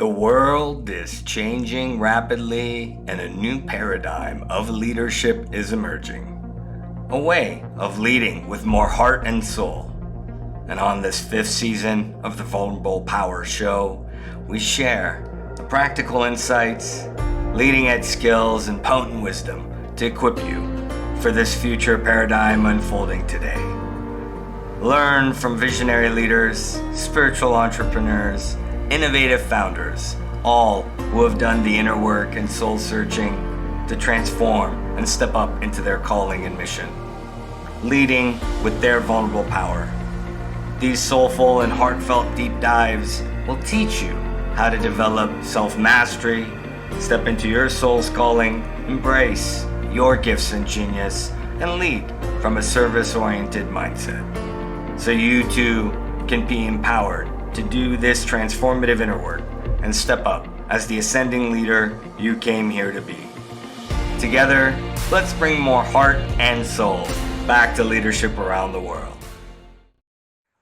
The world is changing rapidly, and a new paradigm of leadership is emerging. A way of leading with more heart and soul. And on this fifth season of the Vulnerable Power Show, we share the practical insights, leading edge skills, and potent wisdom to equip you for this future paradigm unfolding today. Learn from visionary leaders, spiritual entrepreneurs, innovative founders, all who have done the inner work and soul searching to transform and step up into their calling and mission, leading with their vulnerable power. These soulful and heartfelt deep dives will teach you how to develop self-mastery, step into your soul's calling, embrace your gifts and genius, and lead from a service-oriented mindset, so you too can be empowered to do this transformative inner work and step up as the ascending leader you came here to be. Together, let's bring more heart and soul back to leadership around the world.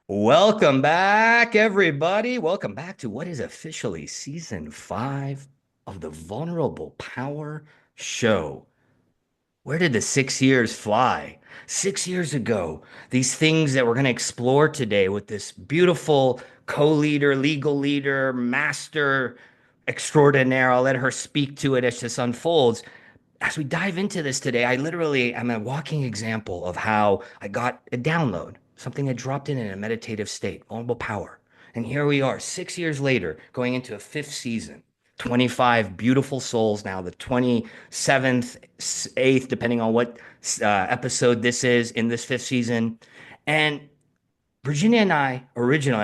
Welcome back, everybody. Welcome back to what is officially season 5 of the Vulnerable Power Show. Where did the 6 years fly? 6 years ago, these things that we're going to explore today with this beautiful co-leader, legal leader, master extraordinaire. I'll let her speak to it as this unfolds. As we dive into this today, I literally am a walking example of how I got a download, something that dropped in a meditative state, vulnerable power. And here we are, 6 years later, going into a fifth season. 25 beautiful souls now, the 27th, 8th, depending on what episode this is in this fifth season. And Virginia and I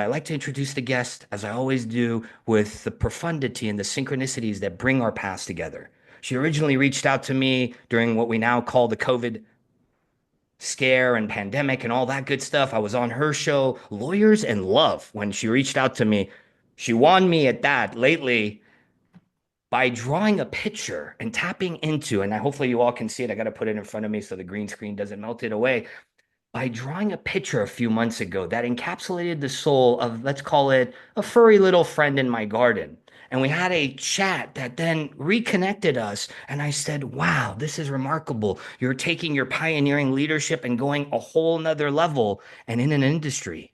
like to introduce the guest, as I always do, with the profundity and the synchronicities that bring our paths together. She originally reached out to me during what we now call the COVID scare and pandemic and all that good stuff. I was on her show, Lawyers and Love, when she reached out to me. She won me at that lately by drawing a picture and tapping into, and hopefully you all can see it. I got to put it in front of me so the green screen doesn't melt it away. By drawing a picture a few months ago that encapsulated the soul of, let's call it, a furry little friend in my garden. And we had a chat that then reconnected us. And I said, wow, this is remarkable. You're taking your pioneering leadership and going a whole nother level. And in an industry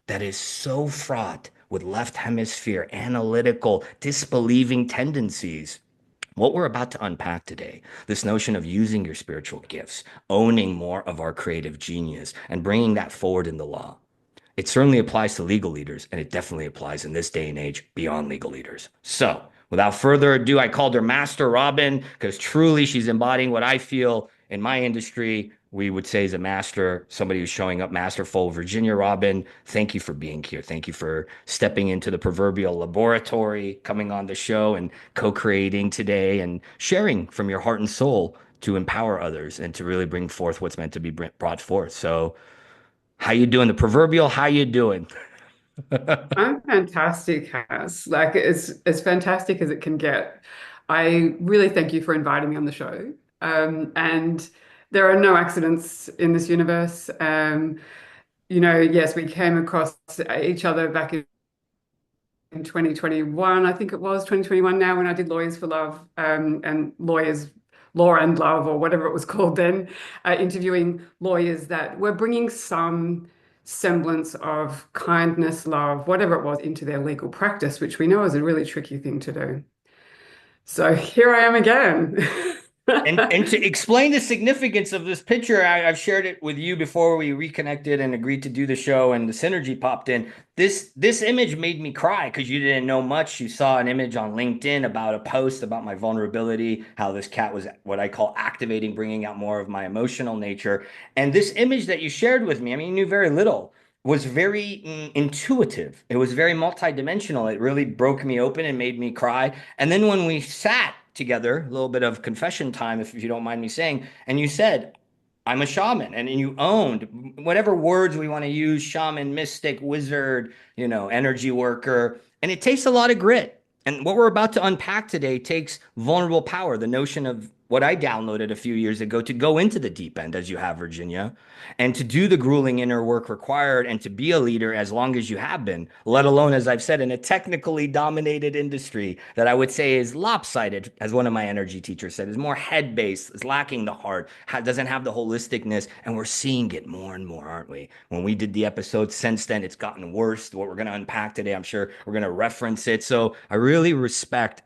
that is so fraught with left hemisphere analytical, disbelieving tendencies. What we're about to unpack today, this notion of using your spiritual gifts, owning more of our creative genius, and bringing that forward in the law. It certainly applies to legal leaders, and it definitely applies in this day and age beyond legal leaders. So, without further ado, I called her Master Robin because truly she's embodying what I feel in my industry we would say is a master, somebody who's showing up masterful. Virginia Robin, thank you for being here. Thank you for stepping into the proverbial laboratory, coming on the show and co-creating today and sharing from your heart and soul to empower others and to really bring forth what's meant to be brought forth. So how you doing? The proverbial, how you doing? I'm fantastic, Cass. Like it's as fantastic as it can get. I really thank you for inviting me on the show. And there are no accidents in this universe. Yes, we came across each other back in 2021, I think it was 2021 now when I did Lawyers for Love, and Law and Love, or whatever it was called then, interviewing lawyers that were bringing some semblance of kindness, love, whatever it was, into their legal practice, which we know is a really tricky thing to do. So here I am again. And to explain the significance of this picture, I've shared it with you before we reconnected and agreed to do the show, and the synergy popped in. This image made me cry because you didn't know much. You saw an image on LinkedIn about a post about my vulnerability, how this cat was what I call activating, bringing out more of my emotional nature. And this image that you shared with me, I mean, you knew very little, was very intuitive. It was very multidimensional. It really broke me open and made me cry. And then when we sat together, a little bit of confession time, if you don't mind me saying, and you said, I'm a shaman, and you owned whatever words we want to use, shaman, mystic, wizard, energy worker. And it takes a lot of grit. And what we're about to unpack today takes vulnerable power, the notion of what I downloaded a few years ago to go into the deep end as you have, Virginia, and to do the grueling inner work required and to be a leader as long as you have been, let alone, as I've said, in a technically dominated industry that I would say is lopsided, as one of my energy teachers said, is more head based, is lacking the heart, doesn't have the holisticness. And we're seeing it more and more, aren't we? When we did the episode since then, it's gotten worse. What we're going to unpack today, I'm sure we're going to reference it. So I really respect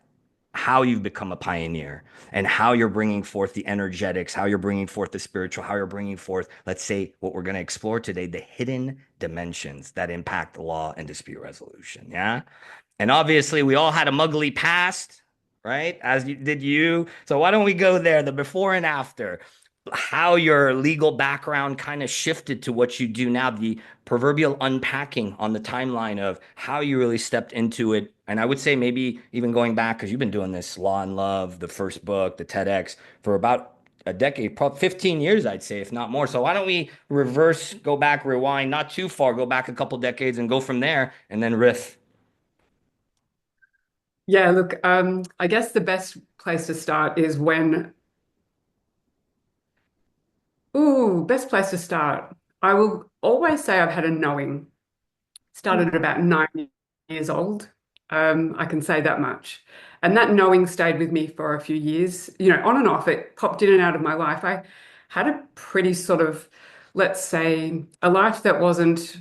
how you've become a pioneer and how you're bringing forth the energetics, how you're bringing forth the spiritual, how you're bringing forth, let's say, what we're going to explore today, the hidden dimensions that impact the law and dispute resolution. Yeah. And obviously, we all had a muggly past, right? As you, did you. So why don't we go there, the before and after? How your legal background kind of shifted to what you do now, the proverbial unpacking on the timeline of how you really stepped into it. And I would say maybe even going back, because you've been doing this Law and Love, the first book, the TEDx, for about a decade, probably 15 years, I'd say, if not more. So why don't we reverse, go back, rewind, not too far, go back a couple decades and go from there and then riff. Yeah, look, I guess the best place to start is best place to start. I will always say I've had a knowing. Started at about 9 years old. I can say that much. And that knowing stayed with me for a few years, on and off. It popped in and out of my life. I had a pretty sort of, let's say, a life that wasn't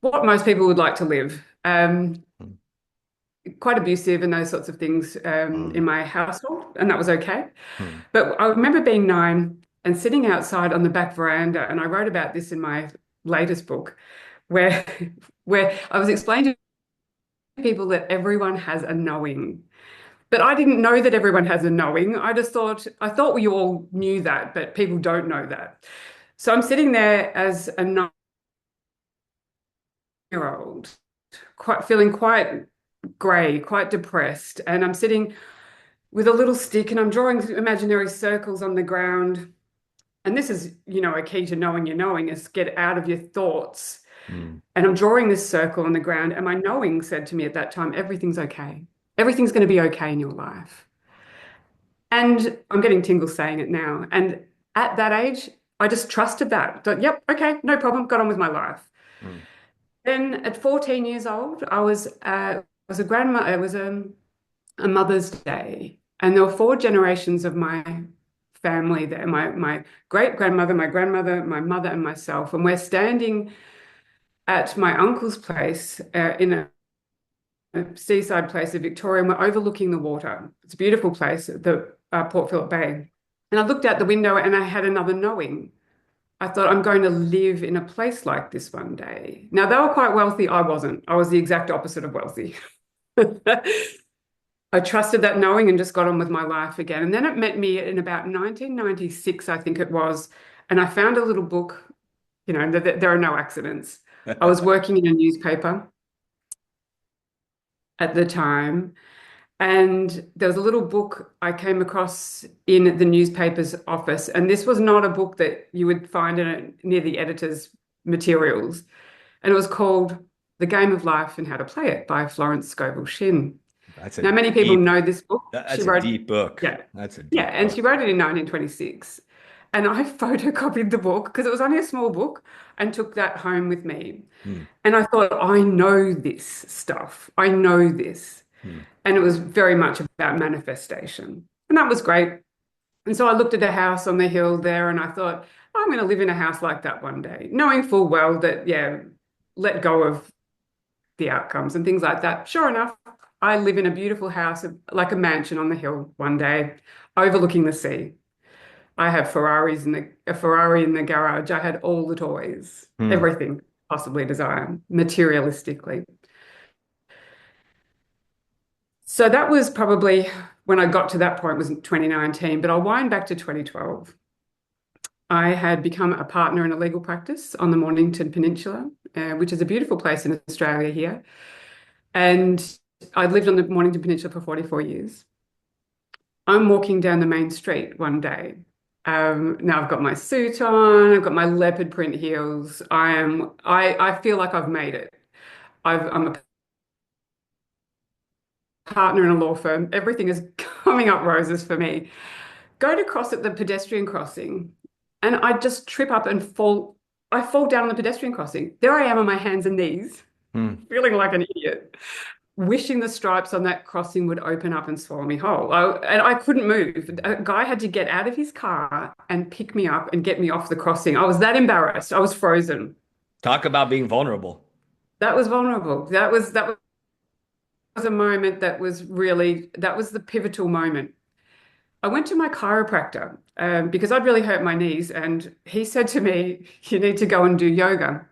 what most people would like to live. Hmm. Quite abusive and those sorts of things in Hmm. my household, and that was okay. Hmm. But I remember being 9 and sitting outside on the back veranda, and I wrote about this in my latest book, where where I was explaining to people that everyone has a knowing. But I didn't know that everyone has a knowing. I thought we all knew that, but people don't know that. So I'm sitting there as a 9-year old, feeling quite grey, quite depressed, and I'm sitting with a little stick and I'm drawing imaginary circles on the ground. And this is, a key to knowing your knowing is get out of your thoughts. Hmm. And I'm drawing this circle on the ground, and my knowing said to me at that time, everything's okay. Everything's going to be okay in your life. And I'm getting tingles saying it now. And at that age, I just trusted that. Thought, yep, okay, no problem. Got on with my life. Hmm. Then at 14 years old, I was a grandma. It was a Mother's Day, and there were 4 generations of my family there. My great grandmother, my grandmother, my mother, and myself. And we're standing at my uncle's place in a seaside place in Victoria, and we're overlooking the water. It's a beautiful place, the Port Phillip Bay. And I looked out the window and I had another knowing. I thought, I'm going to live in a place like this one day. Now, they were quite wealthy. I wasn't. I was the exact opposite of wealthy. I trusted that knowing and just got on with my life again. And then it met me in about 1996, I think it was. And I found a little book, there are no accidents. I was working in a newspaper at the time. And there was a little book I came across in the newspaper's office. And this was not a book that you would find near the editor's materials. And it was called The Game of Life and How to Play It by Florence Scovel Shinn. That's a Now, many people deep, know this book. She that's a wrote, deep book. yeah, That's a yeah, deep and she book. wrote it in 1926. And I photocopied the book because it was only a small book and took that home with me. Hmm. And I thought, I know this stuff. I know this. Hmm. And it was very much about manifestation. And that was great. And so I looked at a house on the hill there and I thought, oh, I'm going to live in a house like that one day, knowing full well that, yeah, let go of the outcomes and things like that. Sure enough, I live in a beautiful house, like a mansion on the hill one day, overlooking the sea. I have a Ferrari in the garage. I had all the toys, Hmm. everything possibly desire, materialistically. So that was probably when I got to that point was in 2019, but I'll wind back to 2012. I had become a partner in a legal practice on the Mornington Peninsula, which is a beautiful place in Australia here. And I'd lived on the Mornington Peninsula for 44 years. I'm walking down the main street one day. Now I've got my suit on, I've got my leopard print heels. I feel like I've made it. I'm a partner in a law firm. Everything is coming up roses for me. go to cross at the pedestrian crossing, and I just trip up and fall. I fall down on the pedestrian crossing. There I am on my hands and knees, Hmm. feeling like an idiot, wishing the stripes on that crossing would open up and swallow me whole. And I couldn't move. A guy had to get out of his car and pick me up and get me off the crossing. I was that embarrassed. I was frozen. Talk about being vulnerable. That was vulnerable. That was a moment that was really, that was the pivotal moment. I went to my chiropractor because I'd really hurt my knees, and he said to me, "You need to go and do yoga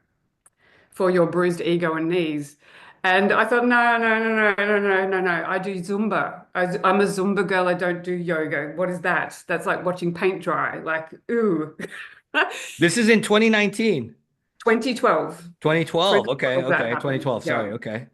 for your bruised ego and knees." And I thought, no, no, no, no, no, no, no, no. I do Zumba. I'm a Zumba girl. I don't do yoga. What is that? That's like watching paint dry. Like, ooh. This is in 2019. 2012. 2012. Okay, 2012 that okay. happened. 2012. Sorry. Yeah. Okay.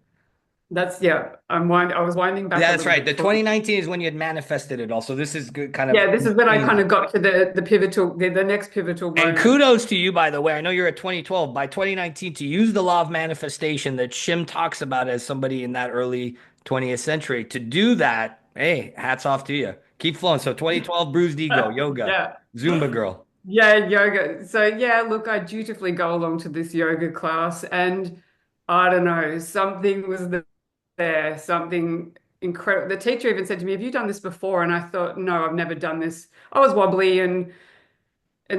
Yeah. I was winding back Yeah, a that's little right. bit The for 2019 is when you had manifested it all. So this is good, kind of yeah, this is when I kind between. of got to the pivotal, the next pivotal And moment. kudos to you, by the way. I know you're at 2012. By 2019, to use the law of manifestation that Shim talks about as somebody in that early 20th century, to do that, hey, hats off to you. Keep flowing. So 2012, bruised ego, yoga, Yeah. Zumba girl. Yeah, yoga. So yeah, look, I dutifully go along to this yoga class, and I don't know, something was there, something incredible. The teacher even said to me, "Have you done this before?" And I thought, "No, I've never done this." I was wobbly and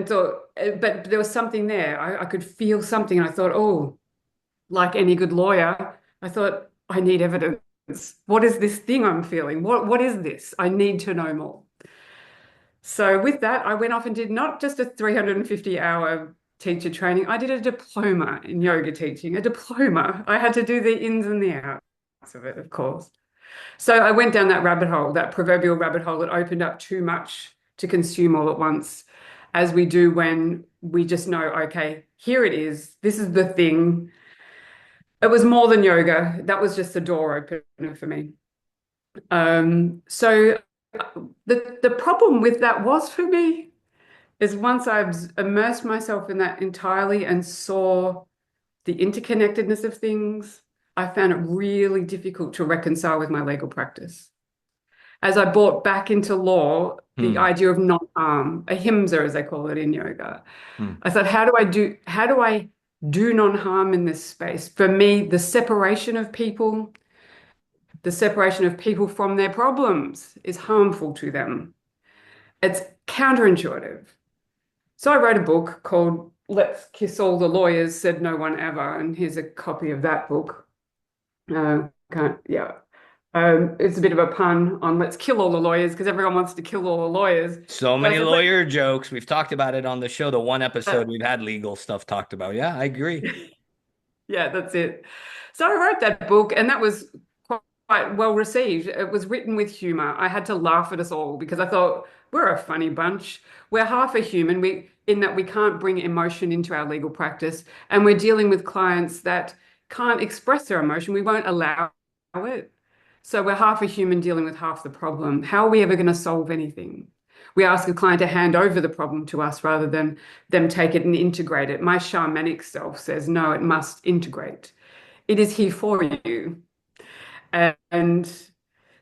thought, but there was something there. I could feel something, and I thought, "Oh, like any good lawyer, I thought I need evidence. What is this thing I'm feeling? What is this? I need to know more." So with that, I went off and did not just a 350-hour teacher training. I did a diploma in yoga teaching, a diploma. I had to do the ins and the outs of it, of course. So I went down that rabbit hole, that proverbial rabbit hole that opened up too much to consume all at once, as we do when we just know, okay, here it is. This is the thing. It was more than yoga. That was just the door opener for me. So the problem with that was for me is once I've immersed myself in that entirely and saw the interconnectedness of things, I found it really difficult to reconcile with my legal practice. As I brought back into law the Hmm. idea of non-harm, ahimsa as they call it in yoga, Hmm. I thought, how do I do non-harm in this space? For me, the separation of people from their problems is harmful to them. It's counterintuitive. So I wrote a book called Let's Kiss All the Lawyers, Said No One Ever. And here's a copy of that book. Yeah. It's a bit of a pun on let's kill all the lawyers because everyone wants to kill all the lawyers. So So I many said, lawyer jokes. We've talked about it on the show. The one uh, episode we've had legal stuff talked about. Yeah, I agree. yeah, that's it. So I wrote that book, and that was quite well received. It was written with humor. I had to laugh at us all because I thought we're a funny bunch. We're half a human. In that we can't bring emotion into our legal practice, and we're dealing with clients that can't express their emotion. We won't allow it. So we're half a human dealing with half the problem. How are we ever going to solve anything? We ask a client to hand over the problem to us rather than them take it and integrate it. My shamanic self says, no, it must integrate. It is here for you. And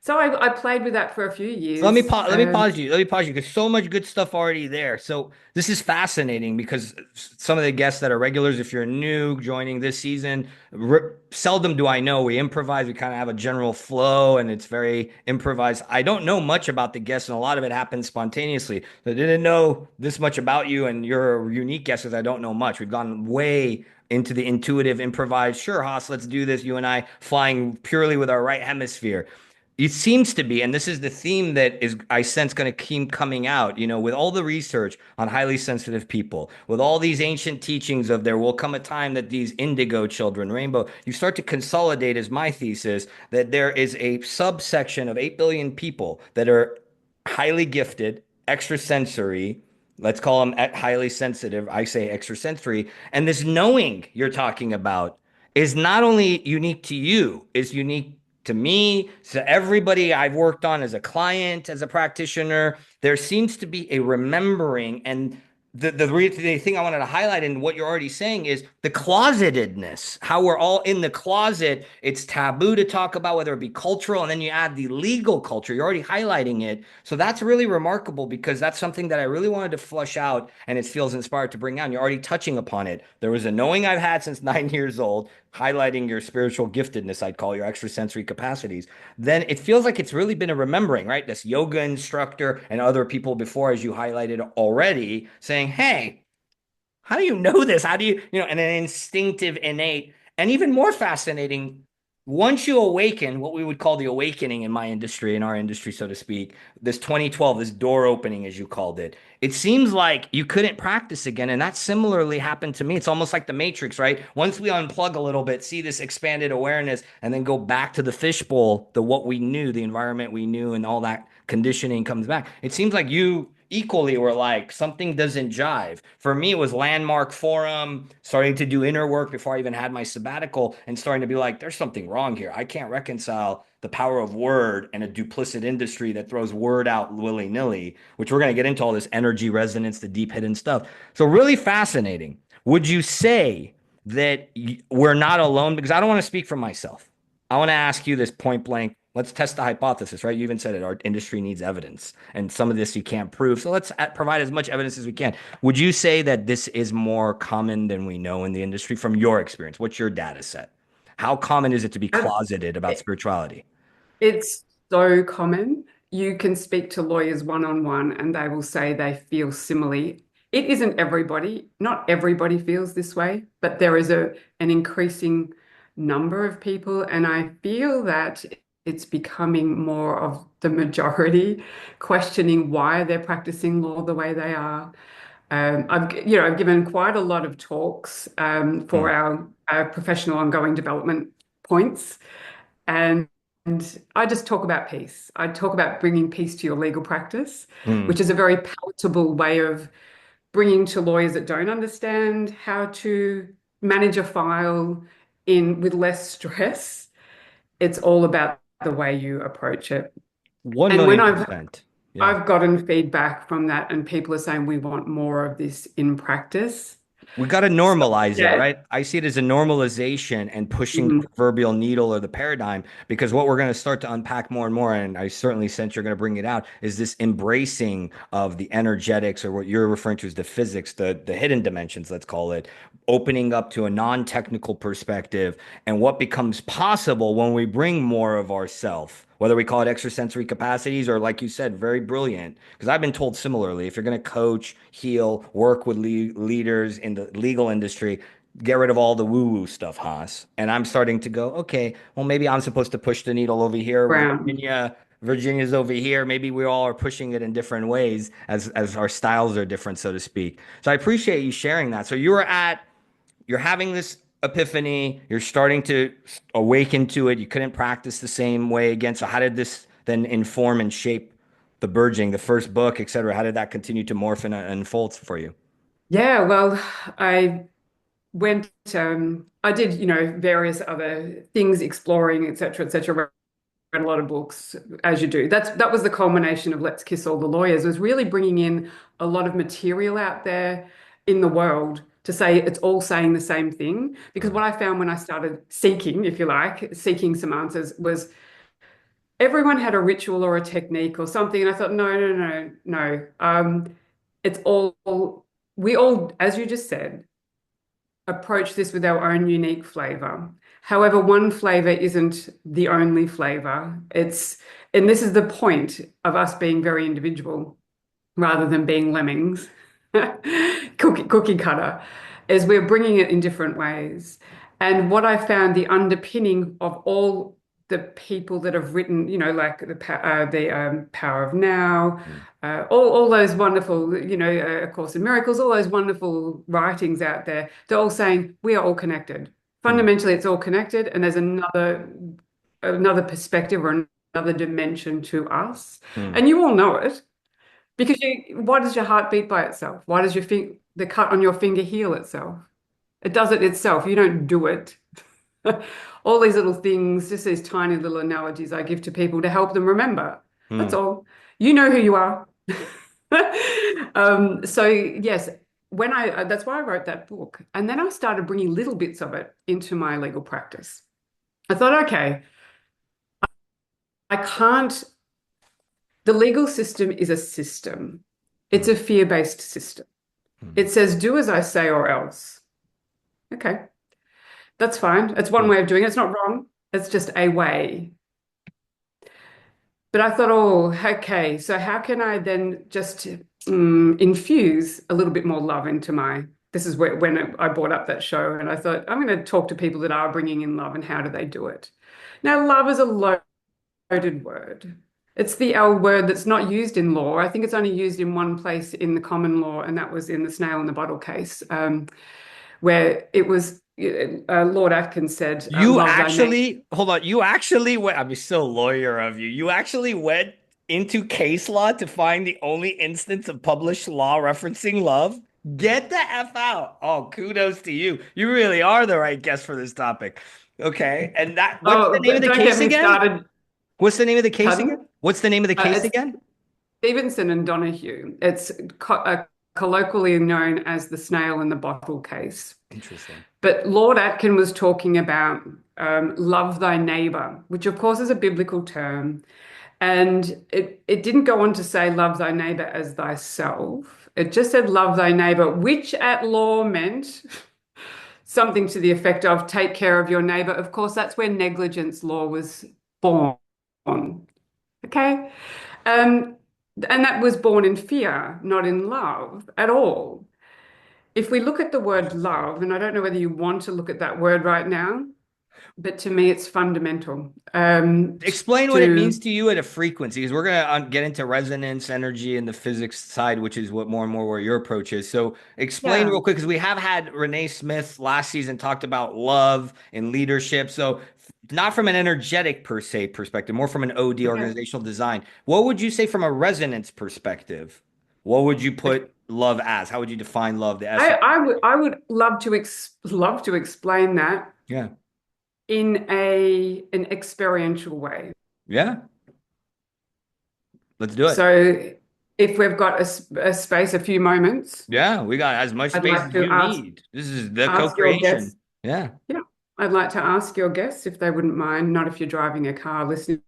so I played with that for a few So let me years. pause. Let me pause you. Let me pause you because so much good stuff already there. So this is fascinating because some of the guests that are regulars, if you're new joining this season, seldom do I know. We improvise. We kind of have a general flow, and it's very improvised. I don't know much about the guests, and a lot of it happens spontaneously. So I didn't know this much about you, and you're a unique guest because I don't know much. We've gone way into the intuitive, improvised. Sure, Haas, let's do this. You and I flying purely with our right hemisphere. It seems to be, and this is the theme that is, I sense, going to keep coming out, with all the research on highly sensitive people, with all these ancient teachings of there will come a time that these indigo children, rainbow, you start to consolidate, as my thesis, that there is a subsection of 8 billion people that are highly gifted, extrasensory, let's call them highly sensitive. I say extrasensory. And this knowing you're talking about is not only unique to you, it's unique to me, to everybody I've worked on as a client, as a practitioner. There seems to be a remembering, and the thing I wanted to highlight in what you're already saying is the closetedness, how we're all in the closet. It's taboo to talk about, whether it be cultural, and then you add the legal culture. You're already highlighting it. So that's really remarkable because that's something that I really wanted to flush out, and it feels inspired to bring out. And you're already touching upon it. There was a knowing I've had since 9 years old, highlighting your spiritual giftedness, I'd call your extrasensory capacities. Then it feels like it's really been a remembering, right? This yoga instructor and other people before, as you highlighted already, saying, hey, how do you know this? How do you, and an instinctive, innate, and even more fascinating, once you awaken, what we would call the awakening in my industry, in our industry, so to speak, this 2012, this door opening, as you called it seems like you couldn't practice again. And that similarly happened to me. It's almost like the Matrix, right? Once we unplug a little bit, see this expanded awareness, and then go back to the fishbowl, the what we knew, the environment we knew, and all that conditioning comes back. It seems like you equally were like something doesn't jive. For me, it was Landmark Forum, starting to do inner work before I even had my sabbatical, and starting to be like, there's something wrong here. I can't reconcile the power of word and a duplicit industry that throws word out willy-nilly, which we're going to get into all this energy resonance, the deep hidden stuff. So really fascinating. Would you say that we're not alone? Because I don't want to speak for myself. I want to ask you this point blank. Let's test the hypothesis, right? You even said it. Our industry needs evidence, and some of this you can't prove. So let's provide as much evidence as we can. Would you say that this is more common than we know in the industry from your experience? What's your data set? How common is it to be Um, closeted about it- spirituality? It's so common. You can speak to lawyers one-on-one and they will say they feel similarly. It isn't everybody. Not everybody feels this way, but there is an increasing number of people, and I feel that it's becoming more of the majority questioning why they're practicing law the way they are. I've given quite a lot of talks for Mm, our professional ongoing development points, and I just talk about peace. I talk about bringing peace to your legal practice, mm. which is a very palatable way of bringing to lawyers that don't understand how to manage a file in with less stress. It's all about the way you approach it. One And when million I've percent. Yeah. I've gotten feedback from that, and people are saying we want more of this in practice. We got to So, normalize it, yeah. right? I see it as a normalization and pushing the Mhm. proverbial needle or the paradigm because what we're going to start to unpack more and more, and I certainly sense you're going to bring it out, is this embracing of the energetics or what you're referring to as the physics, the hidden dimensions, let's call it, opening up to a non-technical perspective and what becomes possible when we bring more of ourself, whether we call it extrasensory capacities or, like you said, very brilliant. Because I've been told similarly, if you're going to coach, heal, work with leaders in the legal industry, get rid of all the woo-woo stuff, Haas. And I'm starting to go, okay, well, maybe I'm supposed to push the needle over here. Brown. Virginia's over here. Maybe we all are pushing it in different ways as our styles are different, so to speak. So I appreciate you sharing that. So you're having this epiphany, you're starting to awaken to it. You couldn't practice the same way again. So how did this then inform and shape the burgeoning, the first book, et cetera? How did that continue to morph and unfold for you? Yeah, well, I went, I did, various other things, exploring, et cetera. Read a lot of books, as you do. That was the culmination of Let's Kiss All the Lawyers, was really bringing in a lot of material out there in the world to say it's all saying the same thing. Because Mm, what I found when I started seeking, if you like, seeking some answers, was everyone had a ritual or a technique or something. And I thought, no, no, no, no. It's all, we all, as you just said, approach this with our own unique flavor. However, one flavor isn't the only flavor. And this is the point of us being very individual rather than being lemmings, cookie cutter, is we're bringing it in different ways. And what I found, the underpinning of all the people that have written, like the Power of Now, mm, all those wonderful, A Course in Miracles, all those wonderful writings out there, they're all saying we are all connected. mm, Fundamentally, it's all connected, and there's another perspective or another dimension to us, mm, and you all know it. Because why does your heart beat by itself? Why does the cut on your finger heal itself? It does it itself. You don't do it. All these little things, just these tiny little analogies I give to people to help them remember. That's mm. all. You know who you are. So yes, that's why I wrote that book. And then I started bringing little bits of it into my legal practice. I thought, okay, I can't, the legal system is a system. It's Hmm. a fear-based system. Hmm. It says, do as I say or else. Okay, that's fine. It's one Hmm. way of doing it. It's not wrong. It's just a way. But I thought, oh, okay, so how can I then just infuse a little bit more love into my, this is when I brought up that show and I thought, I'm going to talk to people that are bringing in love and how do they do it? Now, love is a loaded word. It's the L word that's not used in law. I think it's only used in one place in the common law, and that was in the snail in the bottle case, where it was Lord Atkins said, You "Love thy neighbor." actually, hold on, you actually went, I'm so lawyer of you. You actually went into case law to find the only instance of published law referencing love? Get the F out. Oh, kudos to you. You really are the right guest for this topic. Okay. And that, what's the Oh, name of the don't get case me again? started. What's the name of the case again? Pardon? What's the name of the case It's again? Stevenson and Donahue. It's colloquially known as the snail in the bottle case. Interesting. But Lord Atkin was talking about love thy neighbor, which of course is a biblical term. And it didn't go on to say love thy neighbor as thyself. It just said love thy neighbor, which at law meant something to the effect of take care of your neighbor. Of course, that's where negligence law was born. Okay. Um, and that was born in fear, not in love at all. If we look at the word love, and I don't know whether you want to look at that word right now, but to me, it's fundamental Explain what it to, means to you at a frequency, because we're going to get into resonance energy and the physics side, which is what more and more where your approach is. So explain yeah, real quick, because we have had Renee Smith last season talked about love and leadership. So not from an energetic per se perspective, more from an OD okay. organizational design. What would you say from a resonance perspective? What would you Okay. put love as? How would you define love, the I, essence? I would love to explain that Yeah. in an experiential way. Yeah. Let's do it. So if we've got a space, a few moments, Yeah. We got as much I'd space like as to you need. This is the ask your guests. co-creation. Yeah. Yeah, I'd like to ask your guests if they wouldn't mind, not if you're driving a car listening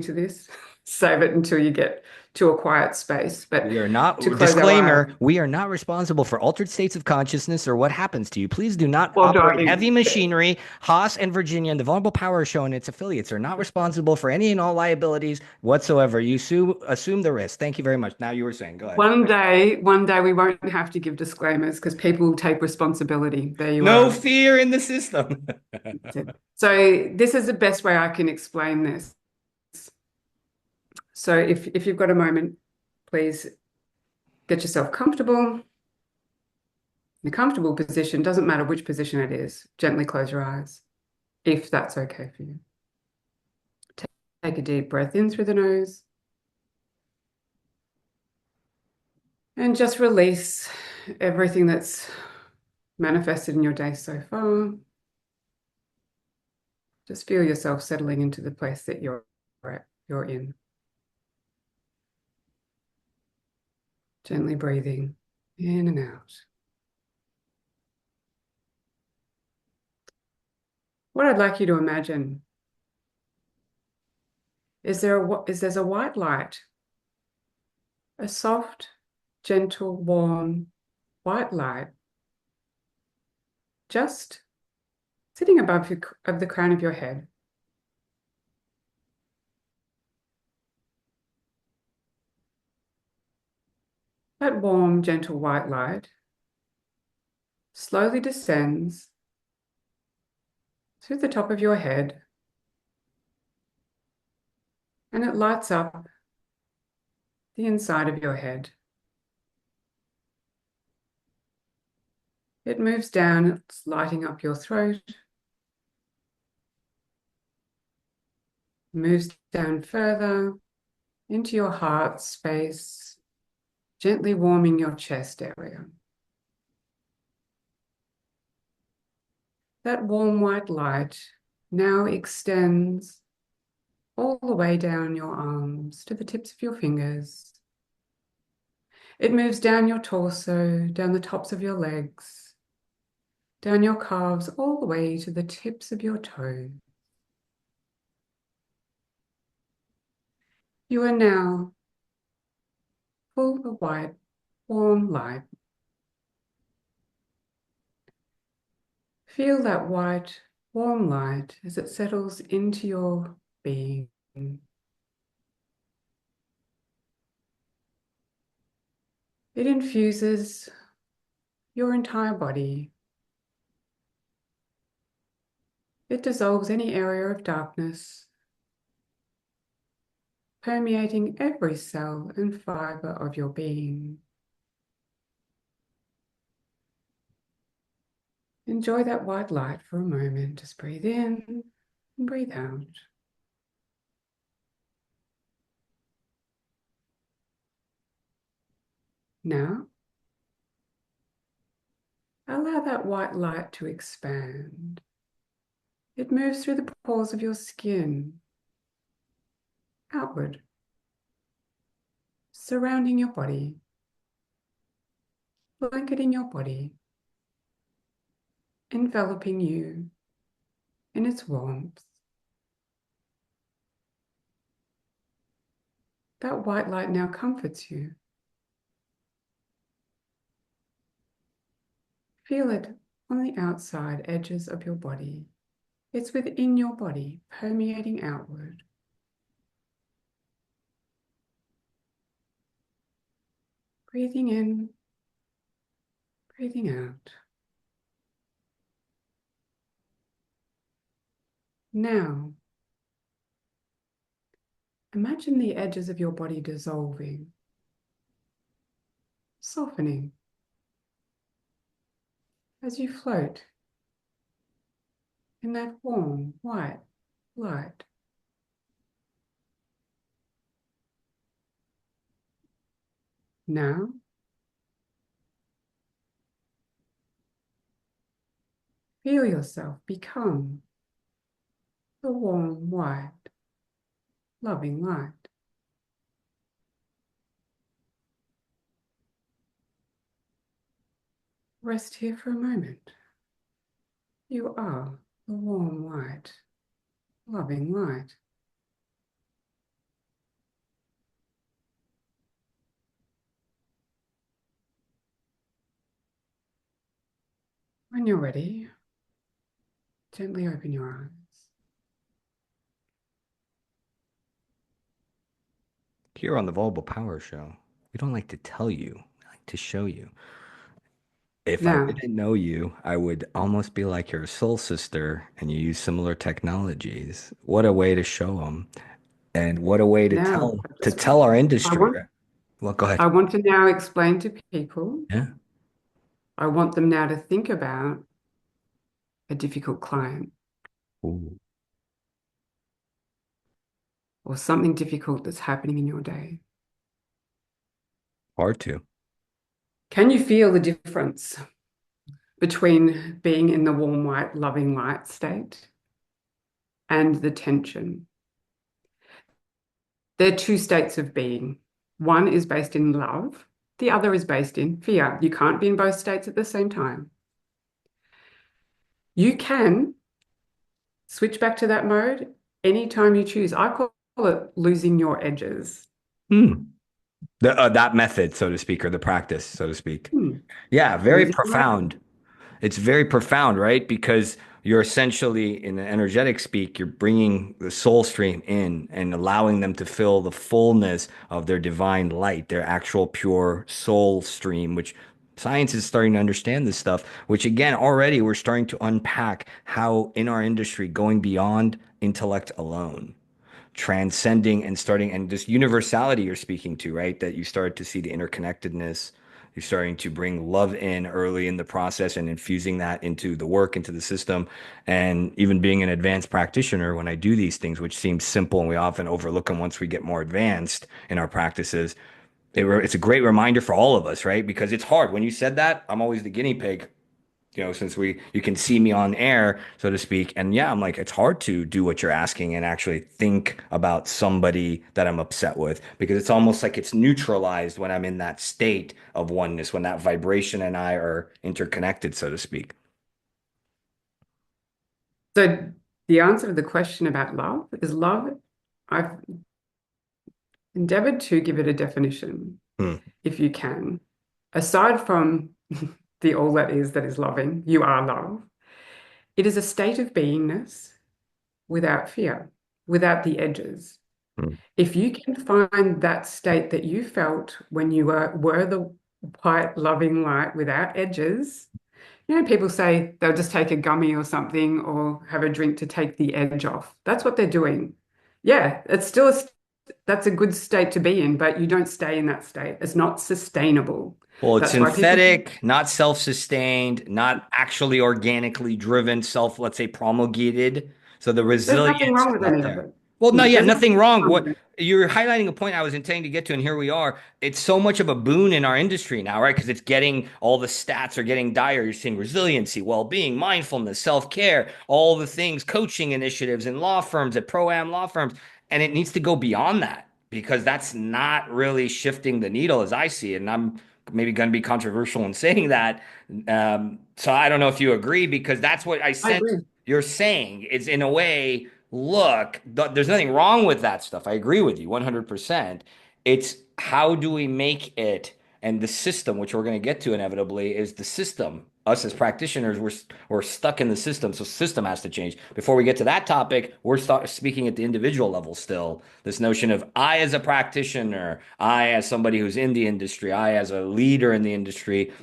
to this, save it until you get to a quiet space, but We are to not, close our eyes disclaimer, we are not responsible for altered states of consciousness or what happens to you. Please do not while operate heavy driving. machinery. Haas and Virginia and the Vulnerable Power Show and its affiliates are not responsible for any and all liabilities whatsoever. You assume the risk. Thank you very much. Now you were saying, go ahead. One day we won't have to give disclaimers because people will take responsibility. There you No are. fear in the system. So this is the best way I can explain this. So if you've got a moment, please get yourself comfortable. In a comfortable position, doesn't matter which position it is. Gently close your eyes, if that's okay for you. Take a deep breath in through the nose and just release everything that's manifested in your day so far. Just feel yourself settling into the place that you're in. Gently breathing in and out. What I'd like you to imagine is there's a white light, a soft, gentle, warm white light just sitting above of the crown of your head. That warm, gentle white light slowly descends through the top of your head and it lights up the inside of your head. It moves down, it's lighting up your throat, moves down further into your heart space, gently warming your chest area. That warm white light now extends all the way down your arms to the tips of your fingers. It moves down your torso, down the tops of your legs, down your calves, all the way to the tips of your toes. You are now full of white, warm light. Feel that white, warm light as it settles into your being. It infuses your entire body. It dissolves any area of darkness, permeating every cell and fiber of your being. Enjoy that white light for a moment. Just breathe in and breathe out. Now, allow that white light to expand. It moves through the pores of your skin, outward, surrounding your body, blanketing your body, enveloping you in its warmth. That white light now comforts you. Feel it on the outside edges of your body. It's within your body, permeating outward. Breathing in, breathing out. Now, imagine the edges of your body dissolving, softening as you float in that warm, white light. Now, feel yourself become the warm, white, loving light. Rest here for a moment. You are the warm, white, loving light. When you're ready, gently open your eyes. Here on the Vulnerable Power Show, we don't like to tell you, we like to show you. If I Now, didn't know you, I would almost be like your soul sister and you use similar technologies. What a way to show them. And what a way to now, tell our I industry. want Well, go ahead. I want to now explain to people. Yeah. I want them now to think about a difficult client Ooh, or something difficult that's happening in your day. hard to. Can you feel the difference between being in the warm, white, loving light state and the tension? They're two states of being. One is based in love, the other is based in fear. You can't be in both states at the same time. You can switch back to that mode anytime you choose. I call it losing your edges. Hmm. That method, so to speak, or the practice, so to speak. Hmm. Yeah, very Losing your profound. edges. It's very profound, right? Because you're essentially, in the energetic speak, you're bringing the soul stream in and allowing them to feel the fullness of their divine light, their actual pure soul stream, which science is starting to understand this stuff, which again, already we're starting to unpack how in our industry, going beyond intellect alone, transcending and starting, and this universality you're speaking to, right? That you start to see the interconnectedness. You're starting to bring love in early in the process and infusing that into the work, into the system. And even being an advanced practitioner, when I do these things, which seems simple and we often overlook them once we get more advanced in our practices, it's a great reminder for all of us, right? Because it's hard. When you said that, I'm always the guinea pig. since you can see me on air, so to speak. And yeah, I'm like, it's hard to do what you're asking and actually think about somebody that I'm upset with because it's almost like it's neutralized when I'm in that state of oneness, when that vibration and I are interconnected, so to speak. So the answer to the question about love is love. I've endeavored to give it a definition, Hmm, if you can. Aside from the all that is loving, you are love. It is a state of beingness without fear, without the edges. hmm. If you can find that state that you felt when you were the white, loving light without edges, people say they'll just take a gummy or something or have a drink to take the edge off. That's what they're doing. Yeah, that's a good state to be in, but you don't stay in that state. It's not sustainable. Well, it's That's why people, synthetic, not self-sustained, not actually organically driven, let's say, promulgated. So the there's nothing resilience wrong is with not any of there. it. Well, no, yeah, There's nothing nothing wrong. wrong What with it. you're highlighting a point I was intending to get to, and here we are. It's so much of a boon in our industry now, right? Because it's getting all the stats are getting dire. You're seeing resiliency, well-being, mindfulness, self-care, all the things, coaching initiatives in law firms, at pro-am law firms, and it needs to go beyond that because that's not really shifting the needle as I see it. And I'm maybe going to be controversial in saying that. So I don't know if you agree because that's what I I sense agree. you're saying. It's in a way, look, there's nothing wrong with that stuff. I agree with you 100%. It's how do we make it and the system, which we're going to get to inevitably, is the system. Us as practitioners, we're stuck in the system, so system has to change. Before we get to that topic, speaking at the individual level still. This notion of I as a practitioner, I as somebody who's in the industry, I as a leader in the industry,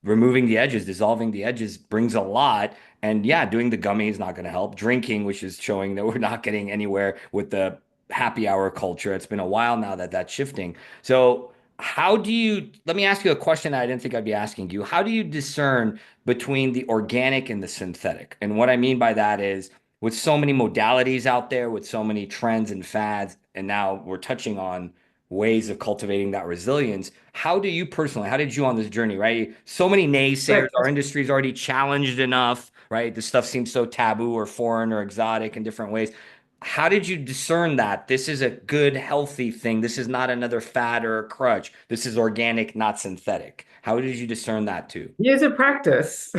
removing the edges, dissolving the edges brings a lot. And yeah, doing the gummy is not going to help. Drinking, which is showing that we're not getting anywhere with the happy hour culture. It's been a while now that that's shifting. So, let me ask you a question that I didn't think I'd be asking you. How do you discern between the organic and the synthetic? And what I mean by that is with so many modalities out there, with so many trends and fads, and now we're touching on ways of cultivating that resilience. How do you personally, how did you on this journey, right? So many naysayers, But our industry is already challenged enough, right? This stuff seems so taboo or foreign or exotic in different ways. How did you discern that this is a good, healthy thing? This is not another fad or a crutch. This is organic, not synthetic. How did you discern that too? years of practice.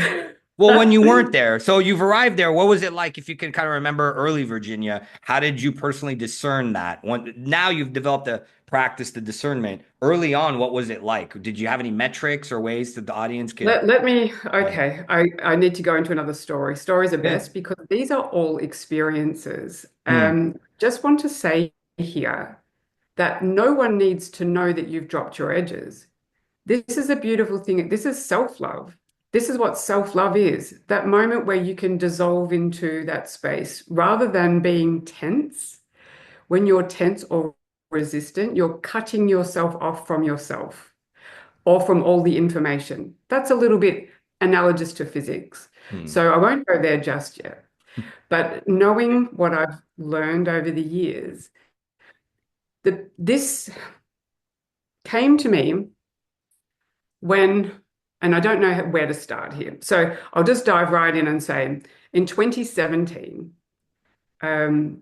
Well, when you weren't there, so you've arrived there. What was it like? If you can kind of remember early Virginia, how did you personally discern that? Now you've developed a practice, the discernment. Early on, what was it like? Did you have any metrics or ways that the audience could? Let me, Yeah. okay, I need to go into another story. Stories are Yeah. best because these are all experiences. Hmm. Just want to say here that no one needs to know that you've dropped your edges. This is a beautiful thing. This is self-love. This is what self-love is. That moment where you can dissolve into that space rather than being tense. When you're tense or resistant, you're cutting yourself off from yourself or from all the information. That's a little bit analogous to physics. Hmm. So I won't go there just yet. But knowing what I've learned over the years, this came to me when, and I don't know where to start here. So I'll just dive right in and say, in 2017, um,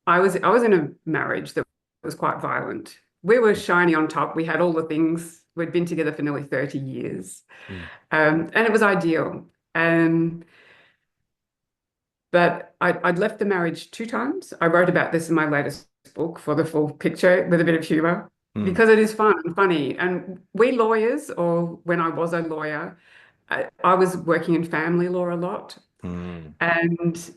I was in a marriage that was quite violent. We were shiny on top. We had all the things. We'd been together for nearly 30 years. Hmm. And it was ideal. But I'd left the marriage two times. I wrote about this in my latest book for the full picture with a bit of humor Hmm. because it is fun and funny. And we lawyers, or when I was a lawyer, I was working in family law a lot. Hmm. And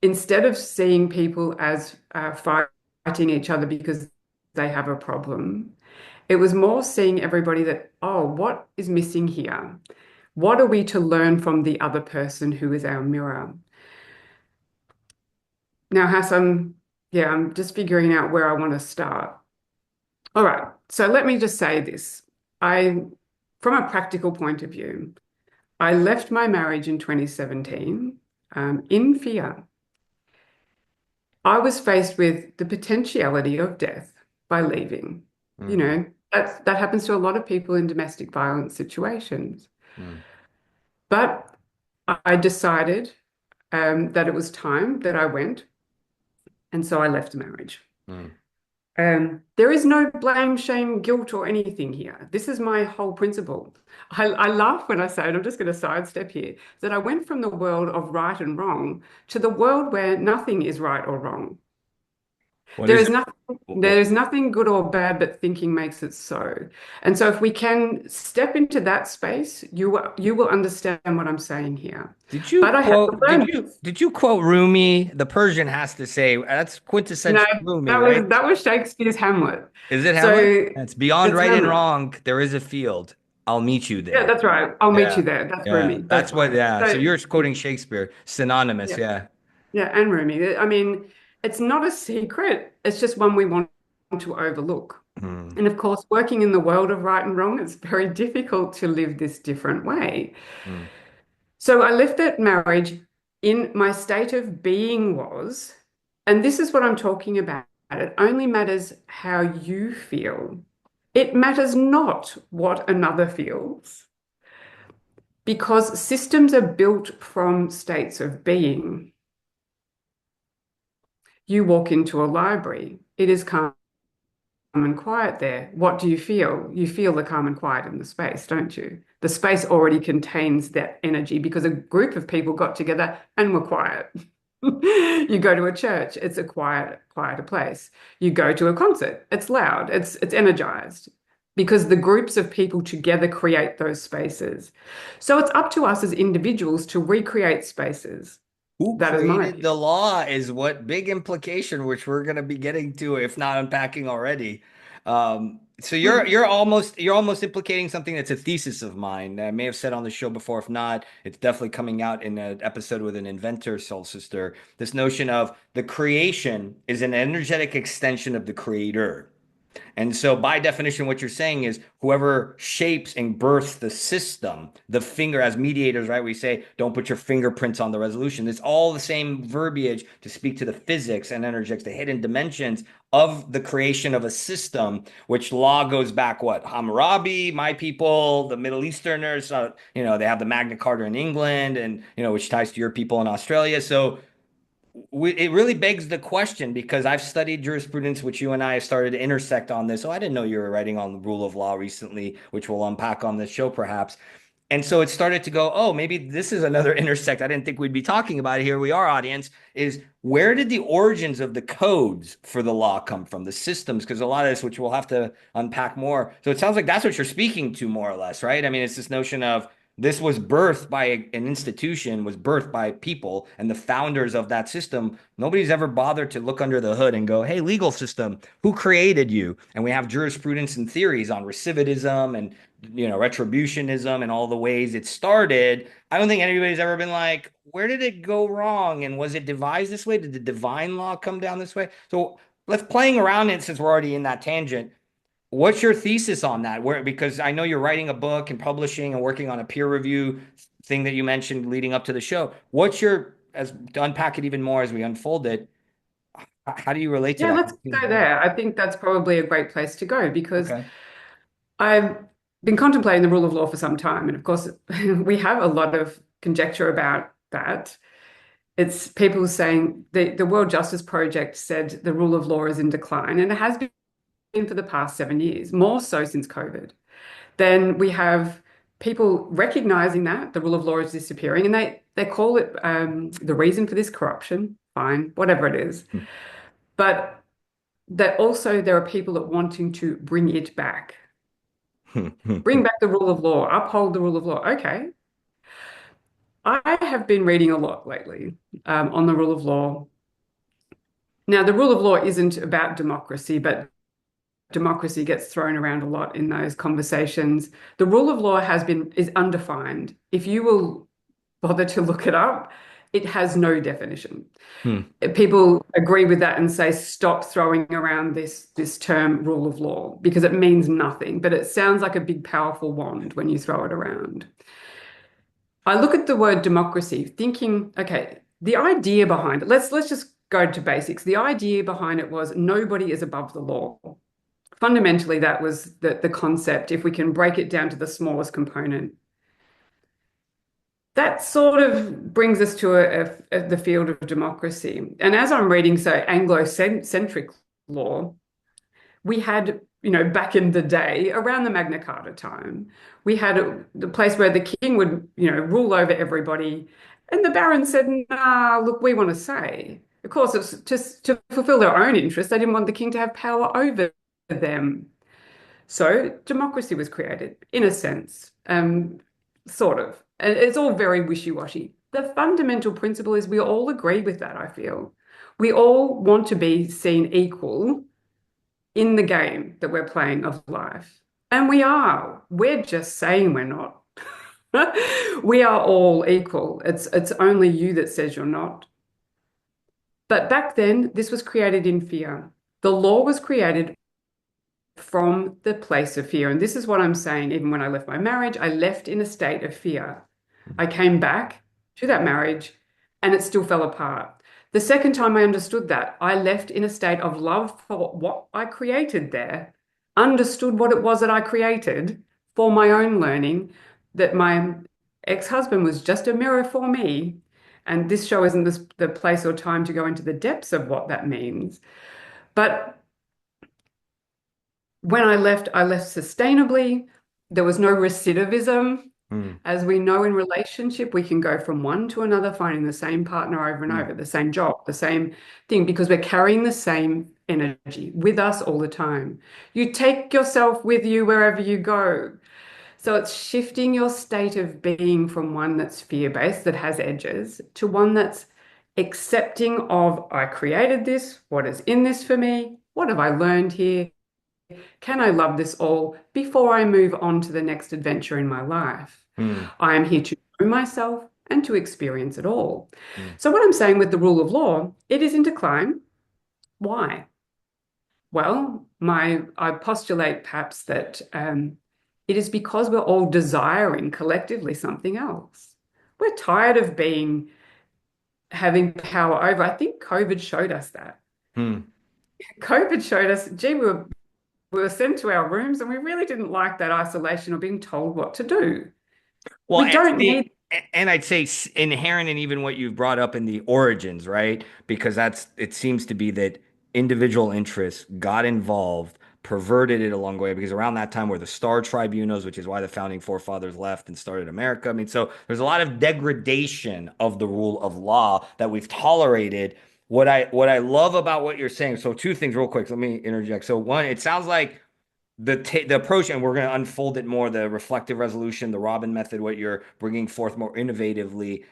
instead of seeing people as fighting each other because they have a problem, it was more seeing everybody that, oh, what is missing here? What are we to learn from the other person who is our mirror? Now, Hassan, yeah, I'm just figuring out where I want to start. All right, so let me just say this. I, from a practical point of view, I left my marriage in 2017 in fear. I was faced with the potentiality of death by leaving. You Hmm. know, that happens to a lot of people in domestic violence situations. Hmm. But I decided that it was time that I went, and so I left the marriage. Mm. There is no blame, shame, guilt, or anything here. This is my whole principle. I laugh when I say it. I'm just going to sidestep here, that I went from the world of right and wrong to the world where nothing is right or wrong. What There is is it? nothing, there is nothing good or bad, but thinking makes it so. And so if we can step into that space, you will understand what I'm saying here. Did But you I had to quote? learn this. Did you quote Rumi? The Persian has to say that's No, quintessential Rumi, that right? was that was Shakespeare's Hamlet. Is it So Hamlet? It's beyond it's right and Hamlet. wrong. There is a field. I'll meet you Yeah, there. that's right. I'll meet Yeah, you there. That's yeah. Rumi. That's That's what. right. Yeah. So So you're quoting Shakespeare, synonymous. yeah, Yeah. yeah, and Rumi. I mean, it's not a secret. It's just one we want to overlook. Mm, And of course, working in the world of right and wrong, it's very difficult to live this different way. mm. So I left that marriage in my state of being was, and this is what I'm talking about. It only matters how you feel. It matters not what another feels, because systems are built from states of being. You walk into a library, it is calm and quiet there. What do you feel? You feel the calm and quiet in the space, don't you? The space already contains that energy because a group of people got together and were quiet. You go to a church, it's a quieter place. You go to a concert, it's loud, it's energized because the groups of people together create those spaces. So it's up to us as individuals to recreate spaces. Who That is my created view. the law is what big implication, which we're going to be getting to, if not unpacking already. So you're almost implicating something that's a thesis of mine. I may have said on the show before. If not, it's definitely coming out in an episode with an inventor, soul sister. This notion of the creation is an energetic extension of the creator. And so, by definition, what you're saying is whoever shapes and births the system, the finger, as mediators, right? We say, don't put your fingerprints on the resolution. It's all the same verbiage to speak to the physics and energetics, the hidden dimensions of the creation of a system, which law goes back what? Hammurabi, my people, the Middle Easterners, they have the Magna Carta in England and, which ties to your people in Australia. So, it really begs the question because I've studied jurisprudence, which you and I have started to intersect on this. Oh, I didn't know you were writing on the rule of law recently, which we'll unpack on this show perhaps. And so it started to go, oh, maybe this is another intersect. I didn't think we'd be talking about it. Here we are, audience, is where did the origins of the codes for the law come from, the systems? Because a lot of this, which we'll have to unpack more. So it sounds like that's what you're speaking to more or less, right? I mean, it's this notion of this was birthed by an institution, was birthed by people and the founders of that system. Nobody's ever bothered to look under the hood and go, hey, legal system, who created you? And we have jurisprudence and theories on recidivism and retributionism and all the ways it started. I don't think anybody's ever been like, where did it go wrong? And was it devised this way? Did the divine law come down this way? So let's playing around it since we're already in that tangent. What's your thesis on that? Where because I know you're writing a book and publishing and working on a peer review thing that you mentioned leading up to the show. What's your as to unpack it even more as we unfold it? How do you relate to Yeah, that? let's go there. I think that's probably a great place to go because Okay. I've been contemplating the rule of law for some time. And of course, we have a lot of conjecture about that. It's people saying the World Justice Project said the rule of law is in decline, and it has been for the past 7 years, more so since COVID. Then we have people recognizing that the rule of law is disappearing, and they call it the reason for this corruption. Fine, whatever it is. But that also there are people that wanting to bring it back. Bring back the rule of law, uphold the rule of law. Okay. I have been reading a lot lately on the rule of law. Now, the rule of law isn't about democracy, but democracy gets thrown around a lot in those conversations. The rule of law is undefined. If you will bother to look it up, it has no definition. People agree with that and say, stop throwing around this term rule of law because it means nothing, but it sounds like a big, powerful wand when you throw it around. I look at the word democracy, thinking, okay, the idea behind it, let's just go to basics. The idea behind it was nobody is above the law. Fundamentally, that was the concept, if we can break it down to the smallest component. that sort of brings us to the field of democracy. And as I'm reading, so Anglo-centric law, we had, back in the day, around the Magna Carta time, we had the place where the king would, rule over everybody. And the barons said, nah, look, we want to say. Of course, it's just to fulfill their own interests. They didn't want the king to have power over them. So democracy was created, in a sense, sort of. And it's all very wishy-washy. The fundamental principle is we all agree with that, I feel. We all want to be seen equal in the game that we're playing of life. And we are. We're just saying we're not. We are all equal. It's only you that says you're not. But back then, this was created in fear. The law was created from the place of fear. And this is what I'm saying. Even when I left my marriage, I left in a state of fear. I came back to that marriage and it still fell apart. The second time I understood that, I left in a state of love for what I created there, understood what it was that I created for my own learning, that my ex-husband was just a mirror for me. And this show isn't the place or time to go into the depths of what that means. But when I left sustainably. There was no recidivism. Hmm. As we know in relationship, we can go from one to another, finding the same partner over and Hmm. over, the same job, the same thing, because we're carrying the same energy with us all the time. You take yourself with you wherever you go. So it's shifting your state of being from one that's fear-based, that has edges, to one that's accepting of, I created this, what is in this for me, what have I learned here? Can I love this all before I move on to the next adventure in my life? Hmm. I am here to know myself and to experience it all. Hmm. So, what I'm saying with the rule of law, it is in decline. Why? Well, I postulate perhaps that it is because we're all desiring collectively something else. We're tired of having power over. I think COVID showed us that. Hmm. COVID showed us, gee, we were sent to our rooms and we really didn't like that isolation or being told what to do. Well, We don't need, and I'd say inherent in even what you've brought up in the origins, right? Because it seems to be that individual interests got involved, perverted it along the way. Because around that time were the Star Tribunals, which is why the founding forefathers left and started America. I mean, so there's a lot of degradation of the rule of law that we've tolerated. What I love about what you're saying. So two things real quick. Let me interject. So one, it sounds like the approach, and we're going to unfold it more, the reflective resolution, the Robin method, what you're bringing forth more innovatively.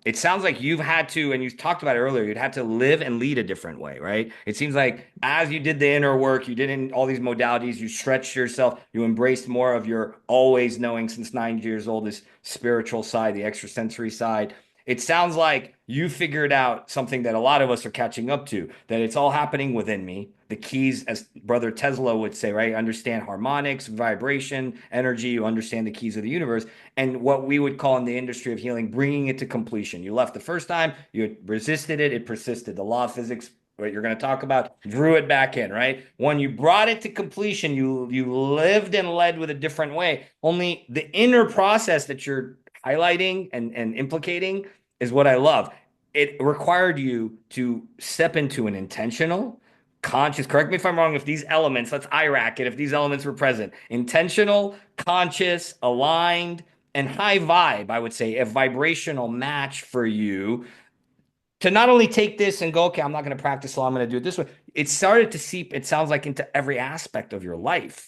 It sounds like you've had to, and you talked about it earlier, you'd had to live and lead a different way, right? It seems like as you did the inner work, you did in all these modalities, you stretched yourself, you embraced more of your always knowing since 9 years old, this spiritual side, the extrasensory side. It sounds like you figured out something that a lot of us are catching up to, that it's all happening within me. The keys, as Brother Tesla would say, right? Understand harmonics, vibration, energy. You understand the keys of the universe. And what we would call in the industry of healing, bringing it to completion. You left the first time, you resisted it, it persisted. The law of physics, what you're going to talk about, drew it back in, right? When you brought it to completion, you lived and led with a different way. Only the inner process that you're highlighting and implicating is what I love. It required you to step into an intentional, conscious, correct me if I'm wrong, if these elements, let's IRAC it, if these elements were present, intentional, conscious, aligned, and high vibe, I would say, a vibrational match for you to not only take this and go, okay, I'm not going to practice law, I'm going to do it this way. It started to seep, it sounds like, into every aspect of your life.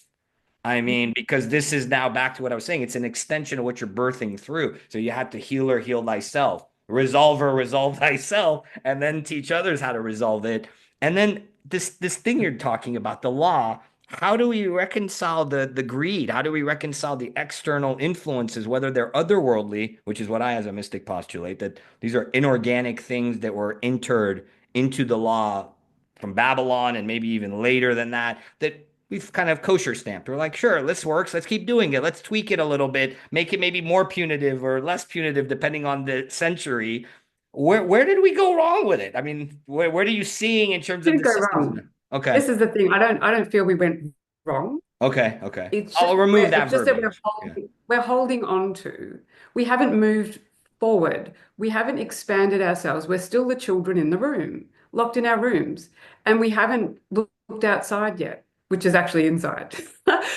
I mean, because this is now back to what I was saying. It's an extension of what you're birthing through. So you have to heal thyself, resolve thyself, and then teach others how to resolve it. And then this thing you're talking about, the law, how do we reconcile the greed? How do we reconcile the external influences, whether they're otherworldly, which is what I as a mystic postulate, that these are inorganic things that were entered into the law from Babylon and maybe even later than that, that we've kind of kosher stamped. We're like, sure, this works. Let's keep doing it. Let's tweak it a little bit, make it maybe more punitive or less punitive, depending on the century. Where did we go wrong with it? I mean, what are you seeing in terms of didn't the go systems now? wrong. Okay. This is the thing. I don't feel we went wrong. Okay. Okay. It's I'll just remove it's that just that verbiage. Yeah. we're holding on to. We haven't moved forward. We haven't expanded ourselves. We're still the children in the room, locked in our rooms, and we haven't looked outside yet, which is actually inside.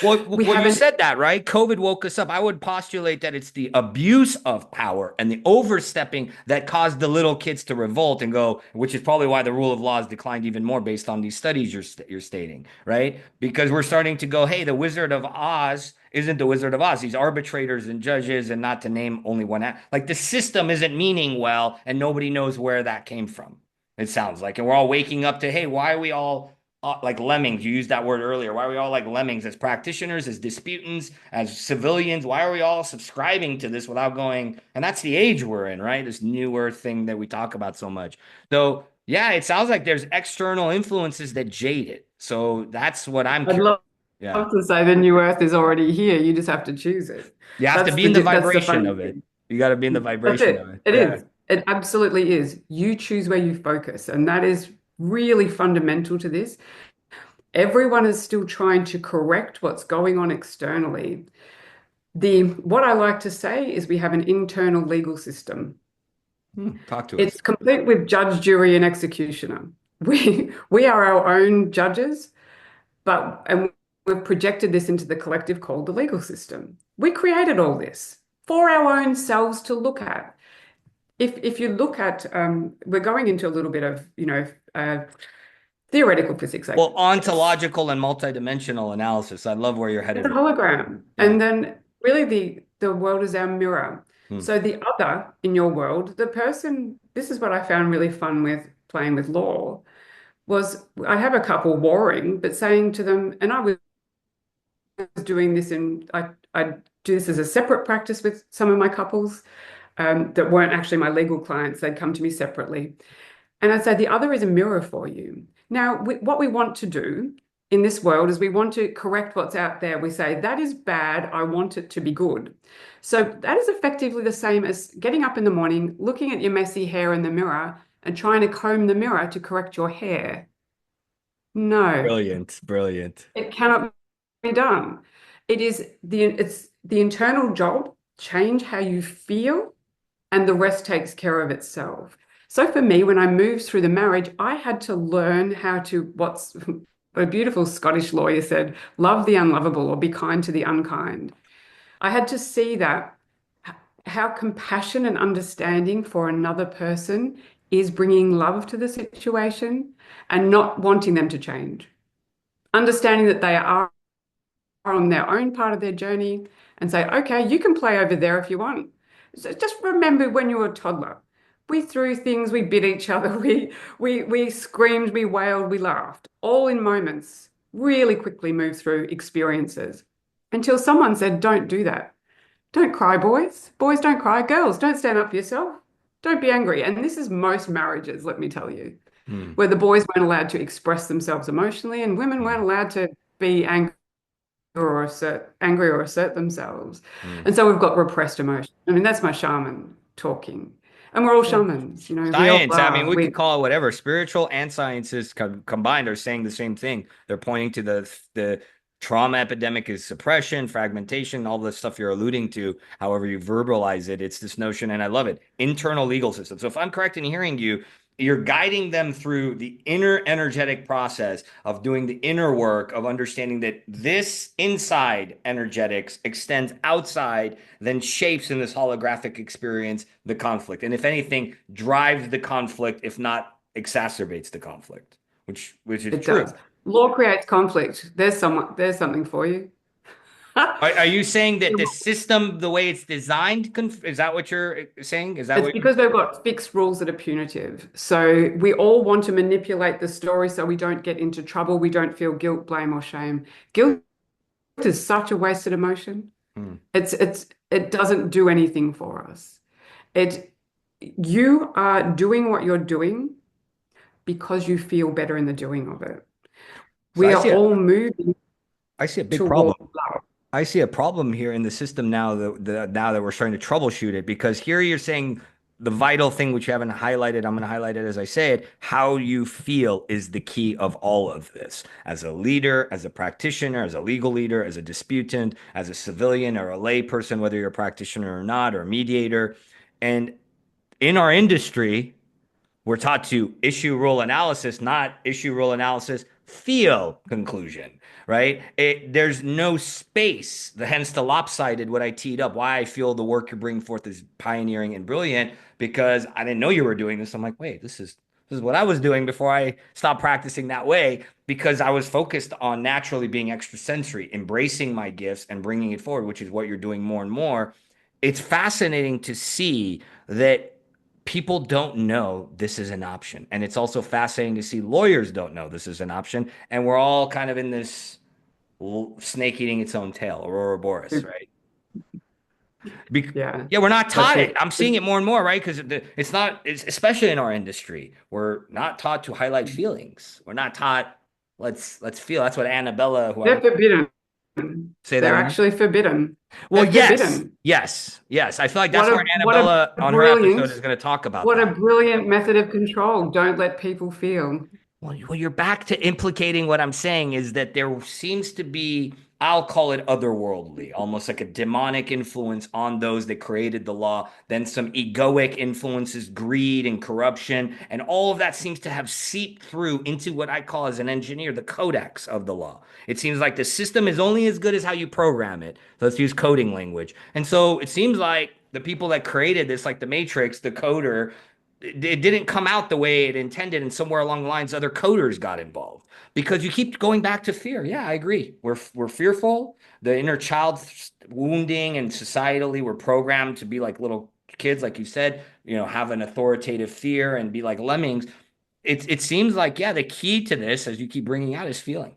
Well, We well, you haven't. said that, right? COVID woke us up. I would postulate that it's the abuse of power and the overstepping that caused the little kids to revolt and go, which is probably why the rule of law has declined even more based on these studies you're stating, right? Because we're starting to go, hey, the Wizard of Oz isn't the Wizard of Oz. These arbitrators and judges, and not to name only one, like the system isn't meaning well, and nobody knows where that came from. It sounds like, and we're all waking up to, hey, why are we all like lemmings? You used that word earlier. Why are we all like lemmings as practitioners, as disputants, as civilians? Why are we all subscribing to this without going? And that's the age we're in, right? This newer thing that we talk about so much. So, yeah, it sounds like there's external influences that jade it. So that's what I'm I'd curious. love Yeah. to say the new earth is already here. You just have to choose it. You have to be in the That's the vibration funny of it. thing. You got to be in the That's vibration of it. it. It Yeah. is. It absolutely is. You choose where you focus, and that is really fundamental to this. Everyone is still trying to correct what's going on externally. The what I like to say is we have an internal legal system. Talk to us. It's complete with judge, jury, and executioner. We are our own judges, and we've projected this into the collective called the legal system. We created all this for our own selves to look at. If you look at, we're going into a little bit of, theoretical physics, I Well, guess. ontological and multidimensional analysis. I love where you're It's headed a with. hologram. Yeah. And then really the world is our mirror. Hmm. So the other in your world, the person, this is what I found really fun with playing with law, was I have a couple warring, but saying to them, and I was doing this I do this as a separate practice with some of my couples that weren't actually my legal clients. They'd come to me separately. And I'd say the other is a mirror for you. Now, what we want to do in this world is we want to correct what's out there. We say, that is bad. I want it to be good. So that is effectively the same as getting up in the morning, looking at your messy hair in the mirror and trying to comb the mirror to correct your hair. No, Brilliant. Brilliant. it cannot be done. It's the internal job, change how you feel, and the rest takes care of itself. So for me, when I moved through the marriage, I had to learn how to, what's a beautiful Scottish lawyer said, love the unlovable or be kind to the unkind. I had to see that how compassion and understanding for another person is bringing love to the situation and not wanting them to change. Understanding that they are on their own part of their journey and say, okay, you can play over there if you want. So just remember when you were a toddler, we threw things, we bit each other, we screamed, we wailed, we laughed, all in moments, really quickly moved through experiences until someone said, don't do that. Don't cry, boys. Boys don't cry. Girls, don't stand up for yourself. Don't be angry. And this is most marriages, let me tell you, Hmm. where the boys weren't allowed to express themselves emotionally and women Hmm. weren't allowed to be angry or assert themselves. Hmm. And so we've got repressed emotion. I mean, that's my shaman talking. And we're all Yeah. shamans, we all Science, I mean, are. we could call it whatever. Spiritual and sciences combined are saying the same thing. They're pointing to the trauma epidemic is suppression, fragmentation, all the stuff you're alluding to, however you verbalize it. It's this notion, and I love it, internal legal system. So if I'm correct in hearing you, you're guiding them through the inner energetic process of doing the inner work of understanding that this inside energetics extends outside, then shapes in this holographic experience the conflict. And if anything, drives the conflict, if not exacerbates the conflict, which is It true. does. Law creates conflict. There's something for you. Are you saying that the system, the way it's designed, is that what you're saying? Is that It's what because we've got fixed rules that are punitive. So we all want to manipulate the story so we don't get into trouble. We don't feel guilt, blame, or shame. Guilt is such a wasted emotion. Hmm. It doesn't do anything for us. It you are doing what you're doing because you feel better in the doing of it. So We are all moving I see a big toward problem. love. I see a problem here in the system now now that we're starting to troubleshoot it, because here you're saying the vital thing which you haven't highlighted, I'm going to highlight it as I say it, how you feel is the key of all of this. As a leader, as a practitioner, as a legal leader, as a disputant, as a civilian or a lay person, whether you're a practitioner or not, or a mediator, And in our industry, we're taught to issue rule analysis, not issue rule analysis, feel conclusion, right? There's no space, hence the lopsided, what I teed up, why I feel the work you're bringing forth is pioneering and brilliant, because I didn't know you were doing this. I'm like, wait, this is what I was doing before I stopped practicing that way, because I was focused on naturally being extrasensory, embracing my gifts and bringing it forward, which is what you're doing more and more. It's fascinating to see that people don't know this is an option. And it's also fascinating to see lawyers don't know this is an option. And we're all kind of in this snake eating its own tail, Aurora Boreas, right? Bec Yeah, yeah, we're not that's taught it. it. I'm seeing it more and more, right? Because it's not, it's, especially in our industry, we're not taught to highlight feelings. We're not taught, let's feel. That's what Annabella, who I They're work, forbidden. say that They're again. actually forbidden. Well, They're yes, forbidden. yes, yes. I feel like that's What where a what a Annabella on her episode is brilliant going to talk about what a that. brilliant method of control. Don't let people feel. Well, you're back to implicating what I'm saying is that there seems to be, I'll call it otherworldly, almost like a demonic influence on those that created the law, then some egoic influences, greed and corruption, and all of that seems to have seeped through into what I call as an engineer, the codex of the law. It seems like the system is only as good as how you program it. Let's use coding language. And so it seems like the people that created this, like the Matrix, the coder, it didn't come out the way it intended, and somewhere along the lines other coders got involved because you keep going back to fear. Yeah, I agree, we're fearful, the inner child wounding, and societally we're programmed to be like little kids, like you said, have an authoritative fear and be like lemmings. It seems like, yeah, the key to this, as you keep bringing out, is feeling,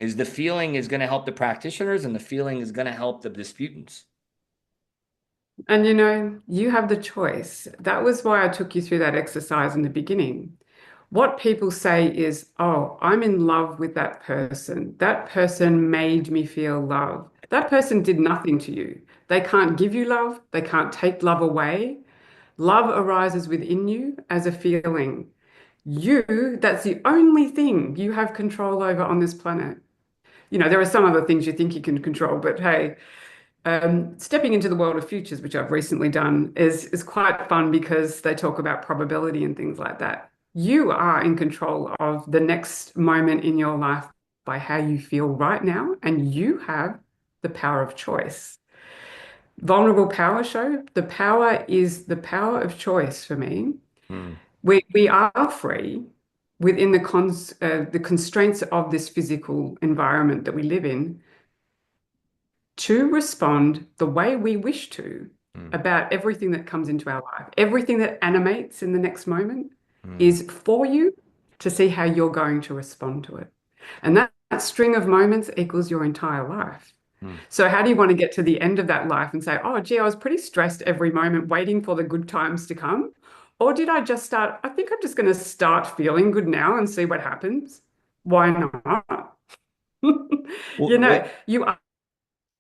is the feeling is going to help the practitioners, and the feeling is going to help the disputants. And you have the choice. That was why I took you through that exercise in the beginning. What people say is, oh, I'm in love with that person. That person made me feel love. That person did nothing to you. They can't give you love. They can't take love away. Love arises within you as a feeling. That's the only thing you have control over on this planet. There are some other things you think you can control, but hey, stepping into the world of futures, which I've recently done, is quite fun because they talk about probability and things like that. You are in control of the next moment in your life by how you feel right now, and you have the power of choice. Vulnerable Power Show, the power is the power of choice for me. Hmm. We are free within the constraints of this physical environment that we live in to respond the way we wish to Hmm. about everything that comes into our life. Everything that animates in the next moment Hmm. is for you to see how you're going to respond to it. And that string of moments equals your entire life. Hmm. So, how do you want to get to the end of that life and say, oh, gee, I was pretty stressed every moment waiting for the good times to come? Or did I just start? I think I'm just going to start feeling good now and see what happens. Why not? Well, well, You well,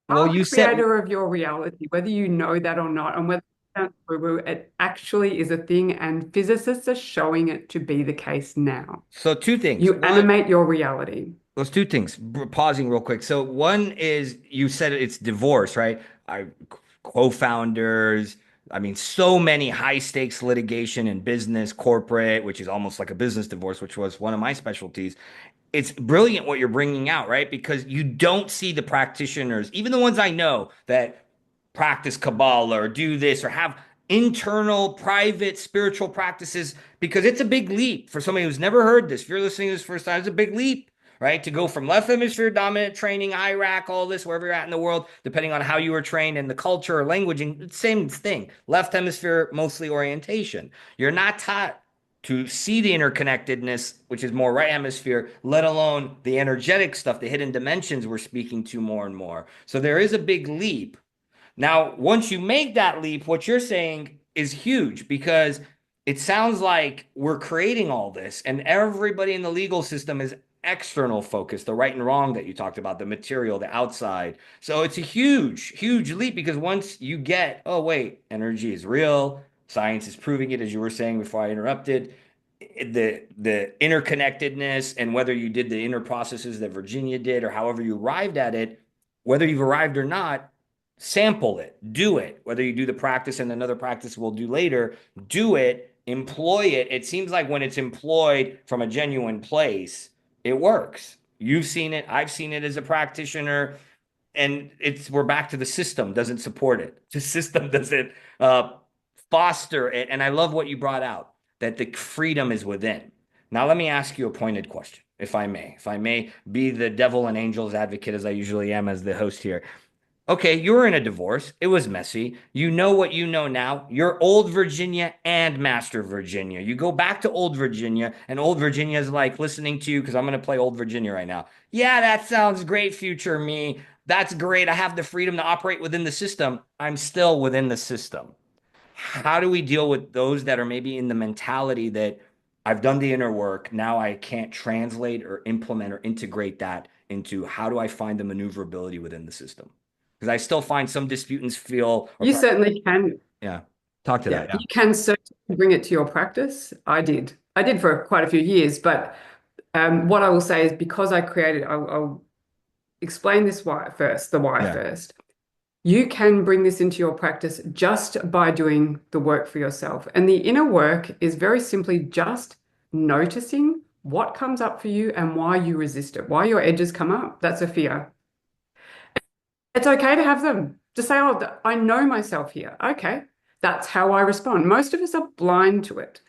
are the you said, creator of your reality, whether you know that or not, and whether it sounds woo-woo, it actually is a thing, and physicists are showing it to be the case now. so two things. You One, animate your reality. those two things, pausing real quick. So one is you said it's divorce, right? I co-founders, I mean, so many high stakes litigation in business, corporate, which is almost like a business divorce, which was one of my specialties. It's brilliant what you're bringing out, right? Because you don't see the practitioners, even the ones I know that practice Kabbalah or do this or have internal, private, spiritual practices, because it's a big leap for somebody who's never heard this. If you're listening to this first time, it's a big leap, right? To go from left hemisphere dominant training, Iraq, all this, wherever you're at in the world, depending on how you were trained and the culture or language, and same thing. Left hemisphere, mostly orientation. You're not taught to see the interconnectedness, which is more right hemisphere, let alone the energetic stuff, the hidden dimensions we're speaking to more and more. So there is a big leap. Now, once you make that leap, what you're saying is huge, because it sounds like we're creating all this, and everybody in the legal system is external focused, the right and wrong that you talked about, the material, the outside. So it's a huge, huge leap, because once you get, oh, wait, energy is real, science is proving it, as you were saying before I interrupted, the interconnectedness, and whether you did the inner processes that Virginia did or however you arrived at it, whether you've arrived or not, sample it, do it. Whether you do the practice and another practice we'll do later, do it, employ it. It seems like when it's employed from a genuine place, it works. You've seen it, I've seen it as a practitioner, and it's we're back to the system doesn't support it. The system doesn't uh, foster it. And I love what you brought out that the freedom is within. Now, let me ask you a pointed question, if I may be the devil and angels advocate as I usually am as the host here. Okay, you were in a divorce. It was messy. You know what you know now. You're old Virginia and master Virginia. You go back to old Virginia, and old Virginia is like listening to you because I'm going to play old Virginia right now. Yeah, that sounds great, future me. That's great. I have the freedom to operate within the system. I'm still within the system. How do we deal with those that are maybe in the mentality that I've done the inner work, now I can't translate or implement or integrate that into how do I find the maneuverability within the system? Because I still find some disputants feel or You certainly can. yeah, talk to that. Yeah, Yeah. you can certainly bring it to your practice. I did. I did for quite a few years, but what I will say is because I created, I'll explain this why first, the why Yeah. first. You can bring this into your practice just by doing the work for yourself. And the inner work is very simply just noticing what comes up for you and why you resist it, why your edges come up. That's a fear. It's okay to have them. Just say, oh, I know myself here. Okay, that's how I respond. Most of us are blind to it.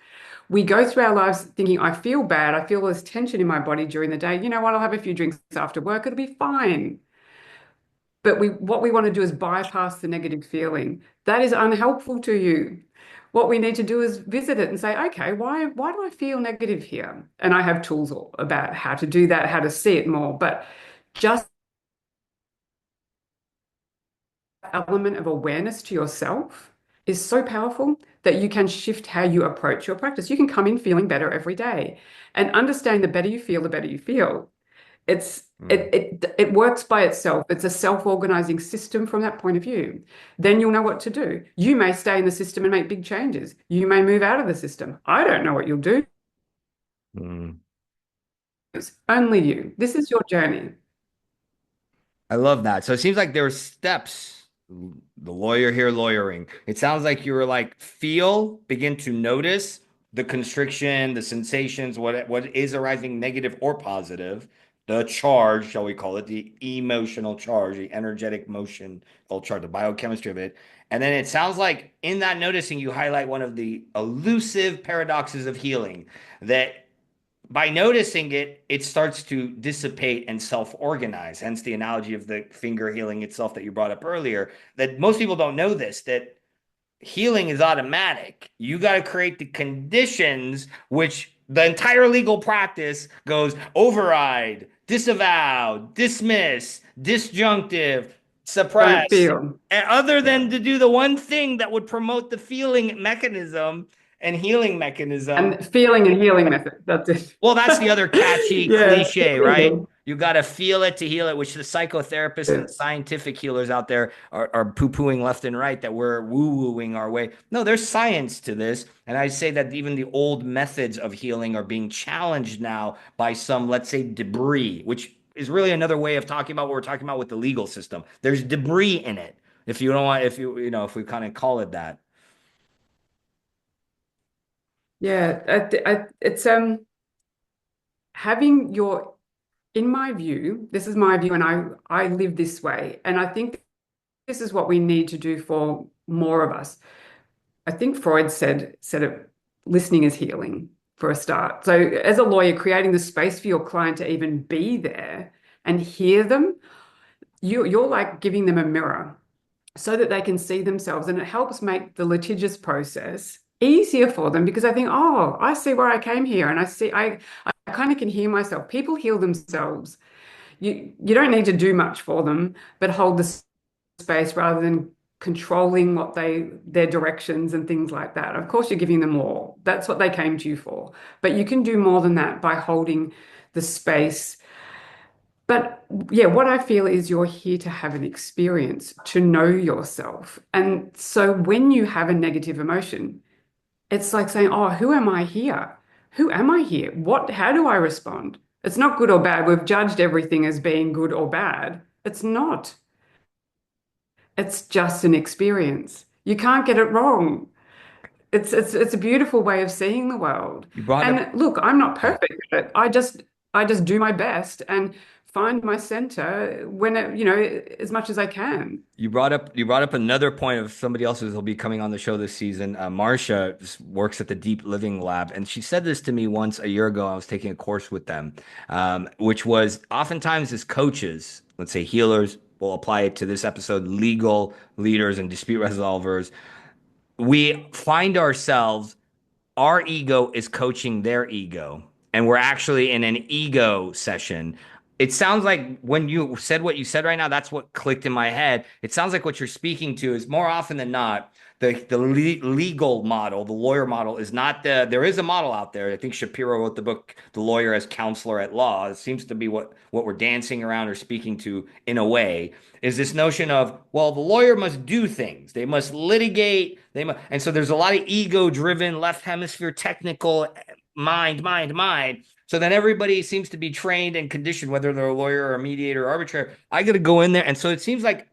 We go through our lives thinking, I feel bad. I feel this tension in my body during the day. You know what? I'll have a few drinks after work. It'll be fine. But what we want to do is bypass the negative feeling. That is unhelpful to you. What we need to do is visit it and say, okay, why do I feel negative here? And I have tools about how to do that, how to see it more. But just element of awareness to yourself is so powerful that you can shift how you approach your practice. You can come in feeling better every day and understand the better you feel, the better you feel. It's Mm. it works by itself. It's a self-organizing system from that point of view. Then you'll know what to do. You may stay in the system and make big changes. You may move out of the system. I don't know what you'll do. Mm. It's only you. This is your journey. I love that. So it seems like there were steps. The lawyer here lawyering. It sounds like you were like feel, begin to notice the constriction, the sensations, what is arising, negative or positive, the charge, shall we call it, the emotional charge, the energetic motion, charge, the biochemistry of it. And then it sounds like in that noticing, you highlight one of the elusive paradoxes of healing that by noticing it, it starts to dissipate and self-organize. Hence the analogy of the finger healing itself that you brought up earlier. That most people don't know this, that healing is automatic. You got to create the conditions which the entire legal practice goes override, disavow, dismiss, disjunctive, Don't suppress. feel. And other Yeah. than to do the one thing that would promote the feeling mechanism and healing mechanism, And feeling and healing method. That's it. well, that's the other catchy Yeah. cliche, right? You got to feel it to heal it, which the psychotherapists and the Yes. scientific healers out there are poo-pooing left and right that we're woo-wooing our way. No, there's science to this. And I say that even the old methods of healing are being challenged now by some, let's say, debris, which is really another way of talking about what we're talking about with the legal system. There's debris in it. If you don't want, if you know, if we kind of call it that. Yeah. It's having your, in my view, this is my view, and I live this way, and I think this is what we need to do for more of us. I think Freud said it, listening is healing for a start. So as a lawyer, creating the space for your client to even be there and hear them, you're like giving them a mirror so that they can see themselves. And it helps make the litigious process easier for them because I think, oh, I see where I came here and I kind of can hear myself. People heal themselves. You don't need to do much for them, but hold the space rather than controlling their directions and things like that. Of course, you're giving them law. That's what they came to you for. But you can do more than that by holding the space. But yeah, what I feel is you're here to have an experience, to know yourself. And so when you have a negative emotion, it's like saying, oh, who am I here? Who am I here? How do I respond? It's not good or bad. We've judged everything as being good or bad. It's not. It's just an experience. You can't get it wrong. It's a beautiful way of seeing the world. You brought up And look, I'm not yeah. perfect at it. I just do my best and find my center as much as I can. You brought up another point of somebody else who'll be coming on the show this season. Marcia works at the Deep Living Lab, and she said this to me once a year ago. I was taking a course with them, which was oftentimes as coaches, let's say healers, will apply it to this episode, legal leaders and dispute resolvers. We find ourselves our ego is coaching their ego, and we're actually in an ego session. It sounds like when you said what you said right now, that's what clicked in my head. It sounds like what you're speaking to is more often than not the legal model, the lawyer model is not there is a model out there. I think Shapiro wrote the book The Lawyer as Counselor at Law. It seems to be what we're dancing around or speaking to in a way is this notion of, well, the lawyer must do things. They must litigate. And so there's a lot of ego driven, left hemisphere technical mind. So then everybody seems to be trained and conditioned, whether they're a lawyer or a mediator or arbitrator. I got to go in there. And so it seems like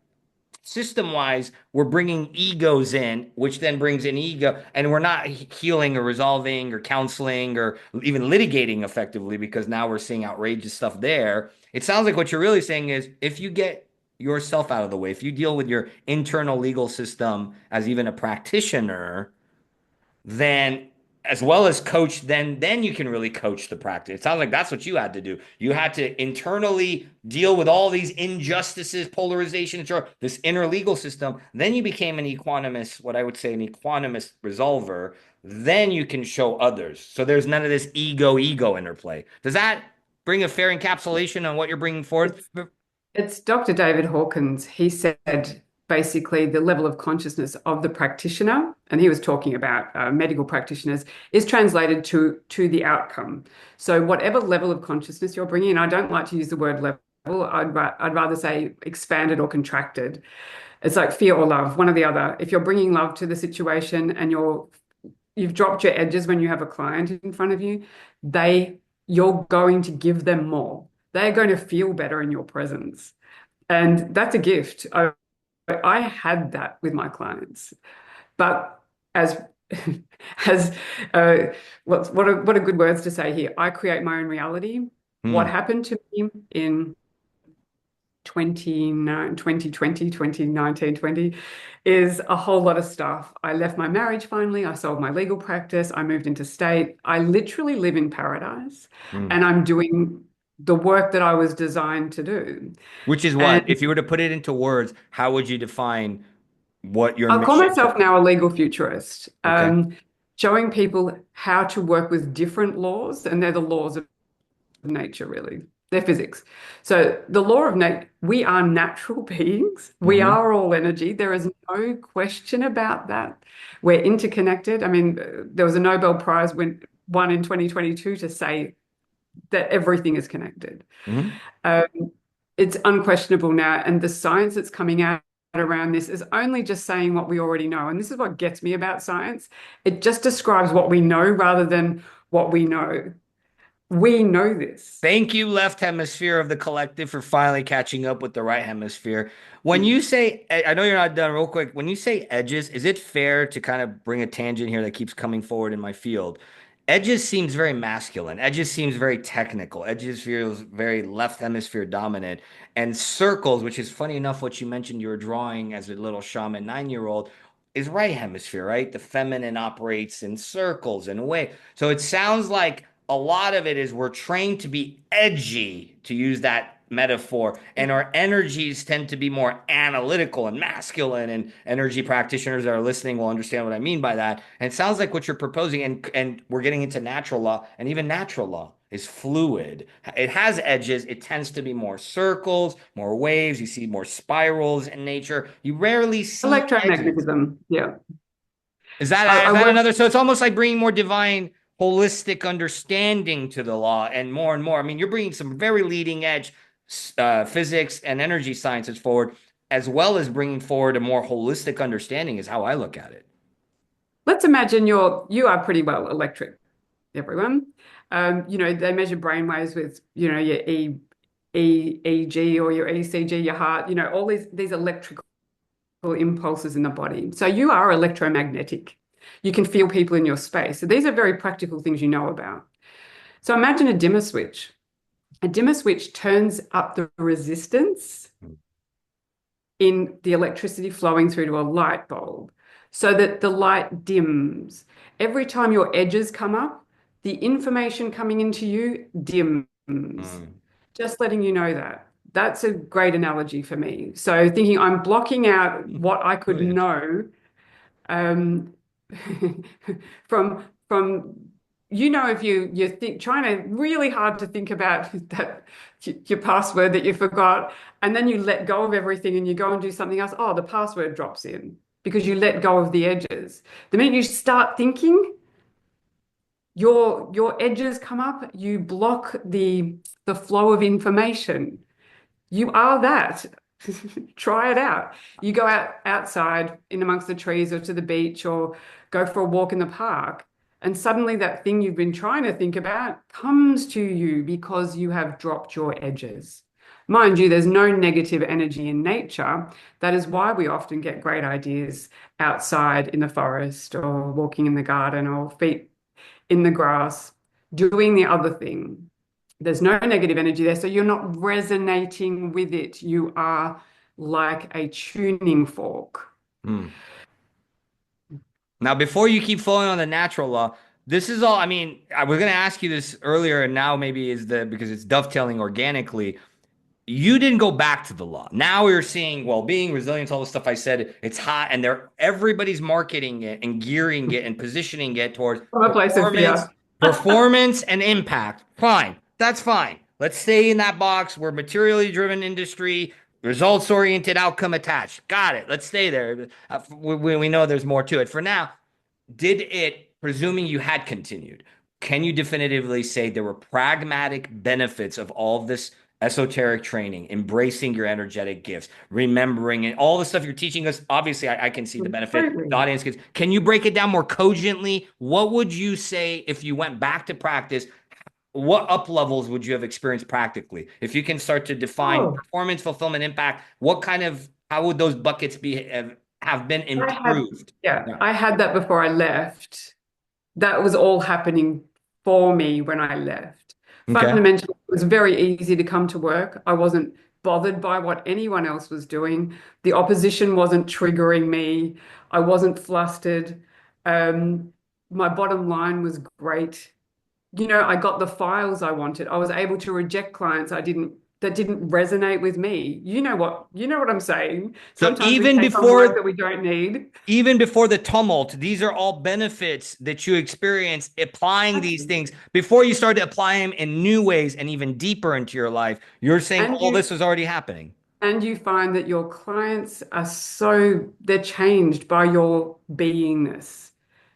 system wise, we're bringing egos in, which then brings in ego, and we're not healing or resolving or counseling or even litigating effectively because now we're seeing outrageous stuff there. It sounds like what you're really saying is if you get yourself out of the way, if you deal with your internal legal system as even a practitioner, then as well as coach, then you can really coach the practice. It sounds like that's what you had to do. You had to internally deal with all these injustices, polarization, this inner legal system. Then you became an equanimous, what I would say, an equanimous resolver. Then you can show others. So there's none of this ego interplay. Does that bring a fair encapsulation on what you're bringing forth? It's It's Dr. David Hawkins. He said basically the level of consciousness of the practitioner, and he was talking about medical practitioners, is translated to the outcome. So whatever level of consciousness you're bringing, and I don't like to use the word level, I'd rather say expanded or contracted. It's like fear or love, one or the other. If you're bringing love to the situation and you've dropped your edges when you have a client in front of you, you're going to give them more. They're going to feel better in your presence. And that's a gift. I had that with my clients. But as as what are good words to say here? I create my own reality. What Hmm. happened to me in 2020, 2019, 20 is a whole lot of stuff. I left my marriage finally. I sold my legal practice. I moved into state. I literally live in paradise Hmm. and I'm doing the work that I was designed to do. Which is And what, if you were to put it into words, how would you define what your I'll call mission to? myself now a legal futurist, Okay. showing people how to work with different laws, and they're the laws of nature, really. They're physics. So the law of nature, we are natural beings. We Hmm. are all energy. There is no question about that. We're interconnected. I mean, there was a Nobel Prize won in 2022 to say that everything is connected. Hmm. Um, it's unquestionable now, and the science that's coming out around this is only just saying what we already know. And this is what gets me about science. It just describes what we know rather than what we know. We know this. Thank you, left hemisphere of the collective, for finally catching up with the right hemisphere. When you say, I know you're not done, real quick. When you say edges, is it fair to kind of bring a tangent here that keeps coming forward in my field? Edges seems very masculine. Edges seems very technical. Edges feels very left hemisphere dominant. And circles, which is funny enough, what you mentioned you were drawing as a little shaman 9 year old, is right hemisphere, right? The feminine operates in circles in a way. So it sounds like a lot of it is we're trained to be edgy, to use that metaphor, and our energies tend to be more analytical and masculine. And energy practitioners that are listening will understand what I mean by that. And it sounds like what you're proposing, and we're getting into natural law, and even natural law is fluid. It has edges. It tends to be more circles, more waves. You see more spirals in nature. You rarely see edges. Electromagnetism. Yeah. Is I, that I is that work another? So it's almost like bringing more divine, holistic understanding to the law, and more and more. I mean, you're bringing some very leading edge physics and energy sciences forward, as well as bringing forward a more holistic understanding. Is how I look at it. let's imagine you are pretty well electric, everyone. They measure brain waves with, your EEG or your ECG, your heart, all these electrical impulses in the body. So you are electromagnetic. You can feel people in your space. So these are very practical things you know about. So imagine a dimmer switch. A dimmer switch turns up the resistance in the electricity flowing through to a light bulb so that the light dims. Every time your edges come up, the information coming into you dims. Mm. Just letting you know that. That's a great analogy for me. So thinking I'm blocking out what I could Brilliant. know um, from if you think trying to really hard to think about that your password that you forgot, and then you let go of everything and you go and do something else. Oh, the password drops in because you let go of the edges. The minute you start thinking, your edges come up. You block the flow of information. You are that. Try it out. You go outside in amongst the trees or to the beach or go for a walk in the park, and suddenly that thing you've been trying to think about comes to you because you have dropped your edges. Mind you, there's no negative energy in nature. That is why we often get great ideas outside in the forest or walking in the garden or feet in the grass, doing the other thing. There's no negative energy there. So you're not resonating with it. You are like a tuning fork. Mm. Now, before you keep flowing on the natural law, this is all, I mean, I was going to ask you this earlier, and now maybe is because it's dovetailing organically. You didn't go back to the law. Now we're seeing well-being, resilience, all the stuff I said. It's hot, and everybody's marketing it and gearing it and positioning it towards From a place of fear. performance and impact. Fine, that's fine. Let's stay in that box. We're materially driven industry, results oriented, outcome attached. Got it. Let's stay there. We know there's more to it. For now, did it, presuming you had continued, can you definitively say there were pragmatic benefits of all of this esoteric training, embracing your energetic gifts, remembering it, all the stuff you're teaching us? Obviously, I can see the benefit. The Completely. audience gets. Can you break it down more cogently? What would you say if you went back to practice? What up levels would you have experienced practically? If you can start to define Oh, performance, fulfillment, impact, how would those buckets have been I had, improved? yeah, Yeah. I had that before I left. That was all happening for me when I left. Okay. Fundamentally, it was very easy to come to work. I wasn't bothered by what anyone else was doing. The opposition wasn't triggering me. I wasn't flustered. Um, my bottom line was great. I got the files I wanted. I was able to reject clients that didn't resonate with me. You know what I'm saying. So Sometimes we take on work that we don't need. even before the tumult, these are all benefits that you experience applying these Absolutely. things before you start to apply them in new ways and even deeper into your life. You're saying And all you this was already happening. and you find that your clients they're changed by your beingness,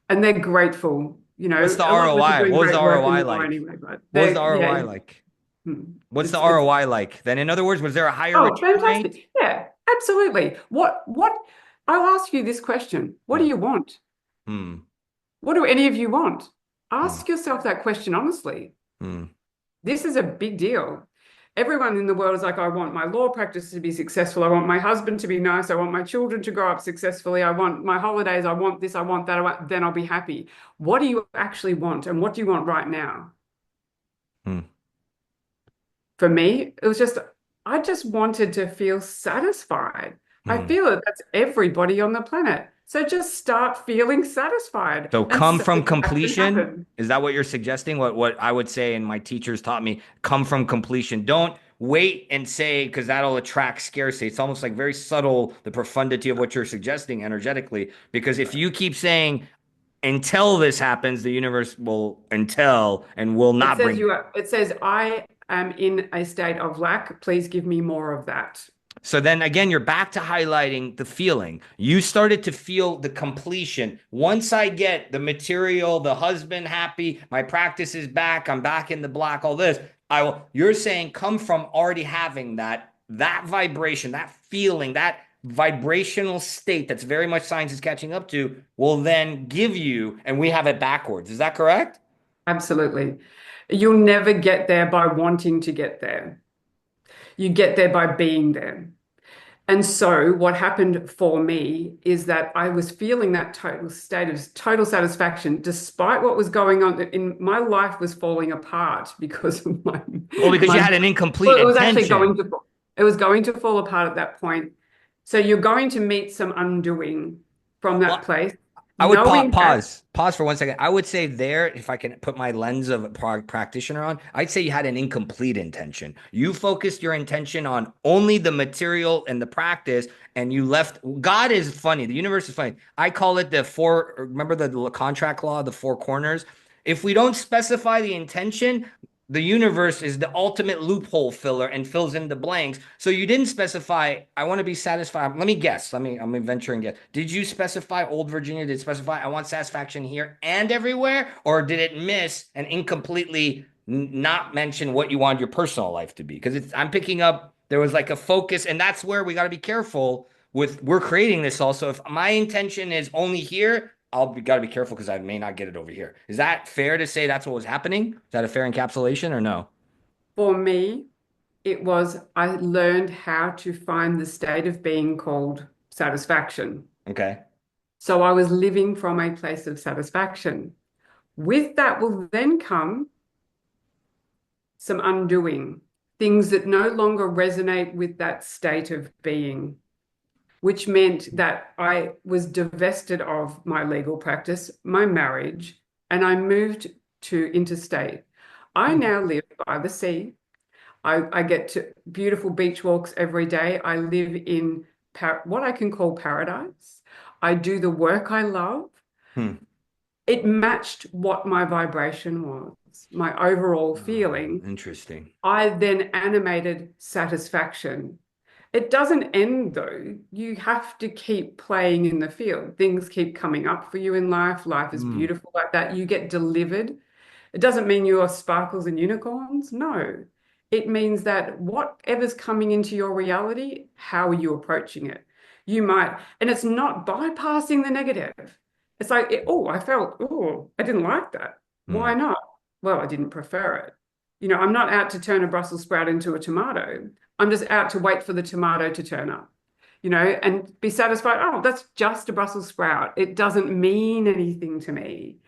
and they're grateful. What's the A lot of us are ROI? doing What was the great work in ROI law like? anyway, but What was the they're, ROI yeah, like? hmm, What's the it's ROI like? Then, in other words, was there a higher oh, return rate? fantastic. Yeah, absolutely. What I'll ask you this question. What do Hmm. you want? Hmm. What do any of you want? Hmm. Ask yourself that question honestly. Hmm. This is a big deal. Everyone in the world is like, I want my law practice to be successful. I want my husband to be nice. I want my children to grow up successfully. I want my holidays. I want this. I want that. Then I'll be happy. What do you actually want? And what do you want right now? Hmm. For me, it was I just wanted to feel satisfied. I Hmm. feel that that's everybody on the planet. So just start feeling satisfied So and come so from it will happen, completion. happen. Is that what you're suggesting? What I would say, and my teachers taught me, come from completion. Don't wait and say, because that'll attract scarcity. It's almost like very subtle, the profundity of what you're suggesting energetically. Because if you keep saying, until this happens, the universe will until and will not bring. It says, I am in a state of lack. Please give me more of that. So then again, you're back to highlighting the feeling. You started to feel the completion. Once I get the material, the husband happy, my practice is back, I'm back in the black, all this. You're saying come from already having that vibration, that feeling, that vibrational state that's very much science is catching up to will then give you, and we have it backwards. Is that correct? Absolutely. You'll never get there by wanting to get there. You get there by being there. And so what happened for me is that I was feeling that total state of total satisfaction, despite what was going on in my life was falling apart because of Well, because you my had an incomplete well, it was actually intention. going to fall apart at that point. So you're going to meet some undoing from that Well, place, I would knowing that pause for 1 second. I would say there, if I can put my lens of a practitioner on, I'd say you had an incomplete intention. You focused your intention on only the material and the practice, and you left. God is funny. The universe is funny. I call it the four. Remember the contract law, the four corners. If we don't specify the intention, the universe is the ultimate loophole filler and fills in the blanks. So you didn't specify, I want to be satisfied. Let me guess. I'm gonna venture and guess. Did you specify Old Virginia? Did it specify I want satisfaction here and everywhere? Or did it miss and incompletely not mention what you want your personal life to be? Because I'm picking up there was like a focus, and that's where we got to be careful with we're creating this also. If my intention is only here, got to be careful because I may not get it over here. Is that fair to say that's what was happening? Is that a fair encapsulation or no? for me, it was I learned how to find the state of being called satisfaction. Okay. So I was living from a place of satisfaction. With that will then come some undoing, things that no longer resonate with that state of being, which meant that I was divested of my legal practice, my marriage, and I moved to interstate. I Hmm. now live by the sea. I get to beautiful beach walks every day. I live in what I can call paradise. I do the work I love. Hmm. It matched what my vibration was, my overall feeling. Interesting. I then animated satisfaction. It doesn't end though. You have to keep playing in the field. Things keep coming up for you in life. Life is Hmm. beautiful like that. You get delivered. It doesn't mean you are sparkles and unicorns. No. It means that whatever's coming into your reality, how are you approaching it? You might, and it's not bypassing the negative. It's like, oh, I felt, oh, I didn't like that. Hmm. Why not? Well, I didn't prefer it. I'm not out to turn a Brussels sprout into a tomato. I'm just out to wait for the tomato to turn up, and be satisfied. Oh, that's just a Brussels sprout. It doesn't mean anything to me.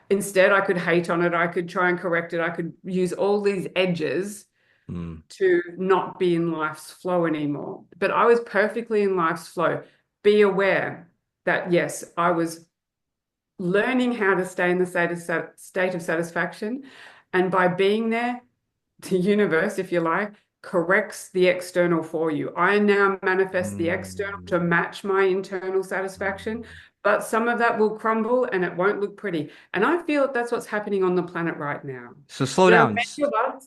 Instead, I could hate on it. I could try and correct it. I could use all these edges Hmm. to not be in life's flow anymore. But I was perfectly in life's flow. Be aware that, yes, I was learning how to stay in the state of satisfaction. And by being there, the universe, if you like, corrects the external for you. I now manifest the external to Hmm. match my internal satisfaction, but some of that will crumble and it won't look pretty. And I feel that that's what's happening on the planet right now. So slow down.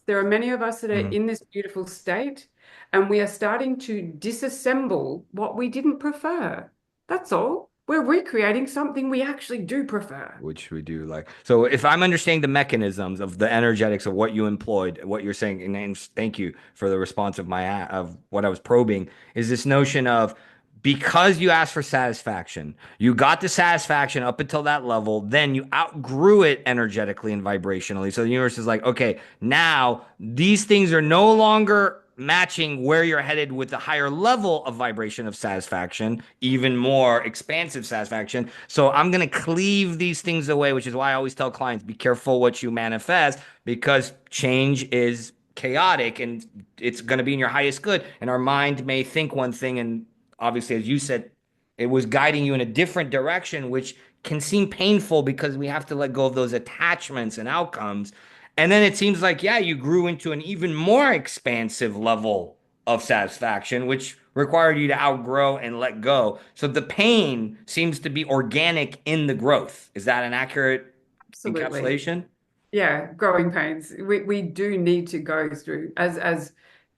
There are many of us that are Hmm. in this beautiful state, and we are starting to disassemble what we didn't prefer. That's all. We're recreating something we actually do prefer. Which we do like. So if I'm understanding the mechanisms of the energetics of what you employed, what you're saying, and thank you for the response of of what I was probing, is this notion of because you asked for satisfaction, you got the satisfaction up until that level, then you outgrew it energetically and vibrationally. So the universe is like, okay, now these things are no longer matching where you're headed with the higher level of vibration of satisfaction, even more expansive satisfaction. So I'm going to cleave these things away, which is why I always tell clients be careful what you manifest because change is chaotic and it's going to be in your highest good. And our mind may think one thing, and obviously, as you said, it was guiding you in a different direction, which can seem painful because we have to let go of those attachments and outcomes. And then it seems like, yeah, you grew into an even more expansive level of satisfaction, which required you to outgrow and let go. So the pain seems to be organic in the growth. Is that an accurate Absolutely. encapsulation? Yeah, growing pains. We do need to go through, as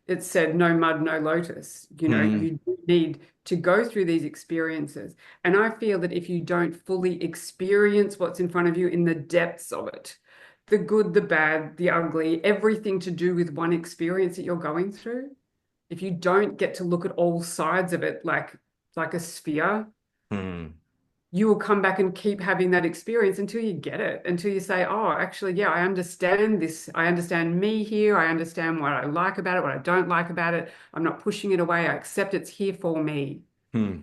it said, no mud, no lotus. Hmm. You do need to go through these experiences. And I feel that if you don't fully experience what's in front of you in the depths of it, the good, the bad, the ugly, everything to do with one experience that you're going through, if you don't get to look at all sides of it like a sphere, Hmm. you will come back and keep having that experience until you get it, until you say, oh, actually, yeah, I understand this. I understand me here. I understand what I like about it, what I don't like about it. I'm not pushing it away. I accept it's here for me. Hmm.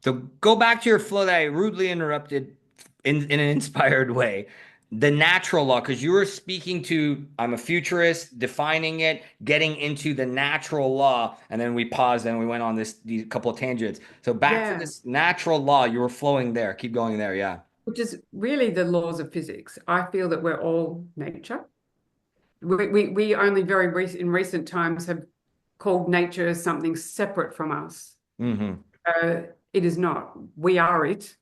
So go back to your flow that I rudely interrupted in an inspired way. The natural law, because you were speaking to, I'm a futurist, defining it, getting into the natural law, and then we paused and we went on these couple of tangents. So back to Yeah, this natural law, you were flowing there. Keep going there, yeah. which is really the laws of physics. I feel that we're all nature. We only in recent times have called nature as something separate from us. Mm-hmm. Uh, it is not. We are it.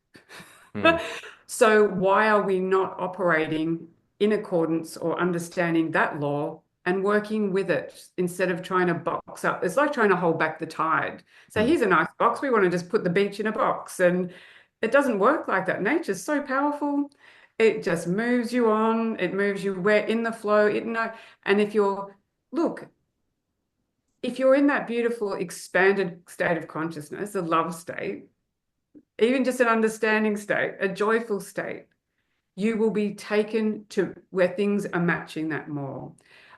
Hmm. So why are we not operating in accordance or understanding that law and working with it instead of trying to box up? It's like trying to hold back the tide. So Hmm. here's a nice box. We want to just put the beach in a box. And it doesn't work like that. Nature's so powerful. It just moves you on. It moves you where in the flow. And look, if you're in that beautiful expanded state of consciousness, a love state, even just an understanding state, a joyful state, you will be taken to where things are matching that more.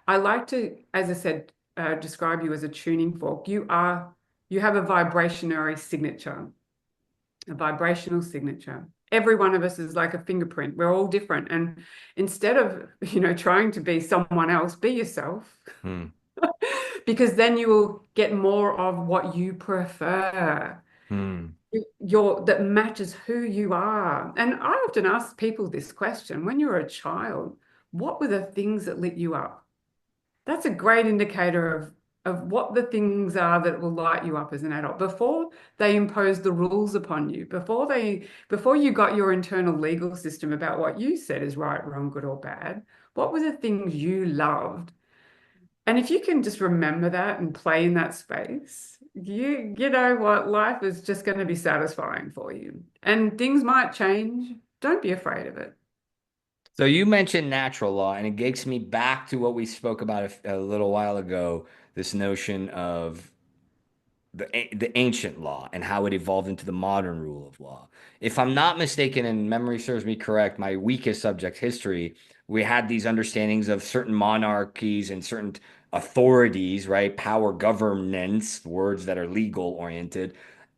I like to, as I said, describe you as a tuning fork. You have a vibrationary signature, a vibrational signature. Every one of us is like a fingerprint. We're all different. And instead of, trying to be someone else, be yourself, Hmm. because then you will get more of what you prefer. Hmm. That matches who you are. And I often ask people this question, when you were a child, what were the things that lit you up? That's a great indicator of what the things are that will light you up as an adult before they impose the rules upon you, before you got your internal legal system about what you said is right, wrong, good, or bad. What were the things you loved? And if you can just remember that and play in that space, you know what, life is just going to be satisfying for you. And things might change. Don't be afraid of it. So you mentioned natural law, and it takes me back to what we spoke about a little while ago, this notion of the ancient law and how it evolved into the modern rule of law. If I'm not mistaken, and memory serves me correct, my weakest subject, history, we had these understandings of certain monarchies and certain authorities, right? Power, governance, words that are legal oriented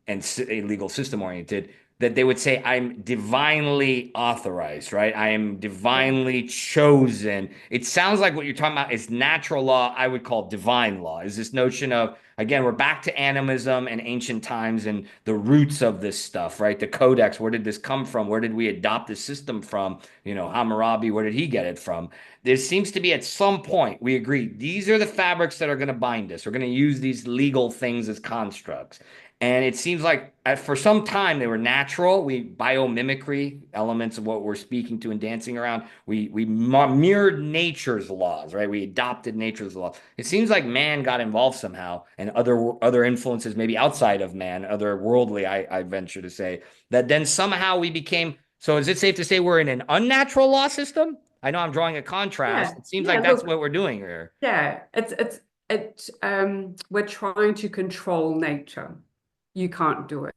and a legal system oriented, that they would say, I'm divinely authorized, right? I am Yeah. divinely chosen. It sounds like what you're talking about is natural law, I would call divine law, is this notion of, again, we're back to animism and ancient times and the roots of this stuff, right? The codex, where did this come from? Where did we adopt this system from? Hammurabi, where did he get it from? There seems to be at some point, we agree, these are the fabrics that are going to bind us. We're going to use these legal things as constructs. And it seems like for some time they were natural. We biomimicry elements of what we're speaking to and dancing around. We mirrored nature's laws, right? We adopted nature's laws. It seems like man got involved somehow, and other influences, maybe outside of man, other worldly, I venture to say, that then somehow we became. So is it safe to say we're in an unnatural law system? I know I'm drawing a contrast. Yeah. It seems Yeah. like that's Look, what we're doing here. yeah. We're trying to control nature. You can't do it.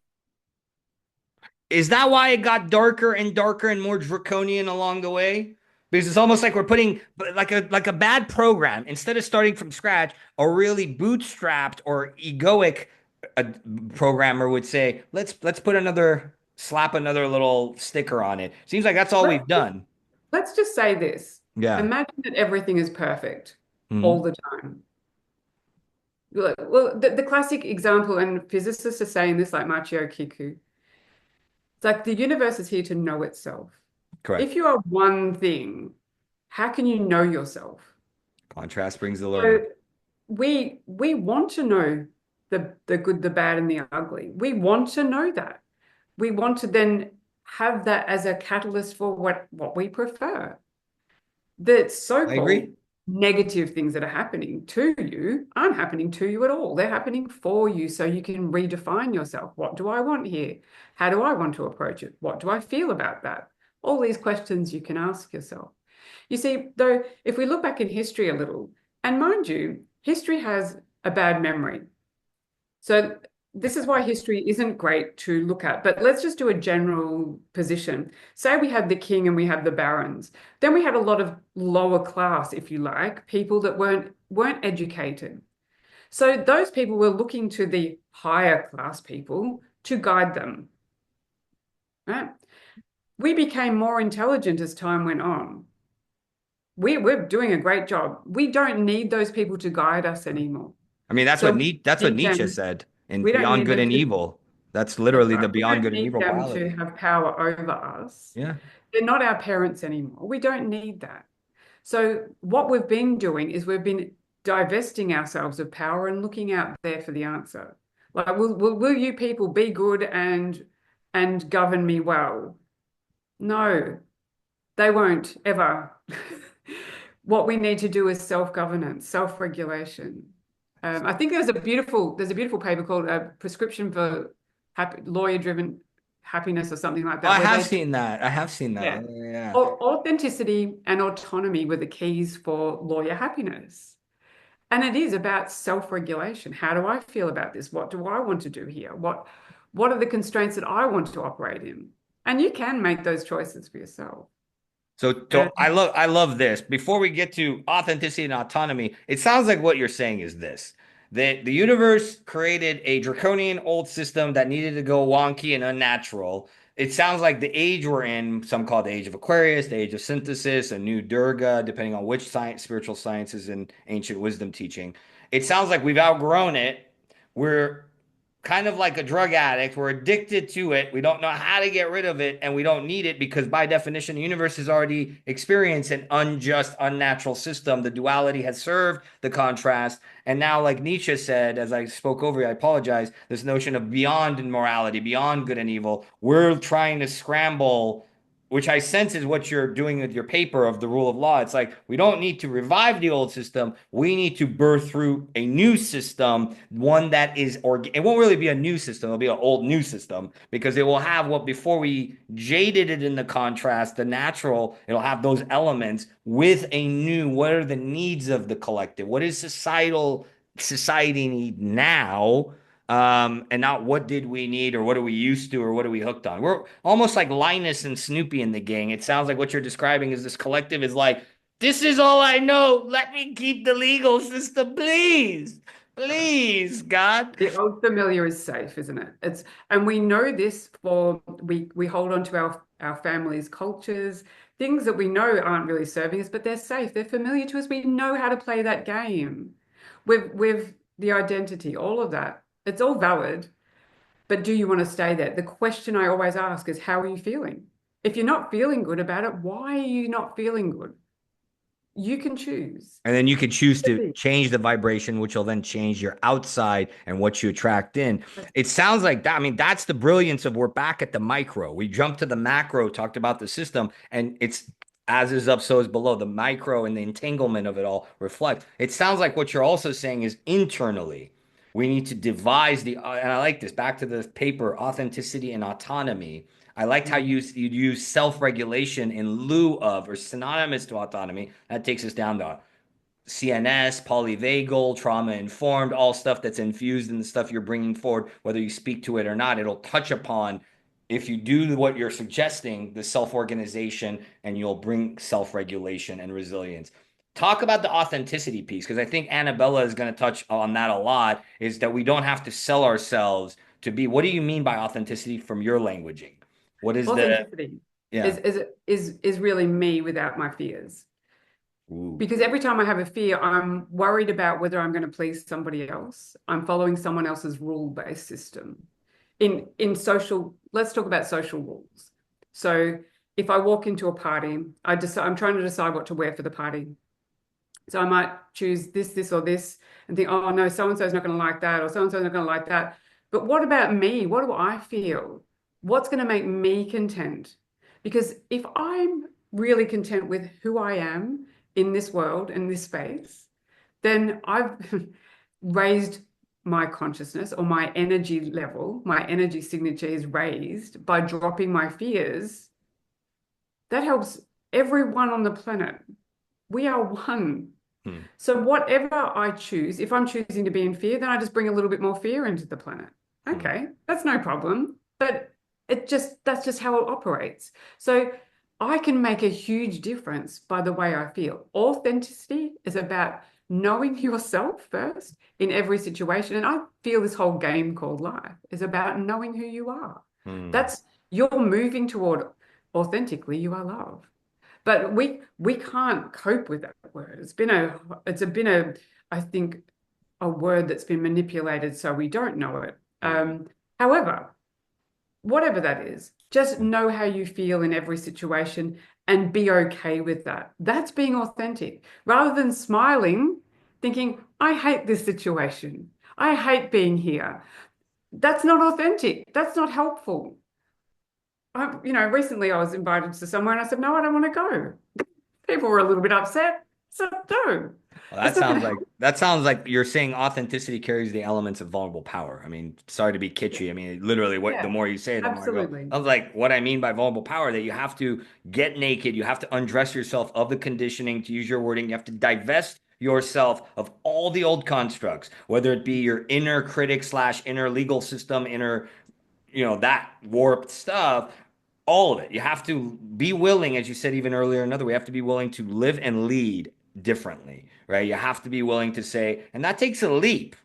Is that why it got darker and darker and more draconian along the way? Because it's almost like we're putting like a bad program instead of starting from scratch. A really bootstrapped or egoic uh, programmer would say, let's put another slap another little sticker on it. Seems like that's all Let's we've done. let's just say this. Yeah. Imagine that everything is perfect all Hmm. the time. Well, the classic example, and physicists are saying this, like Machio Kiku, it's like the universe is here to know itself. Correct. If you are one thing, how can you know yourself? Contrast brings the learning. So we want to know the good, the bad, and the ugly. We want to know that. We want to then have that as a catalyst for what we prefer. The I so-called agree. negative things that are happening to you aren't happening to you at all. They're happening for you so you can redefine yourself. What do I want here? How do I want to approach it? What do I feel about that? All these questions you can ask yourself. You see, though, if we look back in history a little, and mind you, history has a bad memory. So this is why history isn't great to look at, but let's just do a general position. Say we had the king and we had the barons. Then we had a lot of lower class, if you like, people that weren't educated. So those people were looking to the higher class people to guide them, right? We became more intelligent as time went on. We're doing a great job. We don't need those people to guide us anymore. I mean, So That's what we Nietzsche can, said in we don't Beyond need Good them and to, Evil. That's that's literally the right. We Beyond don't Good and need Evil them to morality. have power over us. Yeah. They're not our parents anymore. We don't need that. So what we've been doing is we've been divesting ourselves of power and looking out there for the answer. Like, will you people be good and govern me well? No, they won't ever. What we need to do is self-governance, self-regulation. I think there's a beautiful paper called Prescription for Lawyer-Driven Happiness or something like Oh, that, I where have they, seen that. I have seen that. yeah, Yeah. authenticity and autonomy were the keys for lawyer happiness. And it is about self-regulation. How do I feel about this? What do I want to do here? What are the constraints that I want to operate in? And you can make those choices for yourself. So I love this. Before we get to authenticity and autonomy, it sounds like what you're saying is this. That the universe created a draconian old system that needed to go wonky and unnatural. It sounds like the age we're in, some call it the age of Aquarius, the age of synthesis, a new Durga, depending on which science, spiritual sciences and ancient wisdom teaching. It sounds like we've outgrown it. We're kind of like a drug addict. We're addicted to it. We don't know how to get rid of it, and we don't need it because, by definition, the universe has already experienced an unjust, unnatural system. The duality has served the contrast. And now, like Nietzsche said, as I spoke over you, I apologize, this notion of beyond morality, beyond good and evil, we're trying to scramble, which I sense is what you're doing with your paper of the rule of law. It's like we don't need to revive the old system. We need to birth through a new system, one that is it won't really be a new system. It'll be an old new system because it will have what before we jaded it in the contrast, the natural, it'll have those elements with a new, what are the needs of the collective? What is society need now? And not what did we need or what are we used to or what are we hooked on. We're almost like Linus and Snoopy in the gang. It sounds like what you're describing is this collective is like, this is all I know. Let me keep the legal system, please. Please, God. The old familiar is safe, isn't it? And we know this for we hold on to our families' cultures, things that we know aren't really serving us, but they're safe. They're familiar to us. We know how to play that game. With the identity, all of that. It's all valid, but do you want to stay there? The question I always ask is, how are you feeling? If you're not feeling good about it, why are you not feeling good? You can choose. And then you can choose to change the vibration, which will then change your outside and what you attract in. It sounds like that. I mean, that's the brilliance of we're back at the micro. We jumped to the macro, talked about the system, and it's as is up, so is below. The micro and the entanglement of it all reflect. It sounds like what you're also saying is internally, we need to devise and I like this, back to the paper, authenticity and autonomy. I liked how you use self-regulation in lieu of or synonymous to autonomy. That takes us down to CNS, polyvagal, trauma informed, all stuff that's infused in the stuff you're bringing forward, whether you speak to it or not. It'll touch upon, if you do what you're suggesting, the self organization, and you'll bring self regulation and resilience. Talk about the authenticity piece, because I think Annabella is going to touch on that a lot, is that we don't have to sell ourselves to be. What do you mean by authenticity from your languaging? What is the, Authenticity yeah. is really me without my fears. Ooh. Because every time I have a fear, I'm worried about whether I'm going to please somebody else. I'm following someone else's rule-based system. In social, let's talk about social rules. So if I walk into a party, I'm trying to decide what to wear for the party. So I might choose this, or this, and think, oh no, so and so is not going to like that, or so and so is not going to like that. But what about me? What do I feel? What's going to make me content? Because if I'm really content with who I am in this world, in this space, then I've raised my consciousness, or my energy level, my energy signature is raised by dropping my fears. That helps everyone on the planet. We are one. Hmm. So whatever I choose, if I'm choosing to be in fear, then I just bring a little bit more fear into the planet. Mm, Okay, that's no problem. But that's just how it operates. So I can make a huge difference by the way I feel. Authenticity is about knowing yourself first in every situation. And I feel this whole game called life is about knowing who you are. mm, That's you're moving toward authentically, you are love. But we can't cope with that word. Been a I think a word that's been manipulated so we don't know it. mm, However, whatever that is, just mm, know how you feel in every situation and be okay with that. That's being authentic rather than smiling, thinking, I hate this situation. I hate being here. That's not authentic. That's not helpful. Recently I was invited to somewhere and I said, no, I don't want to go. People were a little bit upset. So no, Well, that's not going to help. that sounds like you're saying authenticity carries the elements of vulnerable power. I mean, sorry to be kitschy. I mean, literally, what the Yeah, more you say, the more I go. absolutely. I was like, what I mean by vulnerable power, that you have to get naked, you have to undress yourself of the conditioning, to use your wording, you have to divest yourself of all the old constructs, whether it be your inner critic slash inner legal system, inner that warped stuff, all of it. You have to be willing, as you said even earlier, another, we have to be willing to live and lead differently, right? You have to be willing to say, and that takes a leap.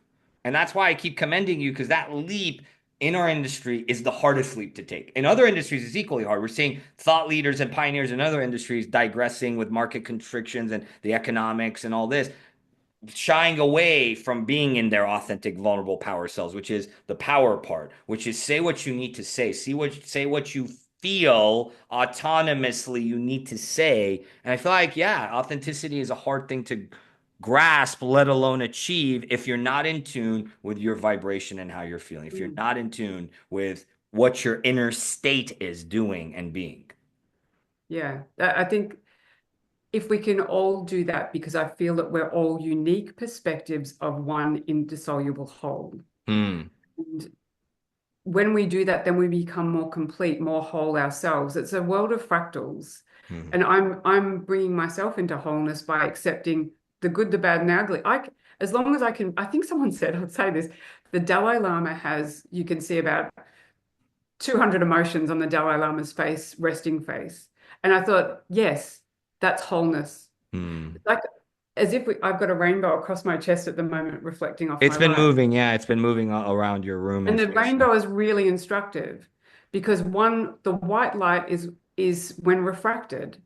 And that's why I keep commending you, because that leap in our industry is the hardest leap to take. In other industries, it's equally hard. We're seeing thought leaders and pioneers in other industries digressing with market constrictions and the economics and all this, shying away from being in their authentic vulnerable power selves, which is the power part, which is say what you need to say, say what you feel autonomously you need to say. And I feel like, yeah, authenticity is a hard thing to grasp, let alone achieve, if you're not in tune with your vibration and how you're feeling, if you're Mm. not in tune with what your inner state is doing and being. Yeah, I think if we can all do that, because I feel that we're all unique perspectives of one indissoluble whole. Hmm. And when we do that, then we become more complete, more whole ourselves. It's a world of fractals. Hmm. And I'm bringing myself into wholeness by accepting the good, the bad, and the ugly. As long as I can, I think someone said, I'd say this, the Dalai Lama has, you can see about 200 emotions on the Dalai Lama's face, resting face. And I thought, yes, that's wholeness. Hmm. Like as if I've got a rainbow across my chest at the moment, reflecting off It's my been life. moving. Yeah, it's been moving around your room And and the space. rainbow is really instructive because the white light is when refracted,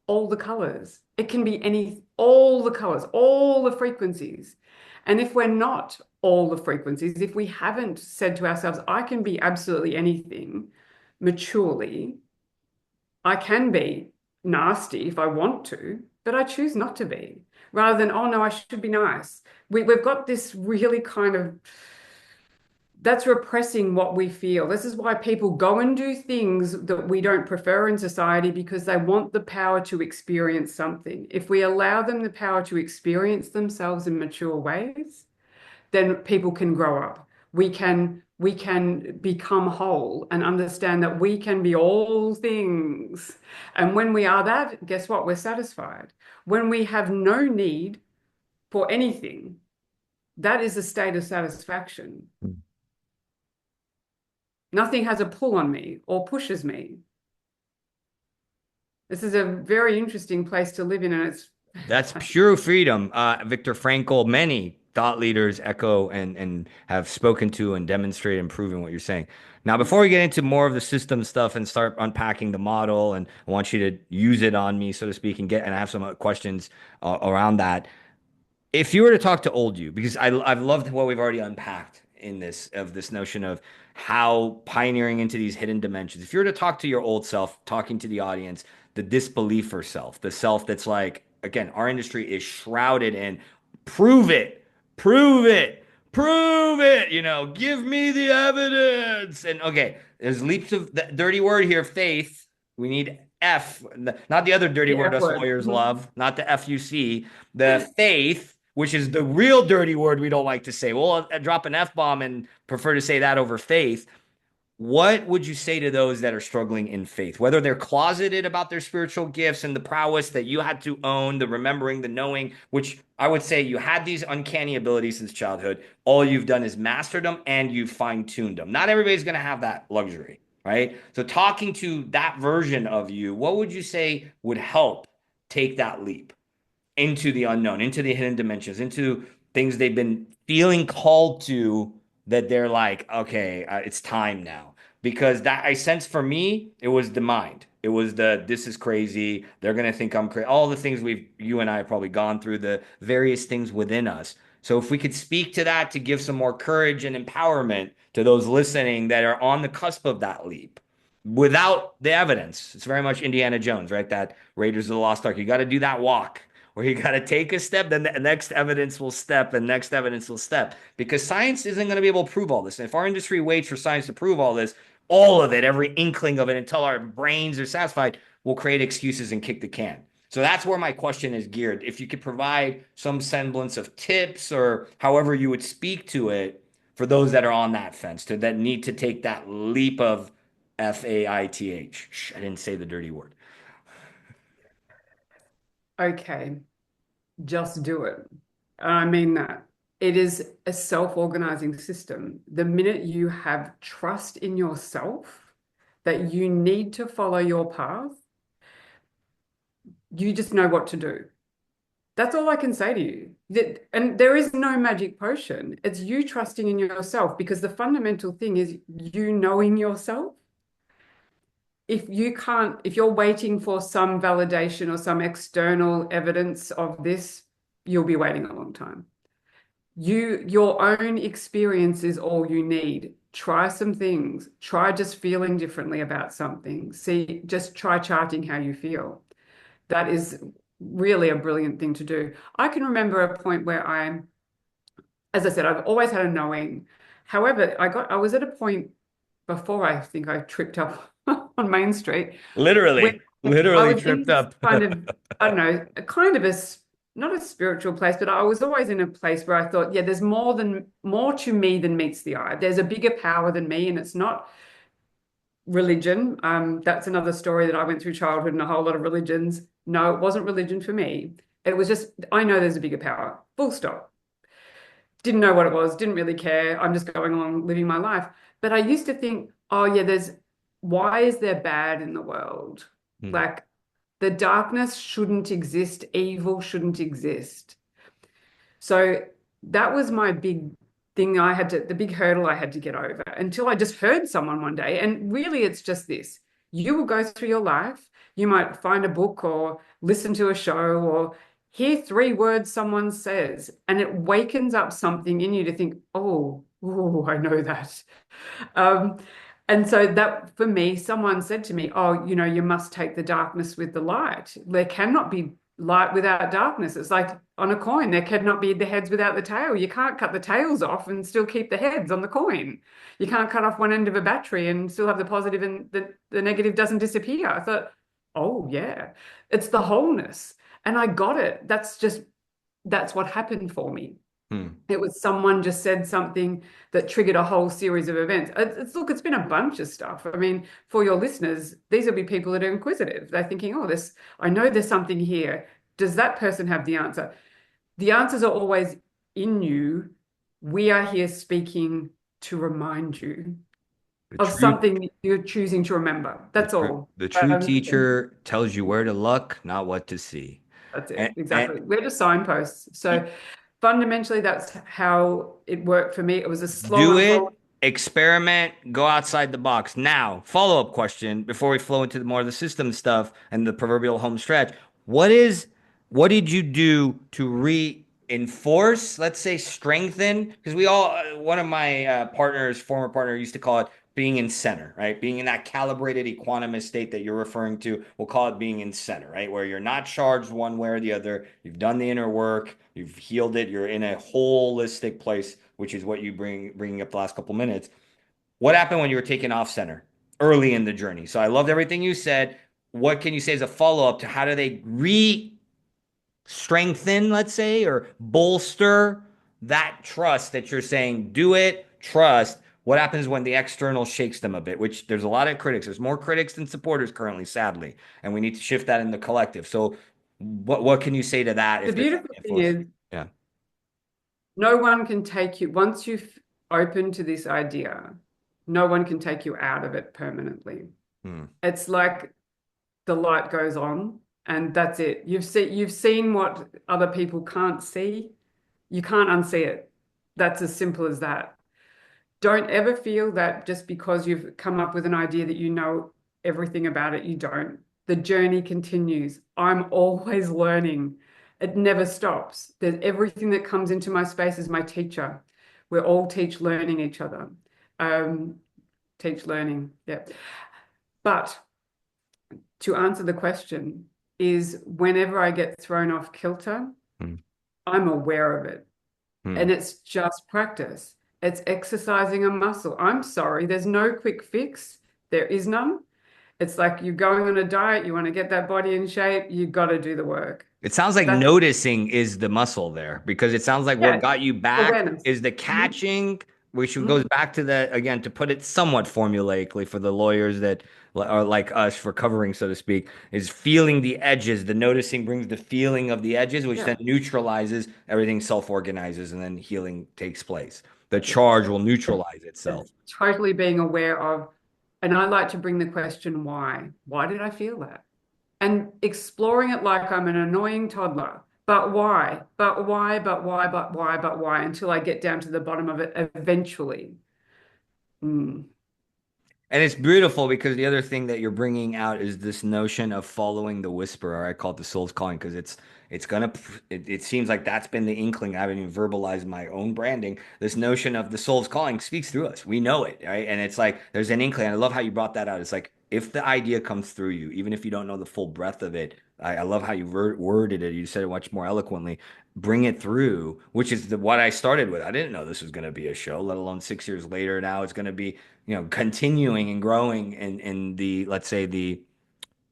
all the colors. It can be all the colors, all the frequencies. And if we're not all the frequencies, if we haven't said to ourselves, I can be absolutely anything maturely, I can be nasty if I want to, but I choose not to be, rather than, oh no, I should be nice. We've got this really kind of that's repressing what we feel. This is why people go and do things that we don't prefer in society because they want the power to experience something. If we allow them the power to experience themselves in mature ways, then people can grow up. We can become whole and understand that we can be all things. And when we are that, guess what? We're satisfied. When we have no need for anything, that is a state of satisfaction. Nothing has a pull on me or pushes me. This is a very interesting place to live in, and it's That's pure freedom. Viktor Frankl, many thought leaders echo and have spoken to and demonstrated and proven what you're saying. Now, before we get into more of the system stuff and start unpacking the model, and I want you to use it on me, so to speak, and I have some questions around that. If you were to talk to old you, because I've loved what we've already unpacked in this notion of how pioneering into these hidden dimensions. If you were to talk to your old self, talking to the audience, the disbeliever self, the self that's like, again, our industry is shrouded in prove it, prove it, prove it, give me the evidence. And okay, there's leaps of the dirty word here, faith. We need F, not the other dirty the word F us word. lawyers love, not the FUC, the faith, which is the real dirty word we don't like to say. We'll drop an F bomb and prefer to say that over faith. what would you say to those that are struggling in faith, whether they're closeted about their spiritual gifts and the prowess that you had to own, the remembering, the knowing, which I would say you had these uncanny abilities since childhood. All you've done is mastered them and you've fine-tuned them. Not everybody's going to have that luxury, right? So talking to that version of you, what would you say would help take that leap into the unknown, into the hidden dimensions, into things they've been feeling called to, that they're like, okay, it's time now. Because that I sense for me, it was the mind. It was this is crazy. They're gonna think I'm crazy. All the things you and I have probably gone through, the various things within us. So if we could speak to that to give some more courage and empowerment to those listening that are on the cusp of that leap without the evidence. It's very much Indiana Jones, right? That Raiders of the Lost Ark. You got to do that walk where you got to take a step, then the next evidence will step, and next evidence will step. Because science isn't going to be able to prove all this. And if our industry waits for science to prove all this, all of it, every inkling of it, until our brains are satisfied, will create excuses and kick the can. So that's where my question is geared. If you could provide some semblance of tips or however you would speak to it for those that are on that fence, to that need to take that leap of faith. Shh, I didn't say the dirty word. Okay, just do it. I mean that. It is a self-organizing system. The minute you have trust in yourself that you need to follow your path, you just know what to do. That's all I can say to you. And there is no magic potion. It's you trusting in yourself because the fundamental thing is you knowing yourself. If you're waiting for some validation or some external evidence of this, you'll be waiting a long time. Your own experience is all you need. Try some things. Try just feeling differently about something. Just try charting how you feel. That is really a brilliant thing to do. I can remember a point where as I said, I've always had a knowing. However, I was at a point before I think I tripped up on Main Street where I Literally was in tripped this up. kind of, I don't know, a kind of not a spiritual place, but I was always in a place where I thought, yeah, there's more to me than meets the eye. There's a bigger power than me, and it's not religion. That's another story that I went through childhood and a whole lot of religions. No, it wasn't religion for me. It was just, I know there's a bigger power. Full stop. Didn't know what it was, didn't really care. I'm just going along living my life. But I used to think, oh yeah, why is there bad in the world? Hmm. Like the darkness shouldn't exist, evil shouldn't exist. So that was my big thing the big hurdle I had to get over until I just heard someone one day. And really, it's just this. You will go through your life, you might find a book or listen to a show or hear three words someone says, and it wakens up something in you to think, oh, I know that. Um, and so that for me, someone said to me, oh, you must take the darkness with the light. There cannot be light without darkness. It's like on a coin, there cannot be the heads without the tail. You can't cut the tails off and still keep the heads on the coin. You can't cut off one end of a battery and still have the positive and the negative doesn't disappear. I thought, oh yeah, it's the wholeness. And I got it. That's what happened for me. Hmm. It was someone just said something that triggered a whole series of events. Look, it's been a bunch of stuff. I mean, for your listeners, these will be people that are inquisitive. They're thinking, oh, I know there's something here. Does that person have the answer? The answers are always in you. We are here speaking to remind you The of true, something you're choosing to remember. the That's true, all. the true And teacher tells you where to look, not what to see. that's it. And Exactly. We're just signposts. So fundamentally, that's how it worked for me. It was a slow do it, unfold. experiment, go outside the box. Now, follow-up question before we flow into more of the system stuff and the proverbial home stretch. What is what did you do to reinforce, let's say strengthen? Because one of my partners, former partner, used to call it being in center, right? Being in that calibrated equanimous state that you're referring to, we'll call it being in center, right? Where you're not charged one way or the other. You've done the inner work, you've healed it, you're in a holistic place, which is what you bringing up the last couple minutes. What happened when you were taken off center early in the journey? So I loved everything you said. What can you say as a follow up to how do they strengthen, let's say, or bolster that trust that you're saying, do it, trust. What happens when the external shakes them a bit? Which there's a lot of critics. There's more critics than supporters currently, sadly, and we need to shift that in the collective. So, what can you say to that The if there's any beautiful thing influence? is, Yeah. no one can take you, once you've opened to this idea, no one can take you out of it permanently. Hmm. It's like the light goes on and that's it. You've seen what other people can't see. You can't unsee it. That's as simple as that. Don't ever feel that just because you've come up with an idea that you know everything about it, you don't. The journey continues. I'm always learning. It never stops. There's everything that comes into my space is my teacher. We're all teach learning each other. Um, teach learning. Yeah. But to answer the question is whenever I get thrown off kilter, Hmm. I'm aware of it. Hmm. And it's just practice. It's exercising a muscle. I'm sorry, there's no quick fix. There is none. It's like you're going on a diet, you want to get that body in shape, you got to do the work. It sounds like That's, noticing is the muscle there because it sounds like what yeah, got you back awareness. is the Mhm. catching, which goes Mhm. back to the, again, to put it somewhat formulaically for the lawyers that are like us for covering, so to speak, is feeling the edges. The noticing brings the feeling of the edges, which then Yeah. neutralizes, everything self-organizes, and then healing takes place. The charge will It's, neutralize itself. it's totally being aware of, and I like to bring the question, why? Why did I feel that? And exploring it like I'm an annoying toddler. But why? But why? But why? But why? But why? Until I get down to the bottom of it eventually. Mm. And it's beautiful because the other thing that you're bringing out is this notion of following the whisper, or I call it the soul's calling, because it's gonna it seems like that's been the inkling. I haven't even verbalized my own branding. This notion of the soul's calling speaks through us. We know it, right? And it's like there's an inkling. I love how you brought that out. It's like if the idea comes through you, even if you don't know the full breadth of it, I love how you worded it. You said it much more eloquently. Bring it through, which is what I started with. I didn't know this was going to be a show, let alone 6 years later. Now it's going to be continuing and growing in the, let's say, the,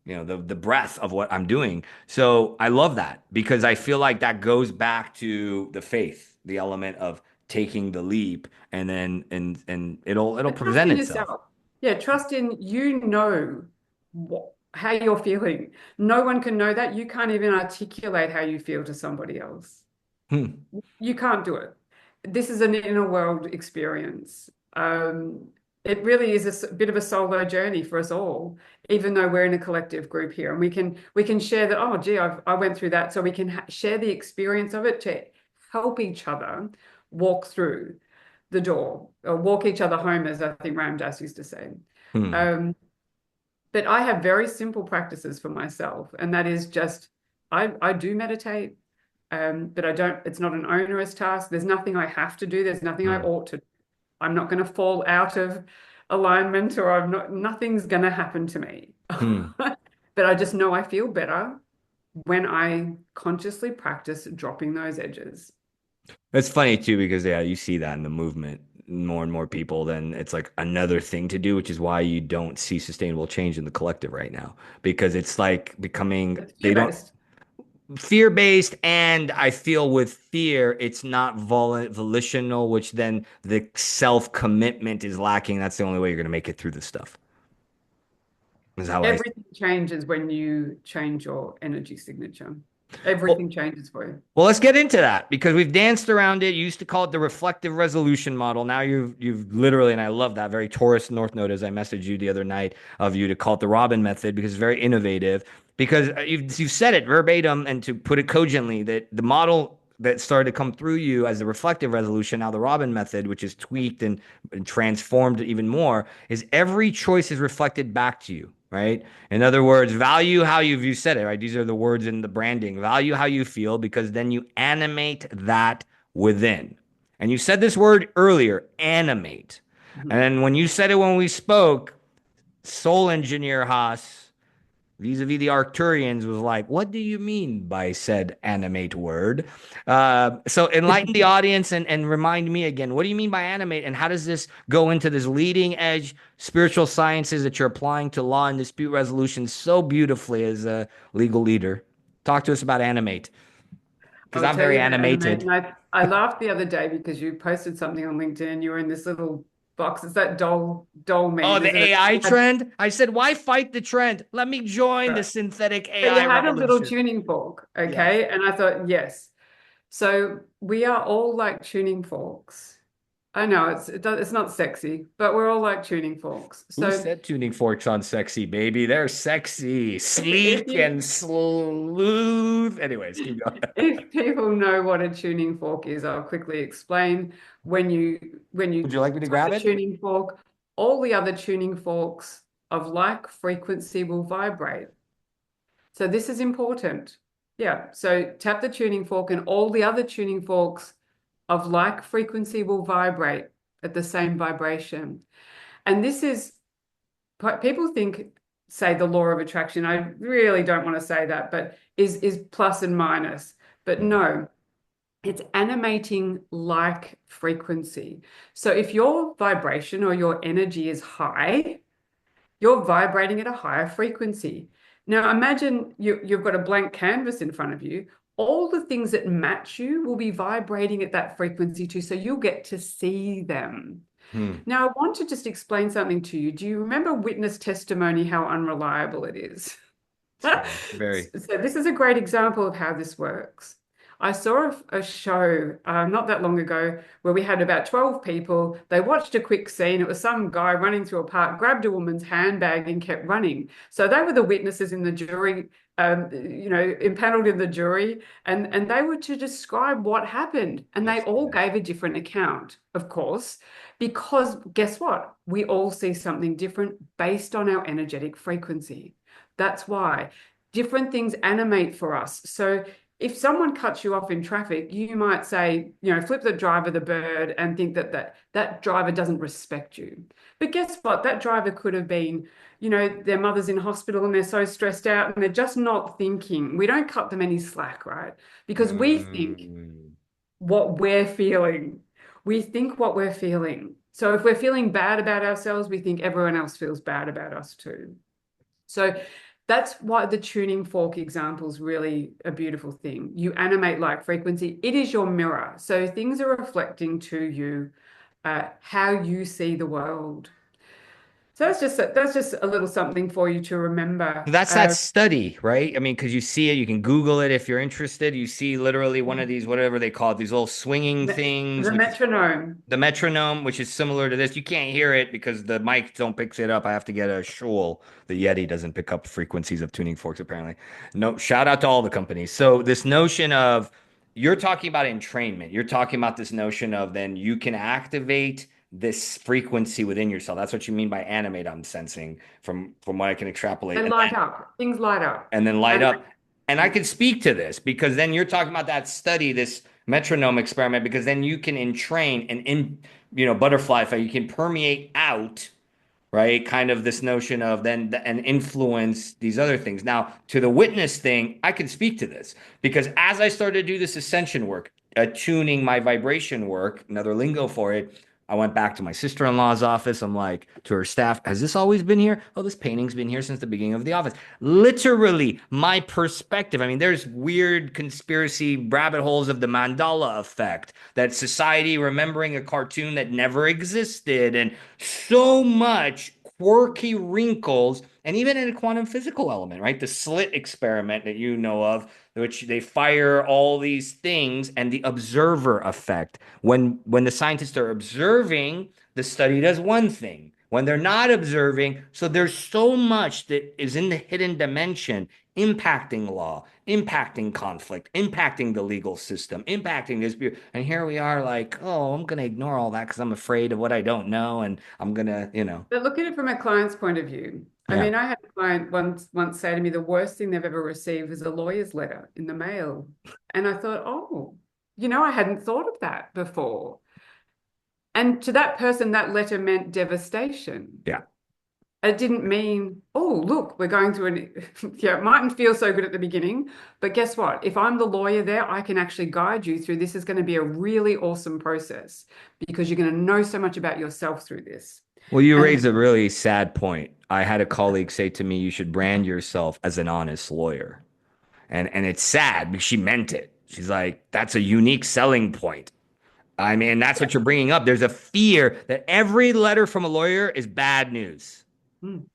the breadth of what I'm doing. So I love that because I feel like that goes back to the faith, the element of taking the leap, and then and it'll But trust present in itself. yourself. Yeah, trust in how you're feeling. No one can know that. You can't even articulate how you feel to somebody else. Hmm. You can't do it. This is an inner world experience. It really is a bit of a solo journey for us all, even though we're in a collective group here, and we can share that. Oh, gee, I went through that, so we can share the experience of it to help each other walk through the door, or walk each other home, as I think Ram Dass used to say. Hmm. Um, but I have very simple practices for myself, and that is just I do meditate. But I don't, it's not an onerous task. There's nothing I have to do. There's nothing I Hmm. ought to do. I'm not going to fall out of alignment or nothing's going to happen to me. Hmm. But I just know I feel better when I consciously practice dropping those edges. It's funny too because yeah, you see that in the movement. More and more people, then it's like another thing to do, which is why you don't see sustainable change in the collective right now because it's like becoming It's they don't fear-based. fear-based, and I feel with fear it's not volitional, which then the self-commitment is lacking. That's the only way you're going to make it through this stuff, is how I. Everything changes when you change your energy signature. Well, Everything changes for you. well, let's get into that because we've danced around it. You used to call it the reflective resolution model. Now you've literally, and I love that very Taurus North Node, as I messaged you the other night of you to call it the Robin method because it's very innovative. Because you've said it verbatim, and to put it cogently, that the model that started to come through you as the reflective resolution, now the Robin method, which is tweaked and transformed even more, is every choice is reflected back to you, right? In other words, value how you said it, right? These are the words in the branding. Value how you feel because then you animate that within. And you said this word earlier, animate. And Mhm. then when you said it when we spoke, soul engineer Haas vis-a-vis the Arcturians was like, what do you mean by said animate word? So enlighten the audience and remind me again, what do you mean by animate? And how does this go into this leading edge spiritual sciences that you're applying to law and dispute resolution so beautifully as a legal leader? Talk to us about animate because I'll I'm tell very you about animate. animated. And I laughed the other day because you posted something on LinkedIn. You were in this little box. It's that doll Oh, meme, the isn't it? AI trend. I said, why fight the trend? Let me join the synthetic But you AI had a little revolution. tuning fork, Yes. okay? And I thought, yes. So we are all like tuning forks. I know it's not sexy, but we're all like tuning forks. Who So said tuning forks on sexy, baby? They're sexy, if sleek, you and smooth. Anyways, keep going. if people know what a tuning fork is, I'll quickly explain. When you Would you like me to tap grab a it? tuning fork, all the other tuning forks of like frequency will vibrate. So this is important. Yeah. So tap the tuning fork and all the other tuning forks of like frequency will vibrate at the same vibration. And this is, people think, say the law of attraction. I really don't want to say that, but is plus and minus. But no, it's animating like frequency. So if your vibration or your energy is high, you're vibrating at a higher frequency. Now imagine you've got a blank canvas in front of you. All the things that match you will be vibrating at that frequency too, so you'll get to see them. Hmm. Now, I want to just explain something to you. Do you remember witness testimony, how unreliable it is? Very, very. So this is a great example of how this works. I saw a show not that long ago where we had about 12 people. They watched a quick scene. It was some guy running through a park, grabbed a woman's handbag and kept running. So they were the witnesses in the jury, impaneled in the jury, and they were to describe what happened. And they Yes. all gave a different account, of course, because guess what? We all see something different based on our energetic frequency. That's why different things animate for us. So if someone cuts you off in traffic, you might say, flip the driver the bird and think that driver doesn't respect you. But guess what? That driver could have been, their mother's in hospital and they're so stressed out and they're just not thinking. We don't cut them any slack, right? Because we think Mm. what we're feeling. We think what we're feeling. So if we're feeling bad about ourselves, we think everyone else feels bad about us too. So that's why the tuning fork example is really a beautiful thing. You animate like frequency. It is your mirror. So things are reflecting to you how you see the world. So that's just a little something for you to remember. That's that study, right? I mean, because you see it, you can Google it if you're interested. You see literally one of these, whatever they call it, these little swinging things, The which is metronome. the metronome, which is similar to this. You can't hear it because the mic don't pick it up. I have to get a Shure. The Yeti doesn't pick up frequencies of tuning forks, apparently. No, shout out to all the companies. So this notion of you're talking about entrainment. You're talking about this notion of then you can activate this frequency within yourself. That's what you mean by animate, I'm sensing from what I can extrapolate. They light up. Things light up. And then light And up. And I could speak to this because then you're talking about that study, this metronome experiment, because then you can entrain and butterfly effect. You can permeate out, right? Kind of this notion of then and influence these other things. Now, to the witness thing, I can speak to this because as I started to do this ascension work, attuning my vibration work, another lingo for it, I went back to my sister-in-law's office. I'm like, to her staff, has this always been here? Oh, this painting's been here since the beginning of the office. Literally, my perspective. I mean, there's weird conspiracy rabbit holes of the Mandela effect, that society remembering a cartoon that never existed, and so much quirky wrinkles, and even in a quantum physical element, right? The slit experiment that you know of, which they fire all these things, and the observer effect. When the scientists are observing, the study does one thing. When they're not observing, so there's so much that is in the hidden dimension impacting law, impacting conflict, impacting the legal system, impacting dispute. And here we are like, oh, I'm going to ignore all that because I'm afraid of what I don't know. And I'm going to. but look at it from a client's point of view. I Yeah. mean, I had a client once say to me, the worst thing they've ever received was a lawyer's letter in the mail. And I thought, oh, I hadn't thought of that before. And to that person, that letter meant devastation. Yeah. It didn't mean, oh, look, we're going through yeah, it mightn't feel so good at the beginning, but guess what? If I'm the lawyer there, I can actually guide you through this. Is going to be a really awesome process because you're going to know so much about yourself through this. Well, you And raise a really sad point. I had a colleague say to me, you should brand yourself as an honest lawyer. And it's sad because she meant it. She's like, that's a unique selling point. I mean, that's what you're bringing up. There's a fear that every letter from a lawyer is bad news. Mm,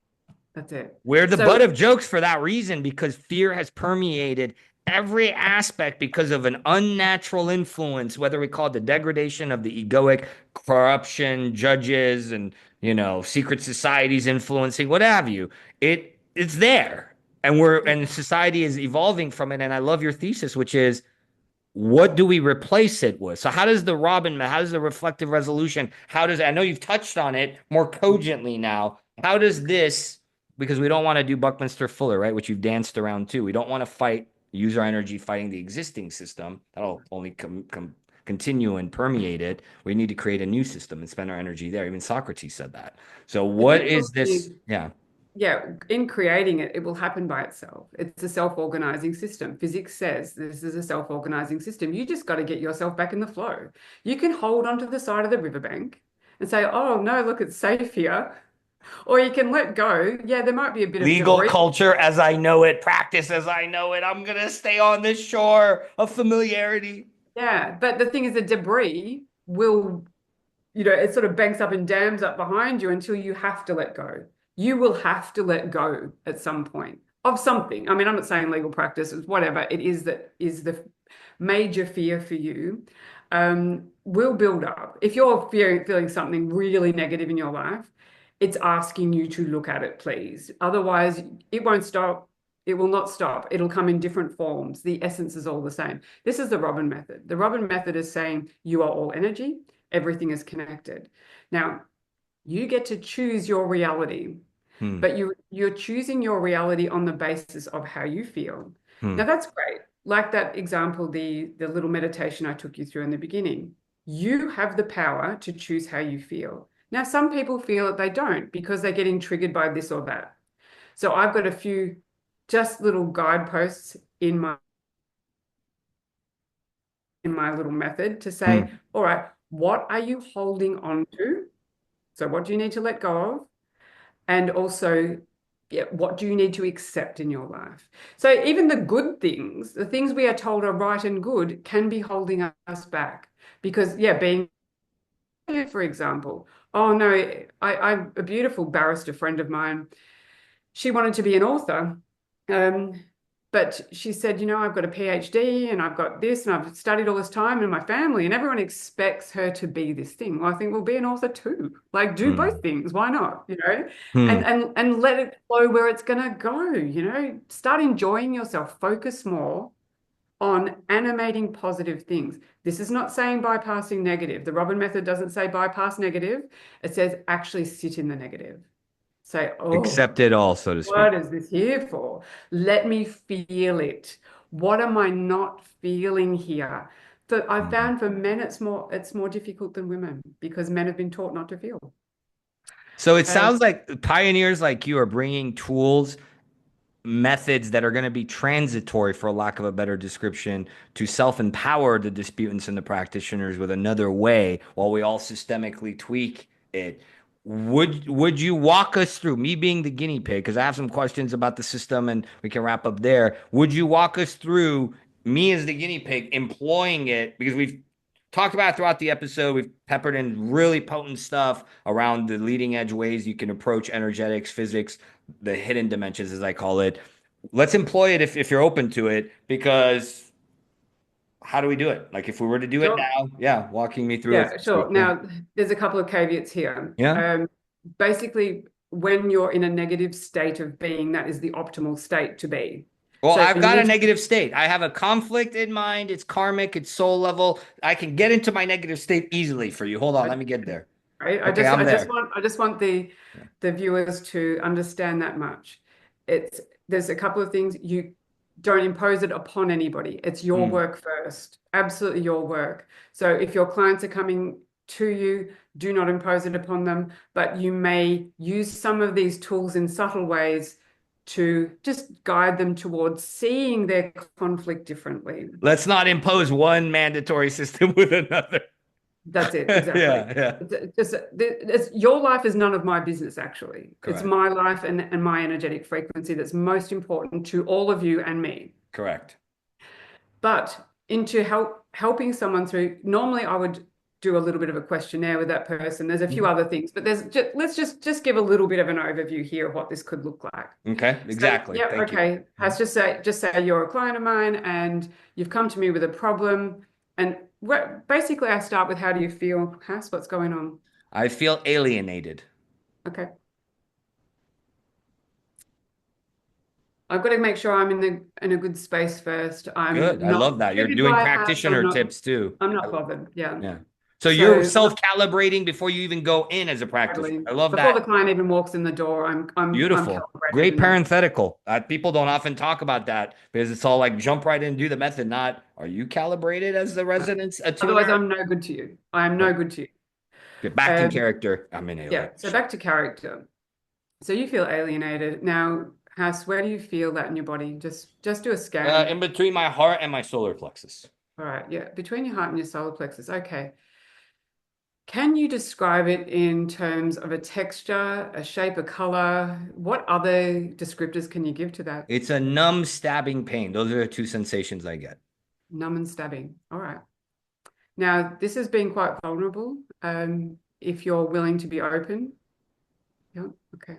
that's it. We're the So butt of jokes for that reason because fear has permeated every aspect because of an unnatural influence, whether we call it the degradation of the egoic, corruption, judges, and secret societies influencing, what have you. It's there. And society is evolving from it. And I love your thesis, which is what do we replace it with? So how does the reflective resolution, I know you've touched on it more cogently now. How does this, because we don't want to do Buckminster Fuller, right? Which you've danced around too. We don't want to use our energy fighting the existing system. That'll only continue and permeate it. We need to create a new system and spend our energy there. Even Socrates said that. So the what is difficulty this? is, Yeah. yeah, in creating it, it will happen by itself. It's a self-organizing system. Physics says this is a self-organizing system. You just got to get yourself back in the flow. You can hold onto the side of the riverbank and say, oh, no, look, it's safe here. Or you can let go. Yeah, there might be a bit of Legal debris. culture as I know it, practice as I know it. I'm going to stay on this shore of familiarity. Yeah, but the thing is, the debris will, it sort of banks up and dams up behind you until you have to let go. You will have to let go at some point of something. I mean, I'm not saying legal practice is whatever it is that is the major fear for you, will build up. If you're feeling something really negative in your life, it's asking you to look at it, please. Otherwise, it won't stop. It will not stop. It'll come in different forms. The essence is all the same. This is the Robin method. The Robin method is saying you are all energy, everything is connected. Now, you get to choose your reality, Hmm. but you're choosing your reality on the basis of how you feel. Hmm. Now, that's great. Like that example, the little meditation I took you through in the beginning. You have the power to choose how you feel. Now, some people feel that they don't because they're getting triggered by this or that. So I've got a few just little guideposts in my little method to say, Hmm. all right, what are you holding on to? So what do you need to let go of? And also, yeah, what do you need to accept in your life? So even the good things, the things we are told are right and good, can be holding us back. Because, yeah, being, for example, oh no, I'm a beautiful barrister friend of mine. She wanted to be an author. Um, but she said, I've got a PhD and I've got this and I've studied all this time in my family, and everyone expects her to be this thing. Well, I think, well, be an author too. Like, do Hmm. both things. Why not? Hmm. And let it flow where it's gonna go, start enjoying yourself. Focus more on animating positive things. This is not saying bypassing negative. The Robin method doesn't say bypass negative. It says actually sit in the negative. Say, oh, Accept it all, so to speak. what is this here for? Let me feel it. What am I not feeling here? So I Hmm. found for men it's more difficult than women because men have been taught not to feel. So it Um, sounds like pioneers like you are bringing tools, methods that are going to be transitory, for lack of a better description, to self-empower the disputants and the practitioners with another way while we all systemically tweak it. Would you walk us through, me being the guinea pig, because I have some questions about the system and we can wrap up there. Would you walk us through me as the guinea pig employing it? Because we've talked about it throughout the episode. We've peppered in really potent stuff around the leading edge ways you can approach energetics, physics, the hidden dimensions, as I call it. Let's employ it if you're open to it, because how do we do it? Like if we were to do it sure. now, yeah, walking me through it. Yeah, sure. Yeah. Now, there's a couple of caveats here. Yeah. Basically, when you're in a negative state of being, that is the optimal state to be. Well, So I've you got a need to, negative state. I have a conflict in mind. It's karmic, it's soul level. I can get into my negative state easily for you. Hold on, let me get there. right? I Okay, just I'm I just there. want I just want the viewers to understand that much. It's there's a couple of things. You don't impose it upon anybody. It's your Mm. work first. Absolutely your work. So if your clients are coming to you, do not impose it upon them, but you may use some of these tools in subtle ways to just guide them towards seeing their conflict differently. Let's not impose one mandatory system with another. That's it, exactly. Yeah, yeah. Your life is none of my business, actually. It's Correct. my life and my energetic frequency that's most important to all of you and me. Correct. But into helping someone through, normally I would do a little bit of a questionnaire with that person. There's a few other things, but let's just give a little bit of an overview here of what this could look like. Okay, So, exactly. yeah, Thank you. okay. Has just say you're a client of mine and you've come to me with a problem. And basically, I start with how do you feel, Has? What's going on? I feel alienated. Okay. I've got to make sure I'm in a good space first. Good. I'm I not love that. You're triggered doing by a Has. practitioner tips too. I'm not bothered. Yeah. Yeah. So you're So self-calibrating before you even go in as a practitioner. totally. I love Before the that. client even walks in the door, I'm Beautiful. calibrated Great enough. parenthetical. People don't often talk about that because it's all like jump right in and do the method, not are you calibrated as the residence Otherwise, attuner? I'm no good to you. I'm no Right. good to you. Get back in Um, character. I'm in yeah. So alienation. back to character. So you feel alienated. Now, Has, where do you feel that in your body? Just do a scan. In between my heart and my solar plexus. All right. Yeah. Between your heart and your solar plexus. Okay. Can you describe it in terms of a texture, a shape, a color? What other descriptors can you give to that? It's a numb, stabbing pain. Those are the two sensations I get. Numb and stabbing. All right. Now, this has been quite vulnerable. If you're willing to be open. Yeah. Okay.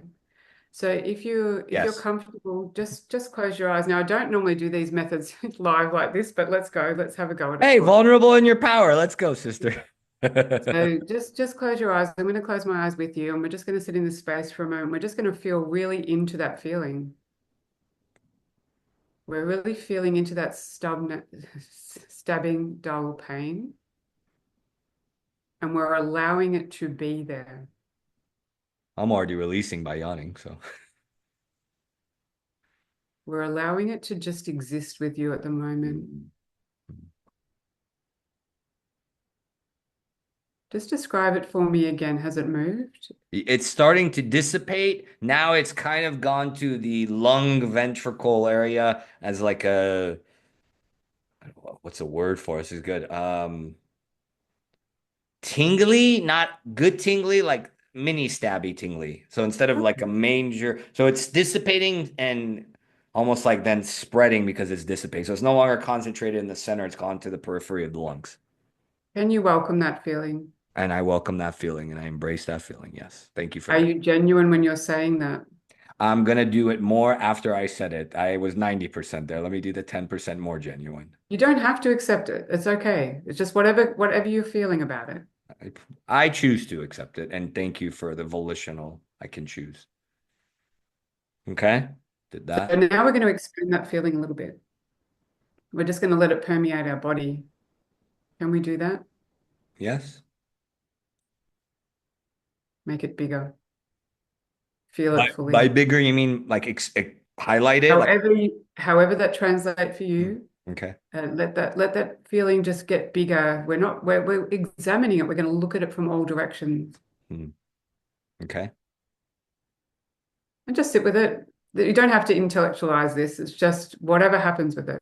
So if you're Yes. comfortable, just close your eyes. Now, I don't normally do these methods live like this, but let's go. Let's have a go at it Hey, for us. vulnerable in your power. Let's go, sister. So just close your eyes. I'm going to close my eyes with you, and we're just going to sit in this space for a moment. We're just going to feel really into that feeling. We're really feeling into that stabbing, dull pain, and we're allowing it to be there. I'm already releasing by yawning, so. We're allowing it to just exist with you at the moment. Just describe it for me again. Has it moved? It's starting to dissipate. Now it's kind of gone to the lung ventricle area as like a what's the word for us is good. Tingly, not good tingly, like mini stabby tingly. So instead of like a manger, so it's dissipating and almost like then spreading because it's dissipating. So it's no longer concentrated in the center, it's gone to the periphery of the lungs. Can you welcome that feeling? And I welcome that feeling and I embrace that feeling. Yes. Thank you for Are that. you genuine when you're saying that? I'm gonna do it more after I said it. I was 90% there. Let me do the 10% more genuine. You don't have to accept it. It's okay. It's just whatever you're feeling about it. I choose to accept it, and thank you for the volitional. I can choose. Okay, did So that. now we're going to expand that feeling a little bit. We're just going to let it permeate our body. Can we do that? Yes. Make it bigger. Feel By it fully. by bigger, you mean like highlighted? Like However that translate for hmm, you, okay. let that feeling just get bigger. We're examining it. We're going to look at it from all directions Hmm, okay. and just sit with it. You don't have to intellectualize this. It's just whatever happens with it.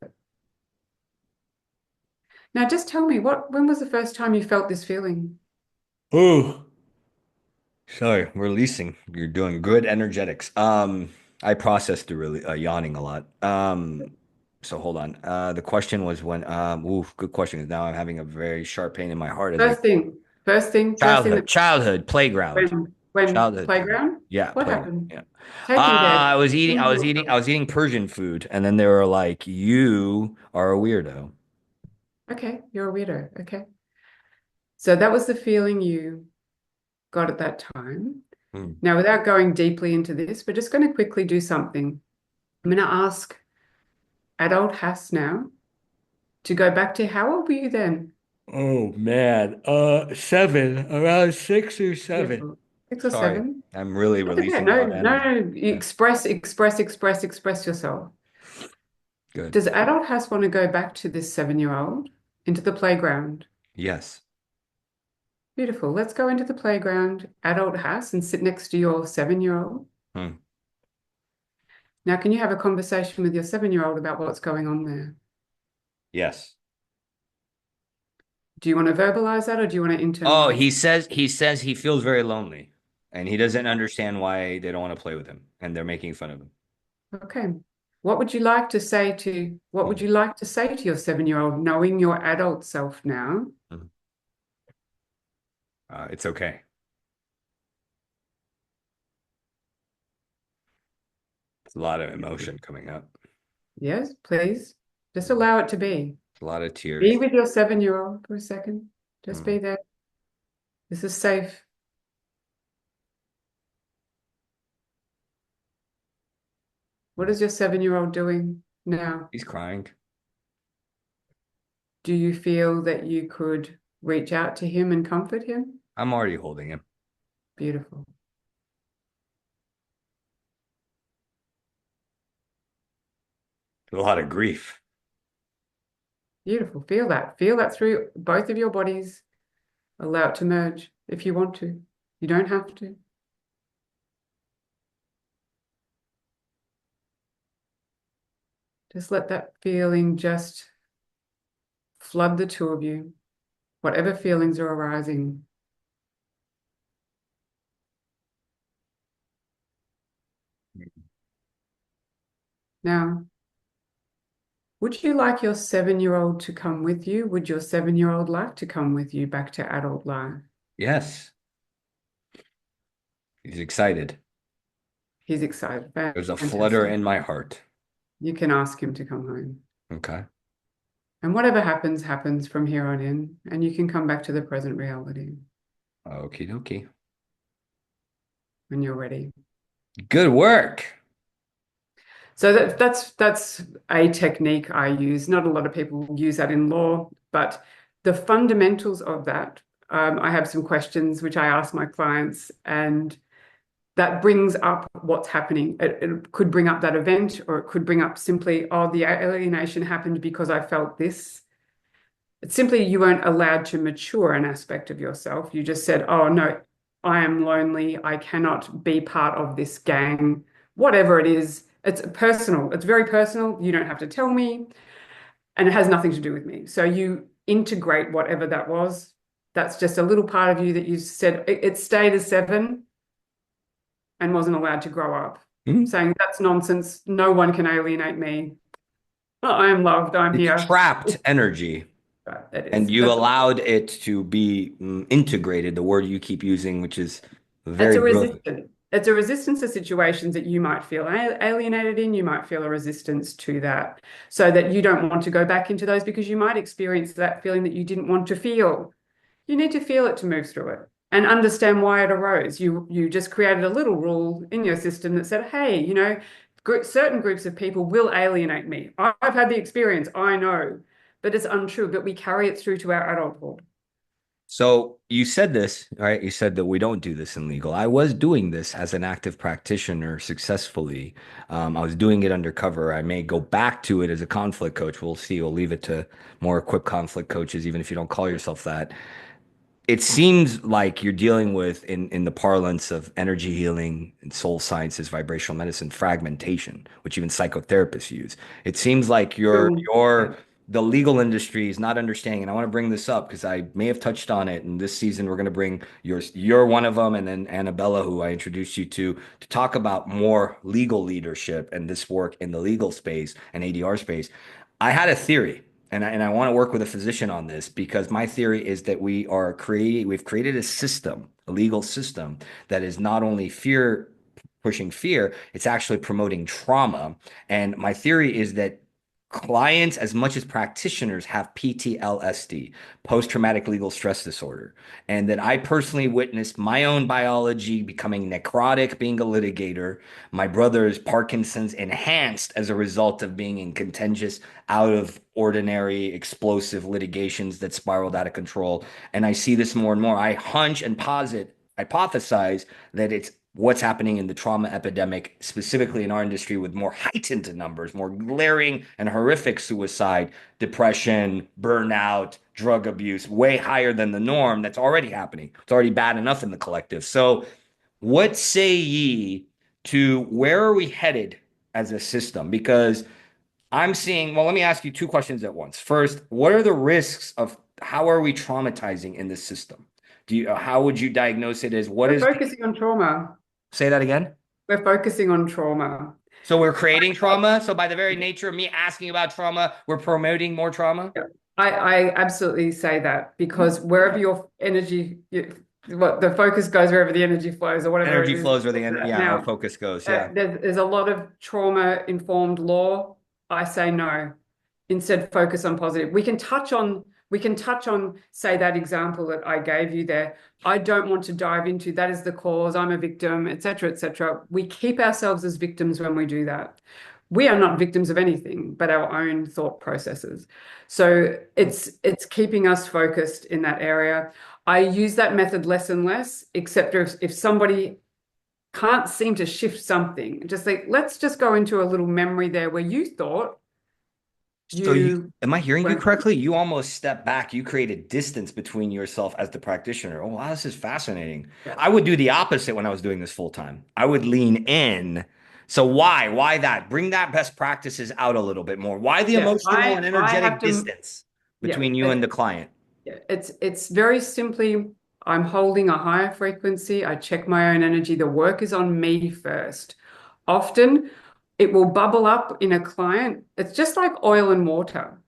Now, just tell me when was the first time you felt this feeling? Ooh, sorry, releasing. You're doing good energetics. I processed through really yawning a lot. So hold on. The question was when. Ooh, good question. 'Cause now I'm having a very sharp pain in my heart as I First thing that playground. when Childhood playground. playground, Yeah, what playground. happened? Yeah. Take me there. I was eating Persian food, and then they were like, "You are a weirdo." Okay, you're a weirdo. Okay. So that was the feeling you got at that time. Hmm. Now, without going deeply into this, we're just going to quickly do something. I'm going to ask adult Hass now to go back to how old were you then? Oh man, 7, around 6 or 7. Beautiful. Six or Sorry, seven. I'm really That's okay. releasing a No, lot of no, energy. no. You Yeah, express yourself. good. Does adult Hass want to go back to this 7-year-old into the playground? Yes. Beautiful. Let's go into the playground, adult Hass, and sit next to your 7-year-old. Hmm. Now, can you have a conversation with your 7-year-old about what's going on there? Yes. Do you want to verbalize that or do you want to Oh, internalize? he says he feels very lonely, and he doesn't understand why they don't want to play with him, and they're making fun of him. Okay. What would Hmm. you like to say to your 7-year-old, knowing your adult self now? Hmm. It's okay. It's a lot of emotion coming up. Yes, please. Just allow it to be. A lot of Be tears. with your 7-year-old for a second. Just Mm. be there. This is safe. What is your 7-year-old doing now? He's crying. Do you feel that you could reach out to him and comfort him? I'm already holding him. Beautiful. A lot of grief. Beautiful. Feel that. Feel that through both of your bodies. Allow it to merge if you want to. You don't have to. Just let that feeling just flood the two of you, whatever feelings are arising. Now, would you like your 7-year-old to come with you? Would your 7-year-old like to come with you back to adult life? Yes, he's excited. He's excited. There's a flutter Fantastic. in my heart. You can ask him to come home. Okay. And whatever happens, happens from here on in, and you can come back to the present reality Okie dokie. when you're ready. Good work. So that's a technique I use. Not a lot of people use that in law, but the fundamentals of that, I have some questions which I ask my clients, and that brings up what's happening. It could bring up that event, or it could bring up simply, oh, the alienation happened because I felt this. It's simply you weren't allowed to mature an aspect of yourself. You just said, oh, no, I am lonely. I cannot be part of this gang, whatever it is. It's personal. It's very personal. You don't have to tell me, and it has nothing to do with me. So you integrate whatever that was. That's just a little part of you that you said it stayed as 7 and wasn't allowed to grow up, Hmm? saying that's nonsense. No one can alienate me. I am loved. I'm It's here. trapped energy, That and is. you allowed it to be integrated, the word you keep using, which is It's very a brilliant. resistance. It's a resistance to situations that you might feel alienated in. You might feel a resistance to that, so that you don't want to go back into those because you might experience that feeling that you didn't want to feel. You need to feel it to move through it and understand why it arose. You just created a little rule in your system that said, hey, certain groups of people will alienate me. I've had the experience. I know, but it's untrue. But we carry it through to our adulthood. So you said this, right? You said that we don't do this in legal. I was doing this as an active practitioner successfully. I was doing it undercover. I may go back to it as a conflict coach. We'll see. We'll leave it to more equipped conflict coaches, even if you don't call yourself that. It seems like you're dealing with in the parlance of energy healing and soul sciences, vibrational medicine, fragmentation, which even psychotherapists use. It seems like Yeah. the legal industry is not understanding, and I want to bring this up because I may have touched on it. And this season, we're going to bring you're one of them, and then Annabella, who I introduced you to talk about more legal leadership and this work in the legal space and ADR space. I had a theory, and I want to work with a physician on this because my theory is that we've created a system, a legal system that is not only fear pushing fear, it's actually promoting trauma. And my theory is that clients, as much as practitioners, have PTLSD, post-traumatic legal stress disorder, and that I personally witnessed my own biology becoming necrotic, being a litigator, my brother's Parkinson's enhanced as a result of being in contentious, out of ordinary, explosive litigations that spiraled out of control. And I see this more and more. I hunch and hypothesize that it's what's happening in the trauma epidemic, specifically in our industry, with more heightened numbers, more glaring and horrific suicide, depression, burnout, drug abuse, way higher than the norm that's already happening. It's already bad enough in the collective. So, what say ye to where are we headed as a system? Because I'm seeing, well, let me ask you two questions at once. First, what are the risks of how are we traumatizing in this system? How would you diagnose it as what We're is focusing on trauma. say that again? We're focusing on trauma. So we're creating trauma. So by the very nature of me asking about trauma, we're promoting more trauma. Yeah. I absolutely say that because wherever your energy what the focus goes wherever the energy flows or whatever it Energy is. flows where the yeah, our Now, focus goes. Yeah. there's a lot of trauma-informed law. I say no. Instead, focus on positive. We can touch on, say, that example that I gave you there. I don't want to dive into that is the cause, I'm a victim, etc., etc. We keep ourselves as victims when we do that. We are not victims of anything but our own thought processes. So it's keeping us focused in that area. I use that method less and less, except if somebody can't seem to shift something, just like, let's just go into a little memory there where you thought So you, you am I hearing you went, correctly? You almost step back. You create a distance between yourself as the practitioner. Oh, wow, this is fascinating. yeah, I would do the opposite when I was doing this full time. I would lean in. So why? Why that? Bring that best practices out a little bit more. Why the yeah, emotional and I have energetic to, distance yeah, between you and the client? yeah, it's very simply, I'm holding a higher frequency. I check my own energy. The work is on me first. Often it will bubble up in a client. It's just like oil and water.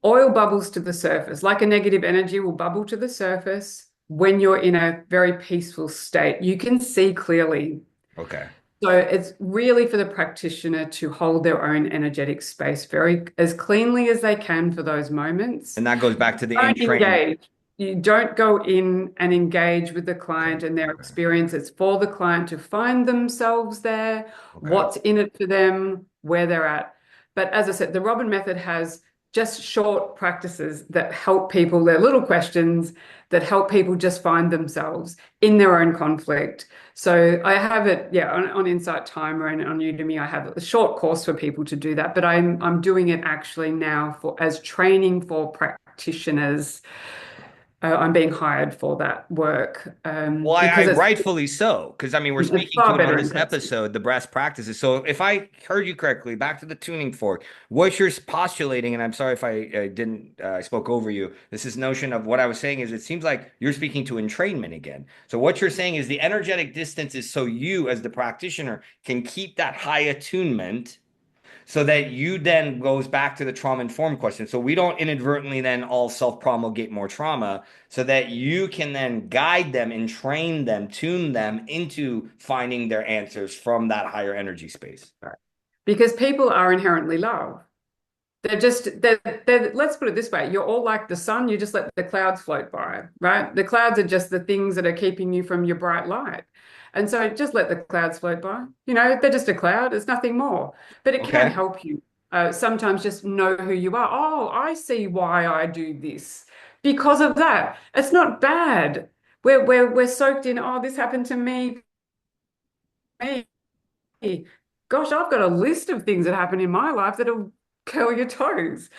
Oil bubbles to the surface, like a negative energy will bubble to the surface when you're in a very peaceful state. You can see clearly. Okay. So it's really for the practitioner to hold their own energetic space very as cleanly as they can for those moments. And that goes back to the Don't entrain. engage. You don't go in and engage with the Okay. client and their Okay. experience. It's for the client to find themselves there, Okay. what's in it for them, where they're at. But as I said, the Robin method has just short practices that help people, they're little questions that help people just find themselves in their own conflict. So I have it, yeah, on Insight Timer and on Udemy. I have a short course for people to do that, but I'm doing it actually now for as training for practitioners. I'm being hired for that work Well, I because rightfully so, because I mean, we're it's speaking to far it on better this in person. episode, the best practices. So, if I heard you correctly, back to the tuning fork, what you're postulating, and I'm sorry if I didn't, I spoke over you. This notion of what I was saying is, it seems like you're speaking to entrainment again. So, what you're saying is the energetic distance is so you, as the practitioner, can keep that high attunement so that you then goes back to the trauma informed question. So we don't inadvertently then all self promulgate more trauma, so that you can then guide them and train them, tune them into finding their answers from that higher energy space. Right. Because people are inherently love. Let's put it this way, you're all like the sun, you just let the clouds float by, right? The clouds are just the things that are keeping you from your bright light. And so just let the clouds float by. They're just a cloud, it's nothing more. But it can Okay. help you. Sometimes just know who you are. Oh, I see why I do this. Because of that. It's not bad. We're soaked in, oh, this happened to me. Gosh, I've got a list of things that happen in my life that'll curl your toes.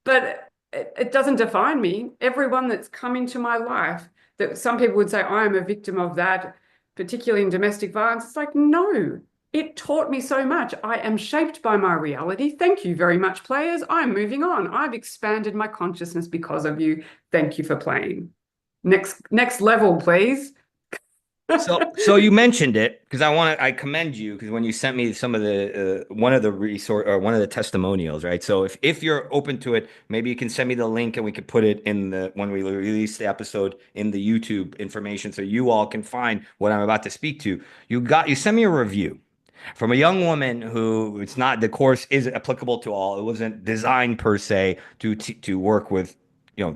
But it doesn't define me. Everyone that's come into my life, that some people would say, I am a victim of that, particularly in domestic violence. It's like, no, it taught me so much. I am shaped by my reality. Thank you very much, players. I'm moving on. I've expanded my consciousness because of you. Thank you for playing. Next level, please. So you mentioned it because I commend you because when you sent me some of the one of the resource or one of the testimonials, right? So if you're open to it, maybe you can send me the link and we could put it in the when we release the episode in the YouTube information so you all can find what I'm about to speak to. You sent me a review from a young woman who it's not the course is applicable to all. It wasn't designed per se to work with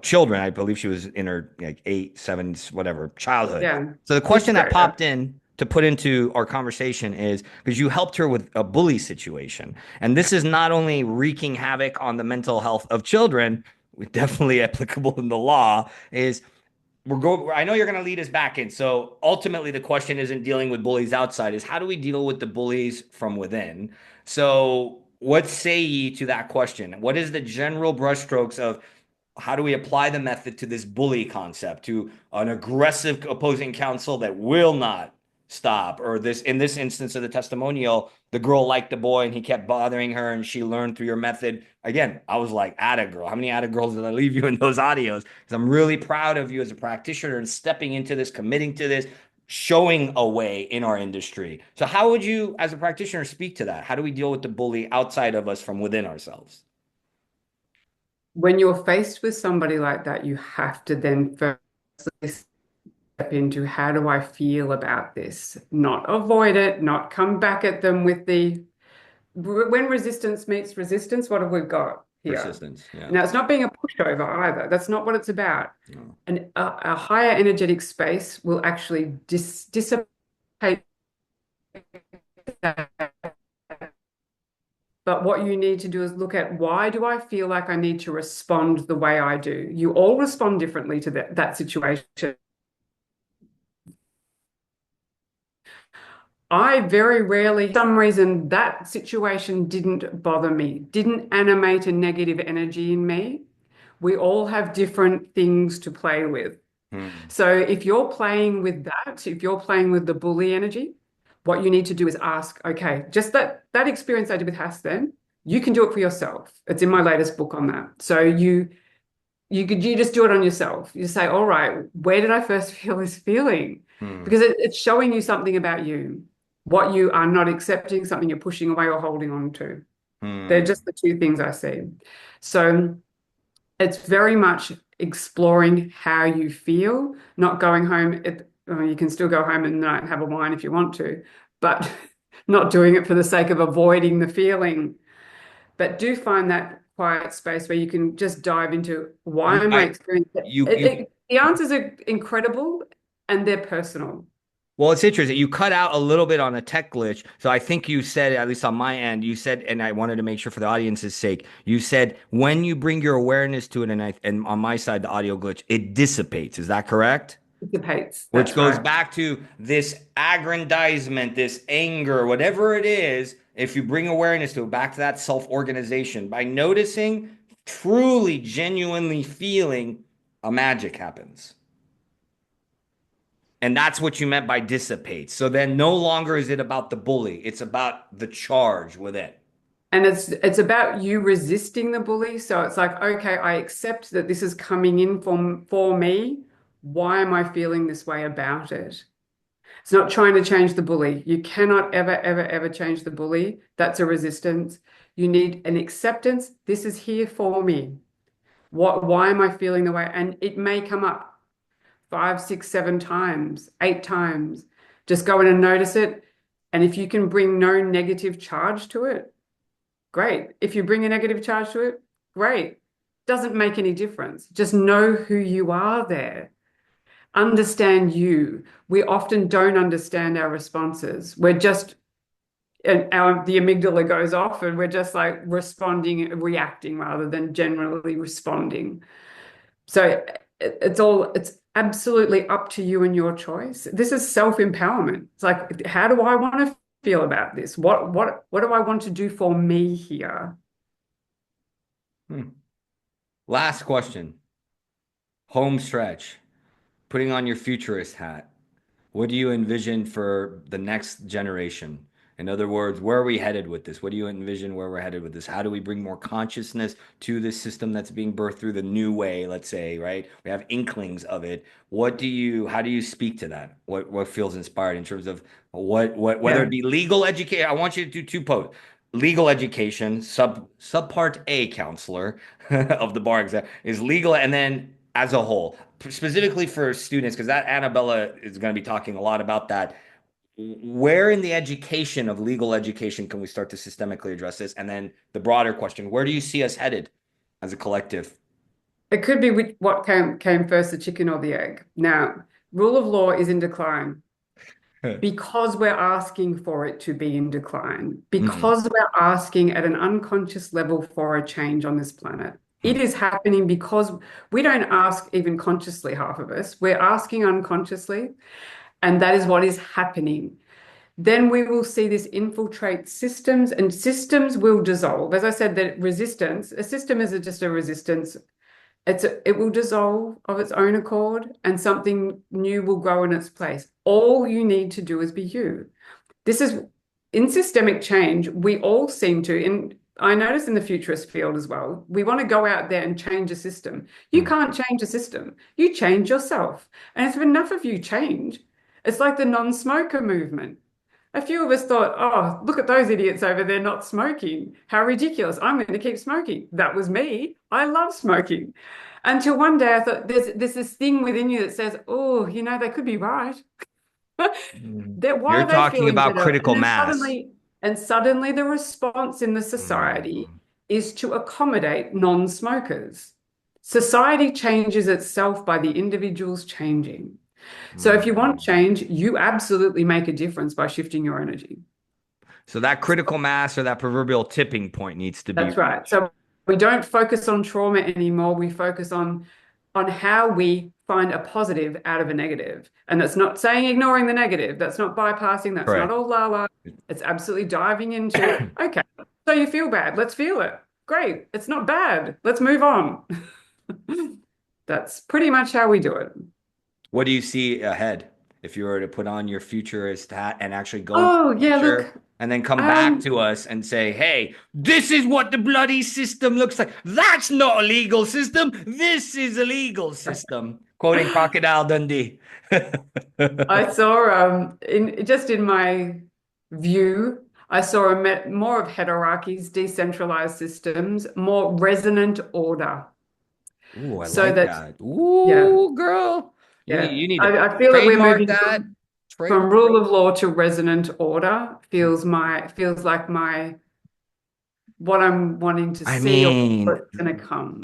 children. I believe she was in her like 8, 7, whatever childhood. Yeah, So the it's question that great. popped in to put into our conversation is because you helped her with a bully situation, and this is not only wreaking havoc on the mental health of children, definitely applicable in the law, is I know you're going to lead us back in. So ultimately, the question isn't dealing with bullies outside, is how do we deal with the bullies from within? So what say ye to that question? What is the general brushstrokes of how do we apply the method to this bully concept, to an aggressive opposing counsel that will not stop, or this in this instance of the testimonial, the girl liked the boy and he kept bothering her and she learned through your method. Again, I was like, atta girl. How many atta girls did I leave you in those audios? Because I'm really proud of you as a practitioner and stepping into this, committing to this, showing a way in our industry. So how would you, as a practitioner, speak to that? How do we deal with the bully outside of us from within ourselves? When you're faced with somebody like that, you have to then first listen. into how do I feel about this? Not avoid it, not come back at them with the when resistance meets resistance, what have we got here? Persistence. Yeah. Now, it's not being a pushover either. That's not what it's about. No. And a higher energetic space will actually dissipate that. But what you need to do is look at why do I feel like I need to respond the way I do? You all respond differently to that situation. I very rarely, for some reason, that situation didn't bother me, didn't animate a negative energy in me. We all have different things to play with. Hmm. So if you're playing with that, if you're playing with the bully energy, what you need to do is ask, okay, just that experience I did with Hass then, you can do it for yourself. It's in my latest book on that. So you just do it on yourself. You say, all right, where did I first feel this feeling? Hmm. Because it's showing you something about you, what you are not accepting, something you're pushing away or holding on to. They're Hmm. just the two things I see. So it's very much exploring how you feel, not going home. You can still go home and not have a wine if you want to, but not doing it for the sake of avoiding the feeling. But do find that quiet space where you can just dive into why You am I I experiencing it? you The answers are incredible and they're personal. Well, it's interesting. You cut out a little bit on a tech glitch. So I think you said, at least on my end, you said, and I wanted to make sure for the audience's sake, you said when you bring your awareness to it, and on my side, the audio glitch, it dissipates. Is that correct? It dissipates. Which That's goes right. back to this aggrandizement, this anger, whatever it is. If you bring awareness to it, back to that self-organization, by noticing, truly, genuinely feeling, a magic happens. And that's what you meant by dissipate. So then no longer is it about the bully, it's about the charge with it. And it's about you resisting the bully. So it's like, okay, I accept that this is coming in for me. Why am I feeling this way about it? It's not trying to change the bully. You cannot ever, ever, ever change the bully. That's a resistance. You need an acceptance. This is here for me. Why am I feeling the way? And it may come up 5, 6, 7 times, 8 times. Just go in and notice it. And if you can bring no negative charge to it, great. If you bring a negative charge to it, great. Doesn't make any difference. Just know who you are there. Understand you. We often don't understand our responses. We're just, and the amygdala goes off and we're just like responding, reacting rather than generally responding. So it's absolutely up to you and your choice. This is self-empowerment. It's like, how do I want to feel about this? What do I want to do for me here? Hmm. Last question. Home stretch. Putting on your futurist hat. What do you envision for the next generation? In other words, where are we headed with this? What do you envision where we're headed with this? How do we bring more consciousness to this system that's being birthed through the new way, let's say, right? We have inklings of it. How do you speak to that? What feels inspired in terms of whether it Yeah. be legal education? I want you to do two posts. Legal education, subpart A counselor of the bar exam is legal, and then as a whole, specifically for students, because that Annabella is going to be talking a lot about that. Where in the education of legal education can we start to systemically address this? And then the broader question, where do you see us headed as a collective? It could be what came first, the chicken or the egg. Now, rule of law is in decline because we're asking for it to be in decline, Mm, because we're asking at an unconscious level for a change on this planet. It mm, is happening because we don't ask even consciously, half of us. We're asking unconsciously, and that is what is happening. Then we will see this infiltrate systems, and systems will dissolve. As I said, that resistance, a system is just a resistance. It will dissolve of its own accord and something new will grow in its place. All you need to do is be you. This is in systemic change, we all seem to, in I notice in the futurist field as well, we want to go out there and change a system. You mm, can't change a system. You change yourself. And if enough of you change, it's like the non-smoker movement. A few of us thought, oh, look at those idiots over there not smoking. How ridiculous. I'm going to keep smoking. That was me. I love smoking. Until one day I thought there's this thing within you that says, oh, they could be right. Mm. Why You're are they talking feeling about better? critical mass. And suddenly the response in the society Mm. is to accommodate non-smokers. Society changes itself by the individuals changing. So if you want Mm. change, you absolutely make a difference by shifting your energy. So that critical mass or that proverbial tipping point needs to be That's right. reached. So we don't focus on trauma anymore. We focus on how we find a positive out of a negative. And that's not saying ignoring the negative. That's not bypassing. That's not Correct. all la la. It's absolutely diving into, okay, so you feel bad. Let's feel it. Great. It's not bad. Let's move on. That's pretty much how we do it. What do you see ahead if you were to put on your futurist hat and actually go into Oh, the yeah, future look. and then come back Um, to us and say, hey, this is what the bloody system looks like. That's not a legal system. This is a legal system. Quoting Crocodile Dundee. I saw in my view, I saw more of hierarchies, decentralized systems, more resonant order. Ooh, I So like that that. yeah, Ooh, girl. yeah. You need to I feel that we're trademark moving that. from Trademark. rule of law to resonant order. Feels like my what I'm wanting to I see or mean, what's going to come.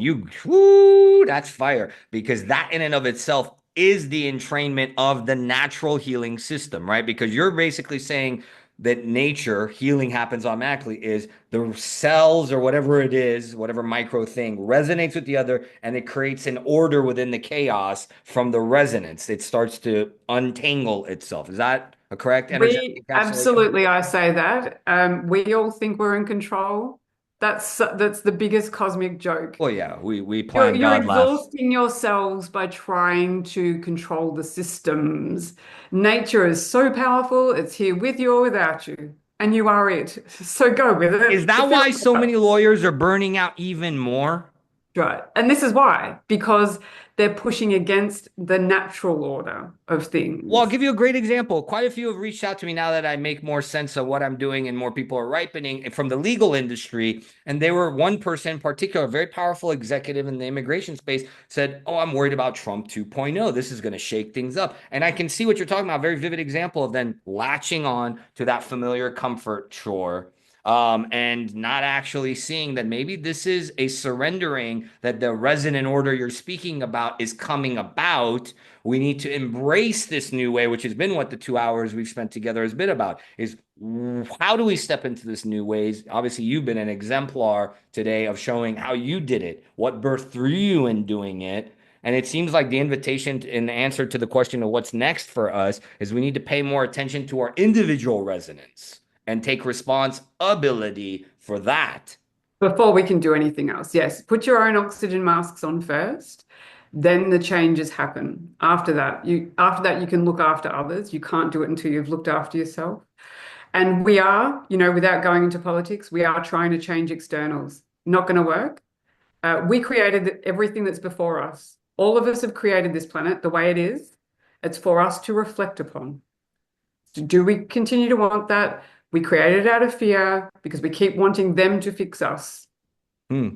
you, whoo, that's fire because that in and of itself is the entrainment of the natural healing system, right? Because you're basically saying that nature healing happens automatically is the cells or whatever it is, whatever micro thing resonates with the other and it creates an order within the chaos from the resonance. It starts to untangle itself. Is that a correct energetic We encapsulation? absolutely, I say that. We all think we're in control. That's the biggest cosmic joke. Well, yeah, we You're plan you're God left. exhausting yourselves by trying to control the systems. Nature is so powerful, it's here with you or without you, and you are it. So go with Is it. that Fill why it so up. many lawyers are burning out even more? Right. And this is why, because they're pushing against the natural order of Well, I'll things. give you a great example. Quite a few have reached out to me now that I make more sense of what I'm doing and more people are ripening from the legal industry. And they were one person in particular, a very powerful executive in the immigration space, said, oh, I'm worried about Trump 2.0. This is going to shake things up. And I can see what you're talking about. Very vivid example of then latching on to that familiar comfort chore and not actually seeing that maybe this is a surrendering that the resonant order you're speaking about is coming about. We need to embrace this new way, which has been what the 2 hours we've spent together has been about, is how do we step into this new ways? Obviously, you've been an exemplar today of showing how you did it, what birthed through you in doing it. And it seems like the invitation in the answer to the question of what's next for us is we need to pay more attention to our individual resonance and take responsibility for that. Before we can do anything else. Yes, put your own oxygen masks on first, then the changes happen. After that you can look after others. You can't do it until you've looked after yourself. And we are, without going into politics, we are trying to change externals. Not going to work. We created everything that's before us. All of us have created this planet the way it is. It's for us to reflect upon. Do we continue to want that? We created it out of fear because we keep wanting them to fix us. Hmm.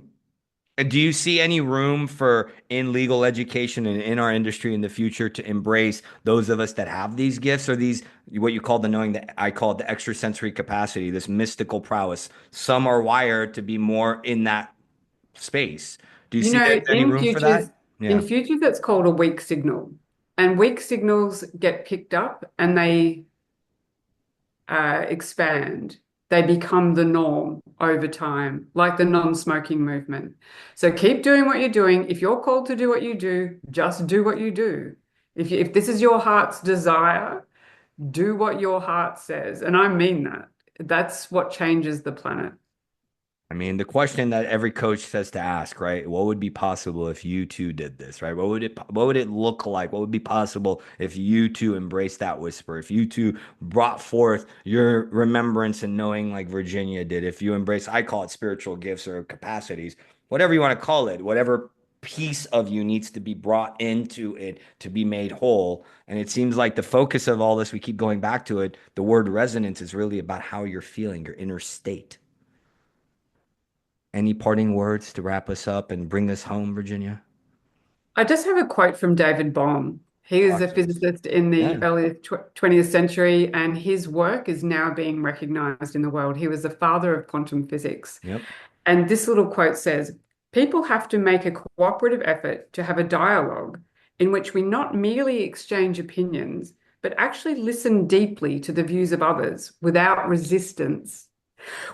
Do you see any room for in legal education and in our industry in the future to embrace those of us that have these gifts or these what you call the knowing that I call it the extrasensory capacity, this mystical prowess? Some are wired to be more in that space. Do you You see know, there's any in room for futures, that? in Yeah. futures, that's called a weak signal. And weak signals get picked up and they expand. They become the norm over time, like the non-smoking movement. So keep doing what you're doing. If you're called to do what you do, just do what you do. If this is your heart's desire, do what your heart says. And I mean that. That's what changes the planet. I mean, the question that every coach says to ask, right? What would be possible if you two did this, right? What would it look like? What would be possible if you two embraced that whisper? If you two brought forth your remembrance and knowing like Virginia did, if you embrace, I call it spiritual gifts or capacities, whatever you want to call it, whatever piece of you needs to be brought into it to be made whole. And it seems like the focus of all this, we keep going back to it. The word resonance is really about how you're feeling, your inner state. Any parting words to wrap us up and bring us home, Virginia? I just have a quote from David Bohm. He was Talk a to us. physicist in the Yeah. early 20th century, and his work is now being recognized in the world. He was the father of quantum physics. Yep. And this little quote says, people have to make a cooperative effort to have a dialogue in which we not merely exchange opinions, but actually listen deeply to the views of others without resistance.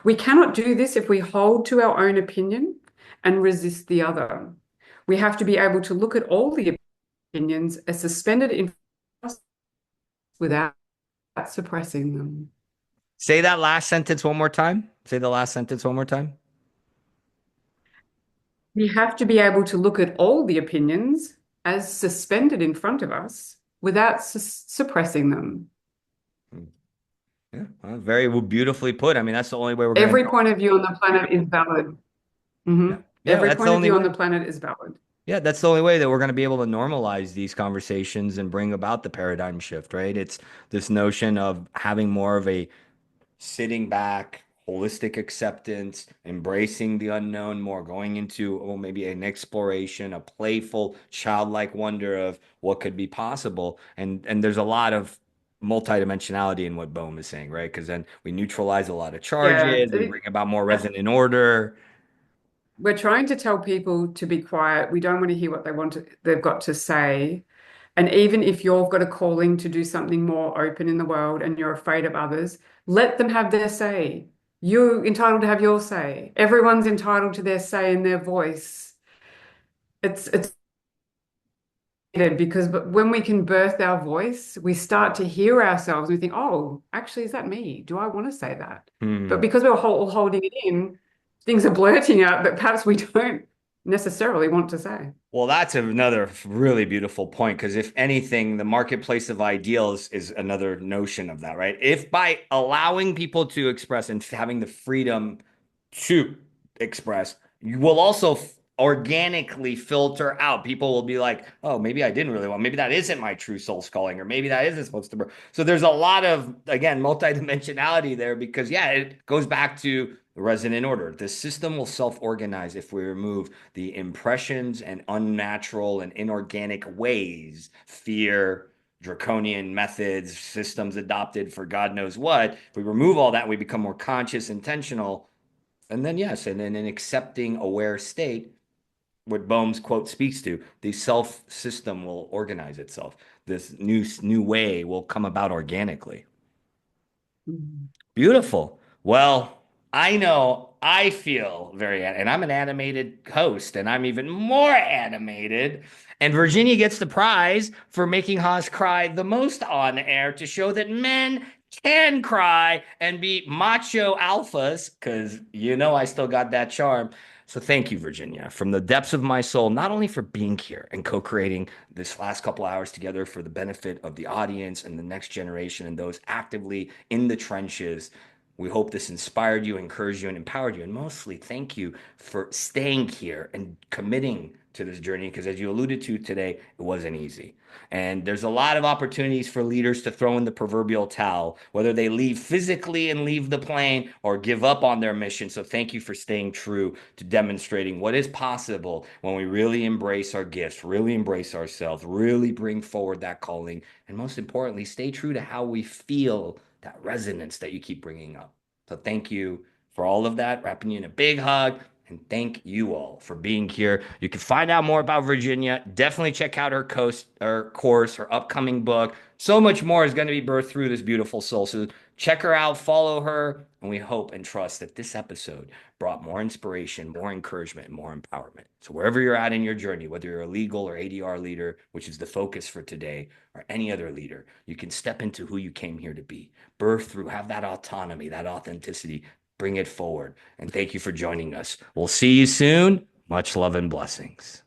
We cannot do this if we hold to our own opinion and resist the other. We have to be able to look at all the opinions as suspended in without suppressing them. Say that last sentence one more time. Say the last sentence one more time. We have to be able to look at all the opinions as suspended in front of us without suppressing them. Hmm. Yeah, well, very beautifully put. I mean, that's the only way we're going to Every know. point of view on the planet is valid. Yeah. Yeah, Every that's the point of only view on way. the planet is valid. Yeah, that's the only way that we're going to be able to normalize these conversations and bring about the paradigm shift, right? It's this notion of having more of a sitting back, holistic acceptance, embracing the unknown more, going into, oh, maybe an exploration, a playful, childlike wonder of what could be possible. And there's a lot of multidimensionality in what Bohm is saying, right? Because then we neutralize a lot of Yeah, charges, we bring about more resonant order. we're trying to tell people to be quiet. We don't want to hear what they've got to say. And even if you've got a calling to do something more open in the world and you're afraid of others, let them have their say. You're entitled to have your say. Everyone's entitled to their say and their voice. It's because but when we can birth our voice, we start to hear ourselves and we think, oh, actually, is that me? Do I want to say that? But Hmm. because we're all holding it in, things are blurting out that perhaps we don't necessarily want to say. Well, that's another really beautiful point because if anything, the marketplace of ideals is another notion of that, right? If by allowing people to express and having the freedom to express, you will also organically filter out. People will be like, oh, maybe I didn't really want, maybe that isn't my true soul's calling, or maybe that isn't supposed to be. So there's a lot of, again, multidimensionality there because, yeah, it goes back to the resonant order. The system will self-organize if we remove the impressions and unnatural and inorganic ways, fear, draconian methods, systems adopted for God knows what. If we remove all that, we become more conscious, intentional, and then yes, and then an accepting, aware state, what Bohm's quote speaks to, the self system will organize itself. This new way will come about organically. Mhm. Beautiful. Well, I know I feel very, and I'm an animated host, and I'm even more animated. And Virginia gets the prize for making Haas cry the most on air to show that men can cry and be macho alphas, because you know I still got that charm. So thank you, Virginia, from the depths of my soul, not only for being here and co-creating this last couple hours together for the benefit of the audience and the next generation and those actively in the trenches. We hope this inspired you, encouraged you, and empowered you. And mostly, thank you for staying here and committing to this journey because, as you alluded to today, it wasn't easy. And there's a lot of opportunities for leaders to throw in the proverbial towel, whether they leave physically and leave the plane or give up on their mission. So, thank you for staying true to demonstrating what is possible when we really embrace our gifts, really embrace ourselves, really bring forward that calling, and most importantly, stay true to how we feel that resonance that you keep bringing up. So thank you for all of that, wrapping you in a big hug. And thank you all for being here. You can find out more about Virginia. Definitely check out her course, her upcoming book. So much more is going to be birthed through this beautiful soul. So check her out, follow her, and we hope and trust that this episode brought more inspiration, more encouragement, and more empowerment. So wherever you're at in your journey, whether you're a legal or ADR leader, which is the focus for today, or any other leader, you can step into who you came here to be, birth through, have that autonomy, that authenticity, bring it forward. And thank you for joining us. We'll see you soon. Much love and blessings.